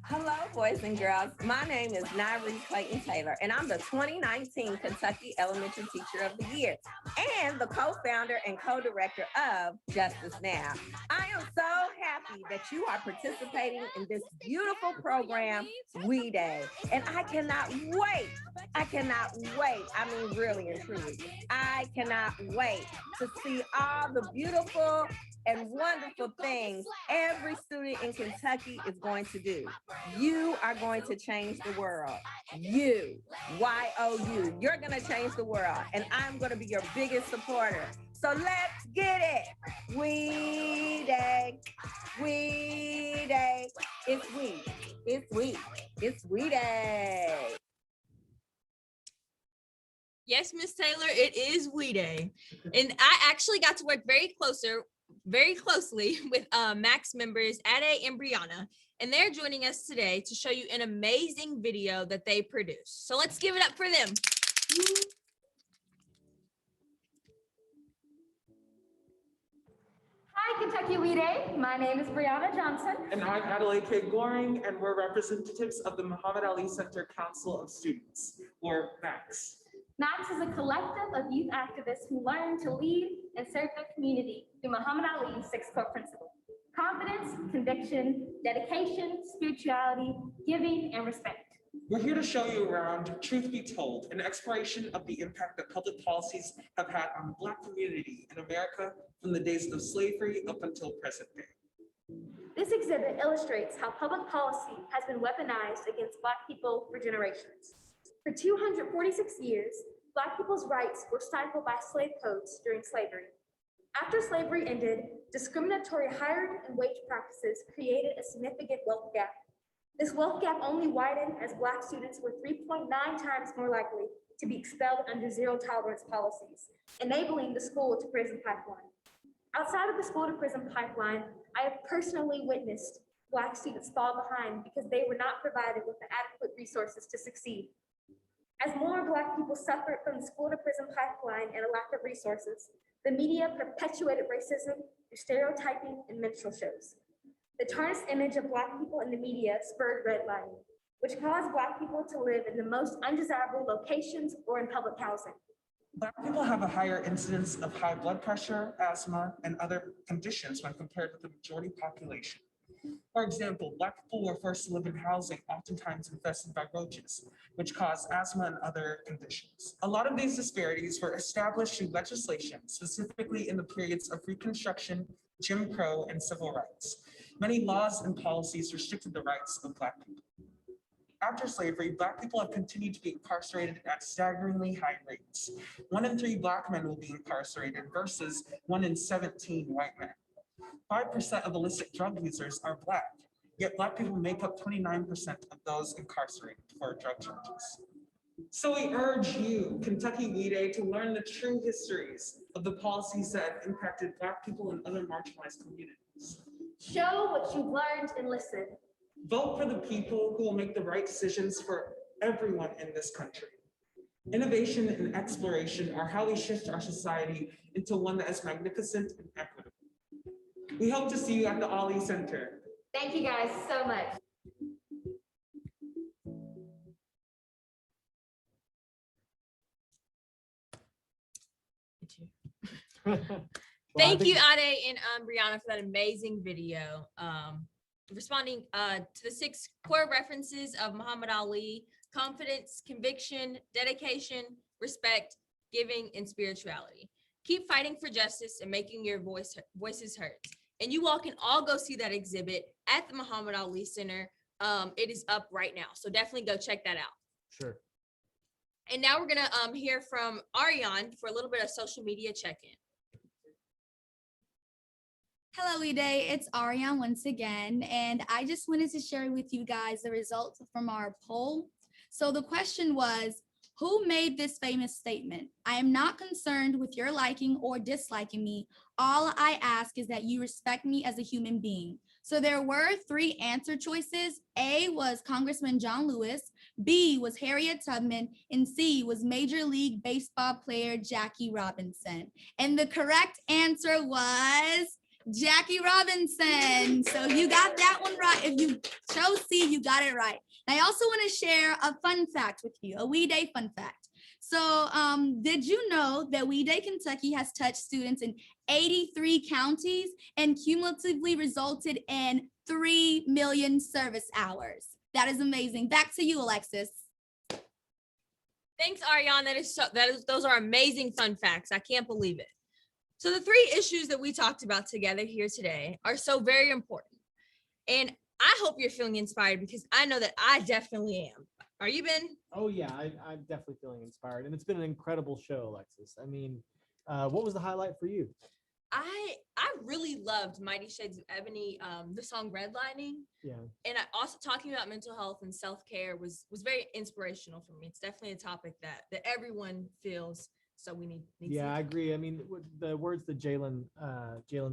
Hello, boys and girls. My name is Nyree Clayton Taylor, and I'm the 2019 Kentucky Elementary Teacher of the Year and the co-founder and co-director of Justice Now. I am so happy that you are participating in this beautiful program, We Day, and I cannot wait. I mean, really and truly, I cannot wait to see all the beautiful and wonderful things every student in Kentucky is going to do. You are going to change the world. You, Y-O-U, you're going to change the world, and I'm going to be your biggest supporter. So let's get it. We Day, We Day. It's We Day. Yes, Miss Taylor, it is We Day. And I actually got to work very closely with Max members Ade and Brianna, and they're joining us today to show you an amazing video that they produced. So let's give it up for them. Hi, Kentucky We Day. My name is Brianna Johnson. And I'm Adelaide K. Goring, and we're representatives of the Muhammad Ali Center Council of Students, or MACS. MACS is a collective of youth activists who learn to lead and serve their community through Muhammad Ali's 6 core principles: confidence, conviction, dedication, spirituality, giving, and respect. We're here to show you around Truth Be Told, an exploration of the impact that public policies have had on the Black community in America from the days of slavery up until present day. This exhibit illustrates how public policy has been weaponized against Black people for generations. For 246 years, Black people's rights were stifled by slave codes during slavery. After slavery ended, discriminatory hired and wage practices created a significant wealth gap. This wealth gap only widened as Black students were 3.9 times more likely to be expelled under zero tolerance policies, enabling the school to prison pipeline. Outside of the school to prison pipeline, I have personally witnessed Black students fall behind because they were not provided with the adequate resources to succeed. As more Black people suffered from the school to prison pipeline and a lack of resources, the media perpetuated racism through stereotyping and minstrel shows. The tarnished image of Black people in the media spurred redlining, which caused Black people to live in the most undesirable locations or in public housing. Black people have a higher incidence of high blood pressure, asthma, and other conditions when compared with the majority population. For example, Black people were forced to live in housing oftentimes infested by roaches, which cause asthma and other conditions. A lot of these disparities were established through legislation, specifically in the periods of Reconstruction, Jim Crow, and civil rights. Many laws and policies restricted the rights of Black people. After slavery, Black people have continued to be incarcerated at staggeringly high rates. 1 in 3 Black men will be incarcerated versus 1 in 17 white men. 5% of illicit drug users are Black, yet Black people make up 29% of those incarcerated for drug charges. So we urge you, Kentucky We Day, to learn the true histories of the policies that have impacted Black people and other marginalized communities. Show what you've learned and listen. Vote for the people who will make the right decisions for everyone in this country. Innovation and exploration are how we shift our society into one that is magnificent and equitable. We hope to see you at the Ollie Center. Thank you guys so much. Thank you, Ade and Brianna, for that amazing video. Responding to the 6 core references of Muhammad Ali: confidence, conviction, dedication, respect, giving, and spirituality. Keep fighting for justice and making your voices heard. And you all can all go see that exhibit at the Muhammad Ali Center. It is up right now, so definitely go check that out. Sure. And now we're gonna hear from Ariane for a little bit of social media check-in. Hello, E-Day. It's Ariane once again, and I just wanted to share with you guys the results from our poll. So the question was, who made this famous statement? I am not concerned with your liking or disliking me. All I ask is that you respect me as a human being. So there were 3 answer choices. A was Congressman John Lewis, B was Harriet Tubman, and C was Major League Baseball player Jackie Robinson. And the correct answer was Jackie Robinson. So you got that one right. If you chose C, you got it right. And I also want to share a fun fact with you, a We Day fun fact. So did you know that We Day Kentucky has touched students in 83 counties and cumulatively resulted in 3 million service hours? That is amazing. Back to you, Alexis. Thanks, Ariane. Those are amazing fun facts. I can't believe it. So the 3 issues that we talked about together here today are so very important. And I hope you're feeling inspired because I know that I definitely am. Are you, Ben? Oh yeah, I'm definitely feeling inspired, and it's been an incredible show, Alexis. I mean, what was the highlight for you? I really loved Mighty Shades of Ebony, the song Redlining. Yeah. And I also talking about mental health and self-care was very inspirational for me. It's definitely a topic that everyone feels. So we need Yeah, I agree. I mean, the words that Jalen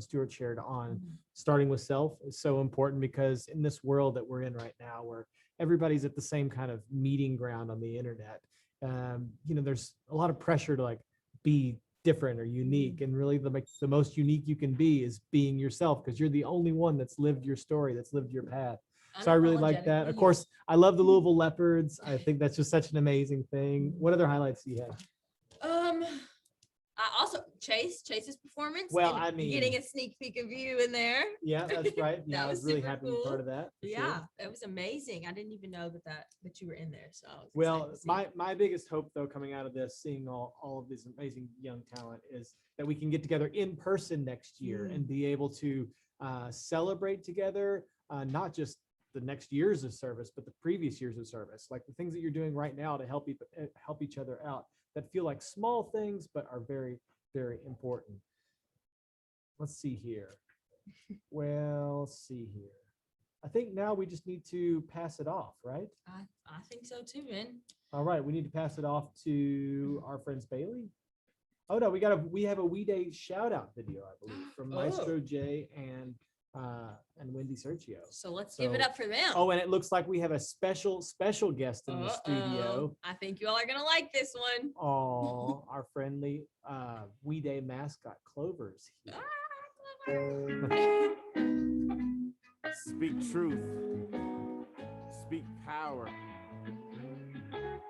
Stewart shared on starting with self is so important because in this world that we're in right now, where everybody's at the same kind of meeting ground on the internet, there's a lot of pressure to like be different or unique, and really the most unique you can be is being yourself because you're the only one that's lived your story, that's lived your path. So I really like that. Of course, I love the Louisville Leopards. I think that's just such an amazing thing. What other highlights do you have? I also Chase's performance. Well, and I mean, getting a sneak peek of you in there. Yeah, that's right. Yeah, I was really super happy to be part of that. for Yeah, sure. it was amazing. I didn't even know that you were in there. So I was Well, excited to see. my biggest hope though coming out of this, seeing all of this amazing young talent, is that we can get together in person next year and be able to celebrate together, not just the next years of service, but the previous years of service, like the things that you're doing right now to help each other out that feel like small things, but are very, very important. Let's see here. Well, let's see here. I think now we just need to pass it off, right? I think so too, man. All right, we need to pass it off to our friends Bailey. Oh no, we have a We Day shout out video, I believe, from Maestro J and Wendy Sergio. So let's give it up for them. Oh, and it looks like we have a special guest in the studio. I think you all are gonna like this one. Oh, our friendly We Day mascot Clover's here. Speak truth. Speak power.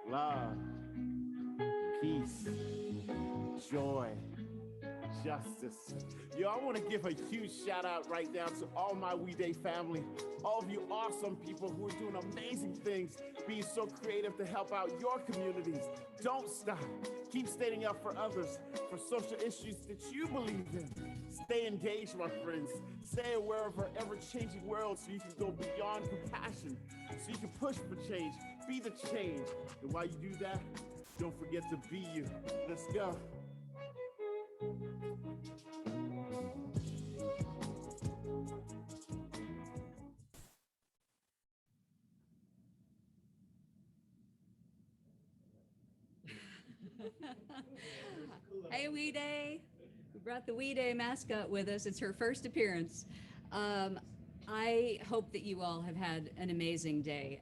Love. Peace. Joy. Justice. Yo, I want to give a huge shout out right now to all my We Day family, all of you awesome people who are doing amazing things, being so creative to help out your communities. Don't stop. Keep standing up for others, for social issues that you believe in. Stay engaged, my friends. Stay aware of our ever-changing world so you can go beyond compassion, so you can push for change, be the change. And while you do that, don't forget to be you. Let's go. Hey, We Day. We brought the We Day mascot with us. It's her first appearance. I hope that you all have had an amazing day.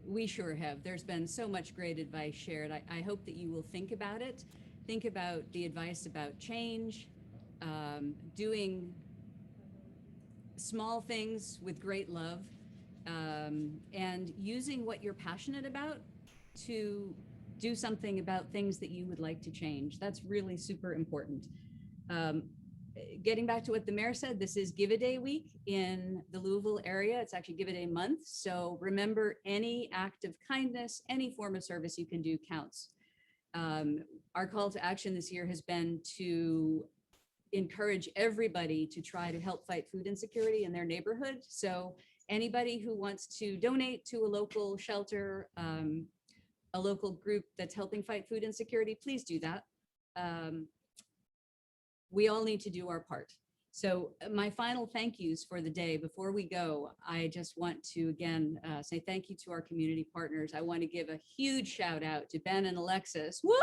We sure have. There's been so much great advice shared. I hope that you will think about it. Think about the advice about change, doing small things with great love, and using what you're passionate about to do something about things that you would like to change. That's really super important. Getting back to what the mayor said, this is Give a Day week in the Louisville area. It's actually Give a Day month. So remember, any act of kindness, any form of service you can do counts. Our call to action this year has been to encourage everybody to try to help fight food insecurity in their neighborhood. So anybody who wants to donate to a local shelter, a local group that's helping fight food insecurity, please do that. We all need to do our part. So my final thank yous for the day. Before we go, I just want to again say thank you to our community partners. I want to give a huge shout out to Ben and Alexis. Woo!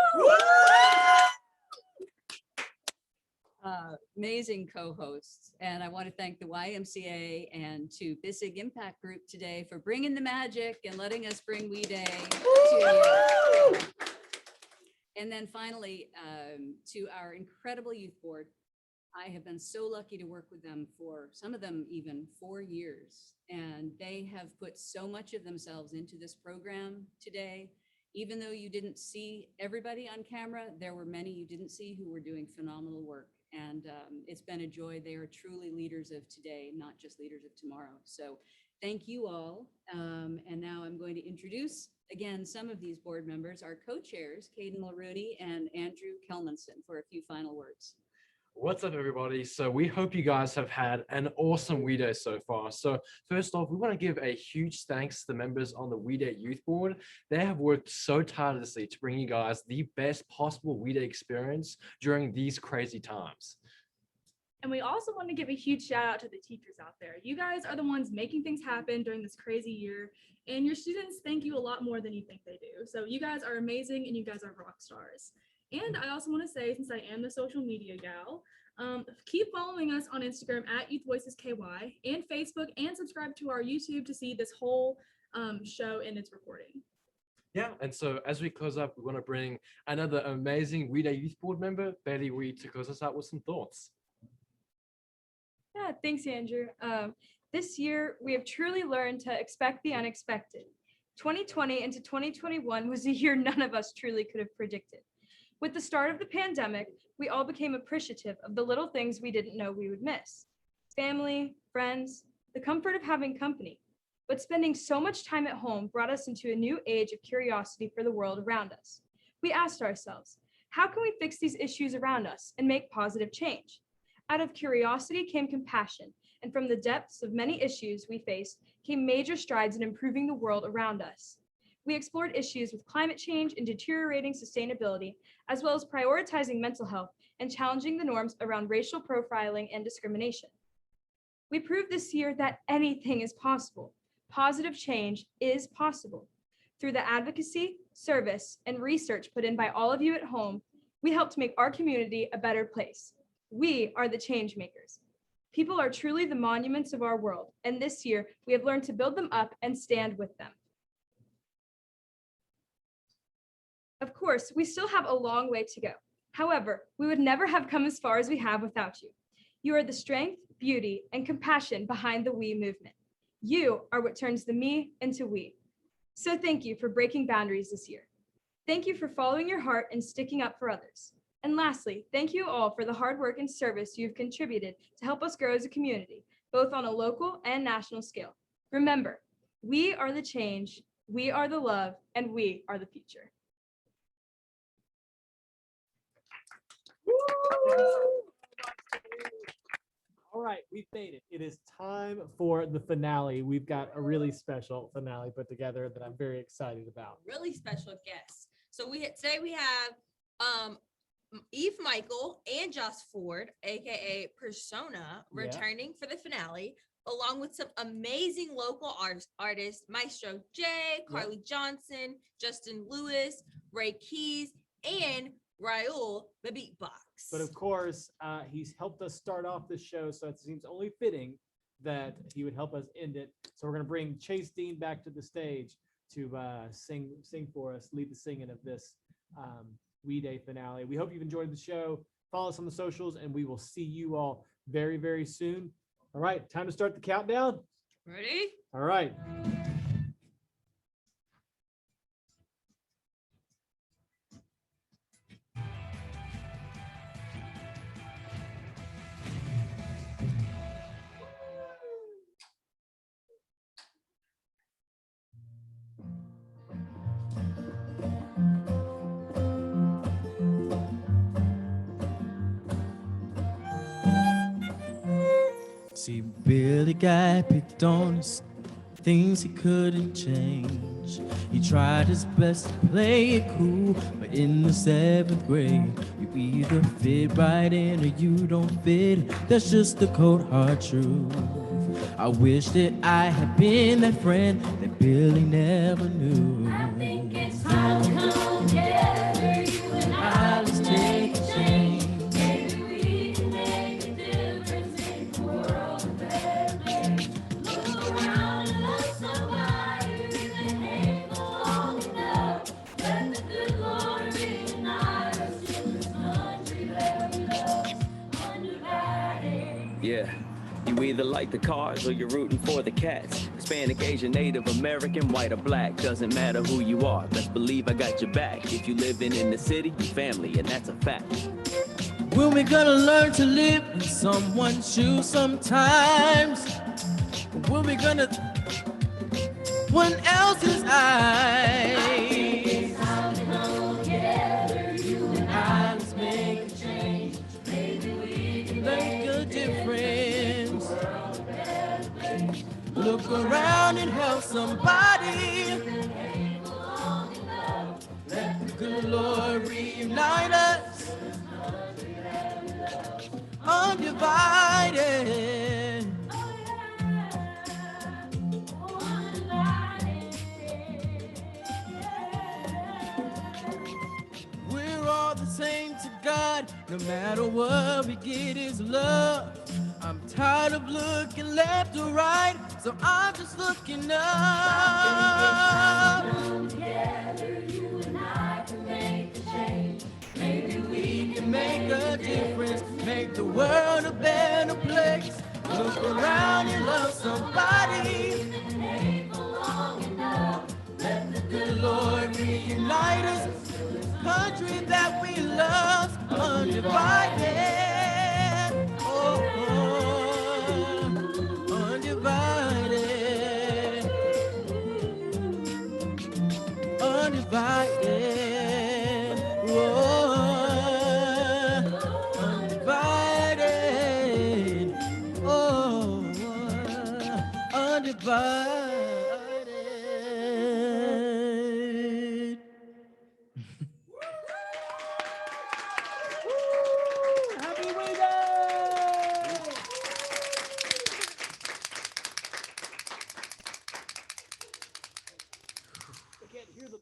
Amazing co-hosts. And I want to thank the YMCA and to Bissig Impact Group today for bringing the magic and letting us bring We Day to you. And then finally, to our incredible youth board. I have been so lucky to work with them for some of them even 4 years. And they have put so much of themselves into this program today. Even though you didn't see everybody on camera, there were many you didn't see who were doing phenomenal work. And it's been a joy. They are truly leaders of today, not just leaders of tomorrow. So thank you all. And now I'm going to introduce, again, some of these board members, our co-chairs, Caden Mulrooney and Andrew Kelmanson, for a few final words. What's up, everybody? So we hope you guys have had an awesome We Day so far. So first off, we want to give a huge thanks to the members on the We Day Youth Board. They have worked so tirelessly to bring you guys the best possible We Day experience during these crazy times. And we also want to give a huge shout out to the teachers out there. You guys are the ones making things happen during this crazy year, and your students thank you a lot more than you think they do. So you guys are amazing and you guys are rock stars. And I also want to say, since I am the social media gal, keep following us on Instagram at Youth Voices KY and Facebook, and subscribe to our YouTube to see this whole show in its recording. Yeah, and so as we close up, we want to bring another amazing We Day Youth Board member, Bailey Reed, to close us out with some thoughts. Yeah, thanks, Andrew. This year, we have truly learned to expect the unexpected. 2020 into 2021 was a year none of us truly could have predicted. With the start of the pandemic, we all became appreciative of the little things we didn't know we would miss. Family, friends, the comfort of having company. But spending so much time at home brought us into a new age of curiosity for the world around us. We asked ourselves, how can we fix these issues around us and make positive change? Out of curiosity came compassion, and from the depths of many issues we faced came major strides in improving the world around us. We explored issues with climate change and deteriorating sustainability, as well as prioritizing mental health and challenging the norms around racial profiling and discrimination. We proved this year that anything is possible. Positive change is possible. Through the advocacy, service, and research put in by all of you at home, we helped make our community a better place. We are the change makers. People are truly the monuments of our world, and this year we have learned to build them up and stand with them. Of course, we still have a long way to go. However, we would never have come as far as we have without you. You are the strength, beauty, and compassion behind the We movement. You are what turns the me into we. So thank you for breaking boundaries this year. Thank you for following your heart and sticking up for others. And lastly, thank you all for the hard work and service you've contributed to help us grow as a community, both on a local and national scale. Remember, we are the change, we are the love, and we are the future. All right, we've made it. It is time for the finale. We've got a really special finale put together that I'm very excited about. Really special guests. So today we have Eve Michael and Joss Ford, aka Persona, returning for the finale, along with some amazing local artists, Maestro J, Carly Johnson, Justin Lewis, Ray Keys, and Raul the Beatbox. But of course, he's helped us start off the show, so it seems only fitting that he would help us end it. So we're going to bring Chase Dean back to the stage to sing for us, lead the singing of this We Day finale. We hope you've enjoyed the show. Follow us on the socials, and we will see you all very, very soon. All right, time to start the countdown. Ready? All right. See, Billy got picked on things he couldn't change. He tried his best to play it cool, but in the 7th grade, you either fit right in or you don't fit. That's just the cold hard truth. I wish that I had been that friend that Billy never knew. I think it's time to come together, you and I, let's take a change. Maybe we can make a difference, make the world a better place. Look around and love somebody who can hang long enough. Let the good Lord reunite us in this country that we love, undivided. Yeah. You either like the cars or you're rooting for the cats. Hispanic, Asian, Native American, white or black, doesn't matter who you are. Best believe I got your back. If you living in the city, you family, and that's a fact. When we gonna learn to live in someone's shoes sometimes? When we gonna one else's eyes? It's time to come together, you and I, let's make a change. Maybe we can Make a difference. Look around and help somebody. Let the good Lord reunite us. Undivided. We're all the same to God. No matter what we get is love. I'm tired of looking left or right, so I'm just looking up. come together, you and I can make a change. Maybe We can make a difference, make the world a better place. Look around and love somebody. Let the good Lord reunite us. Country that we love, undivided. Oh, undivided. Undivided. Oh, undivided. Oh, undivided. Happy We Day! hear the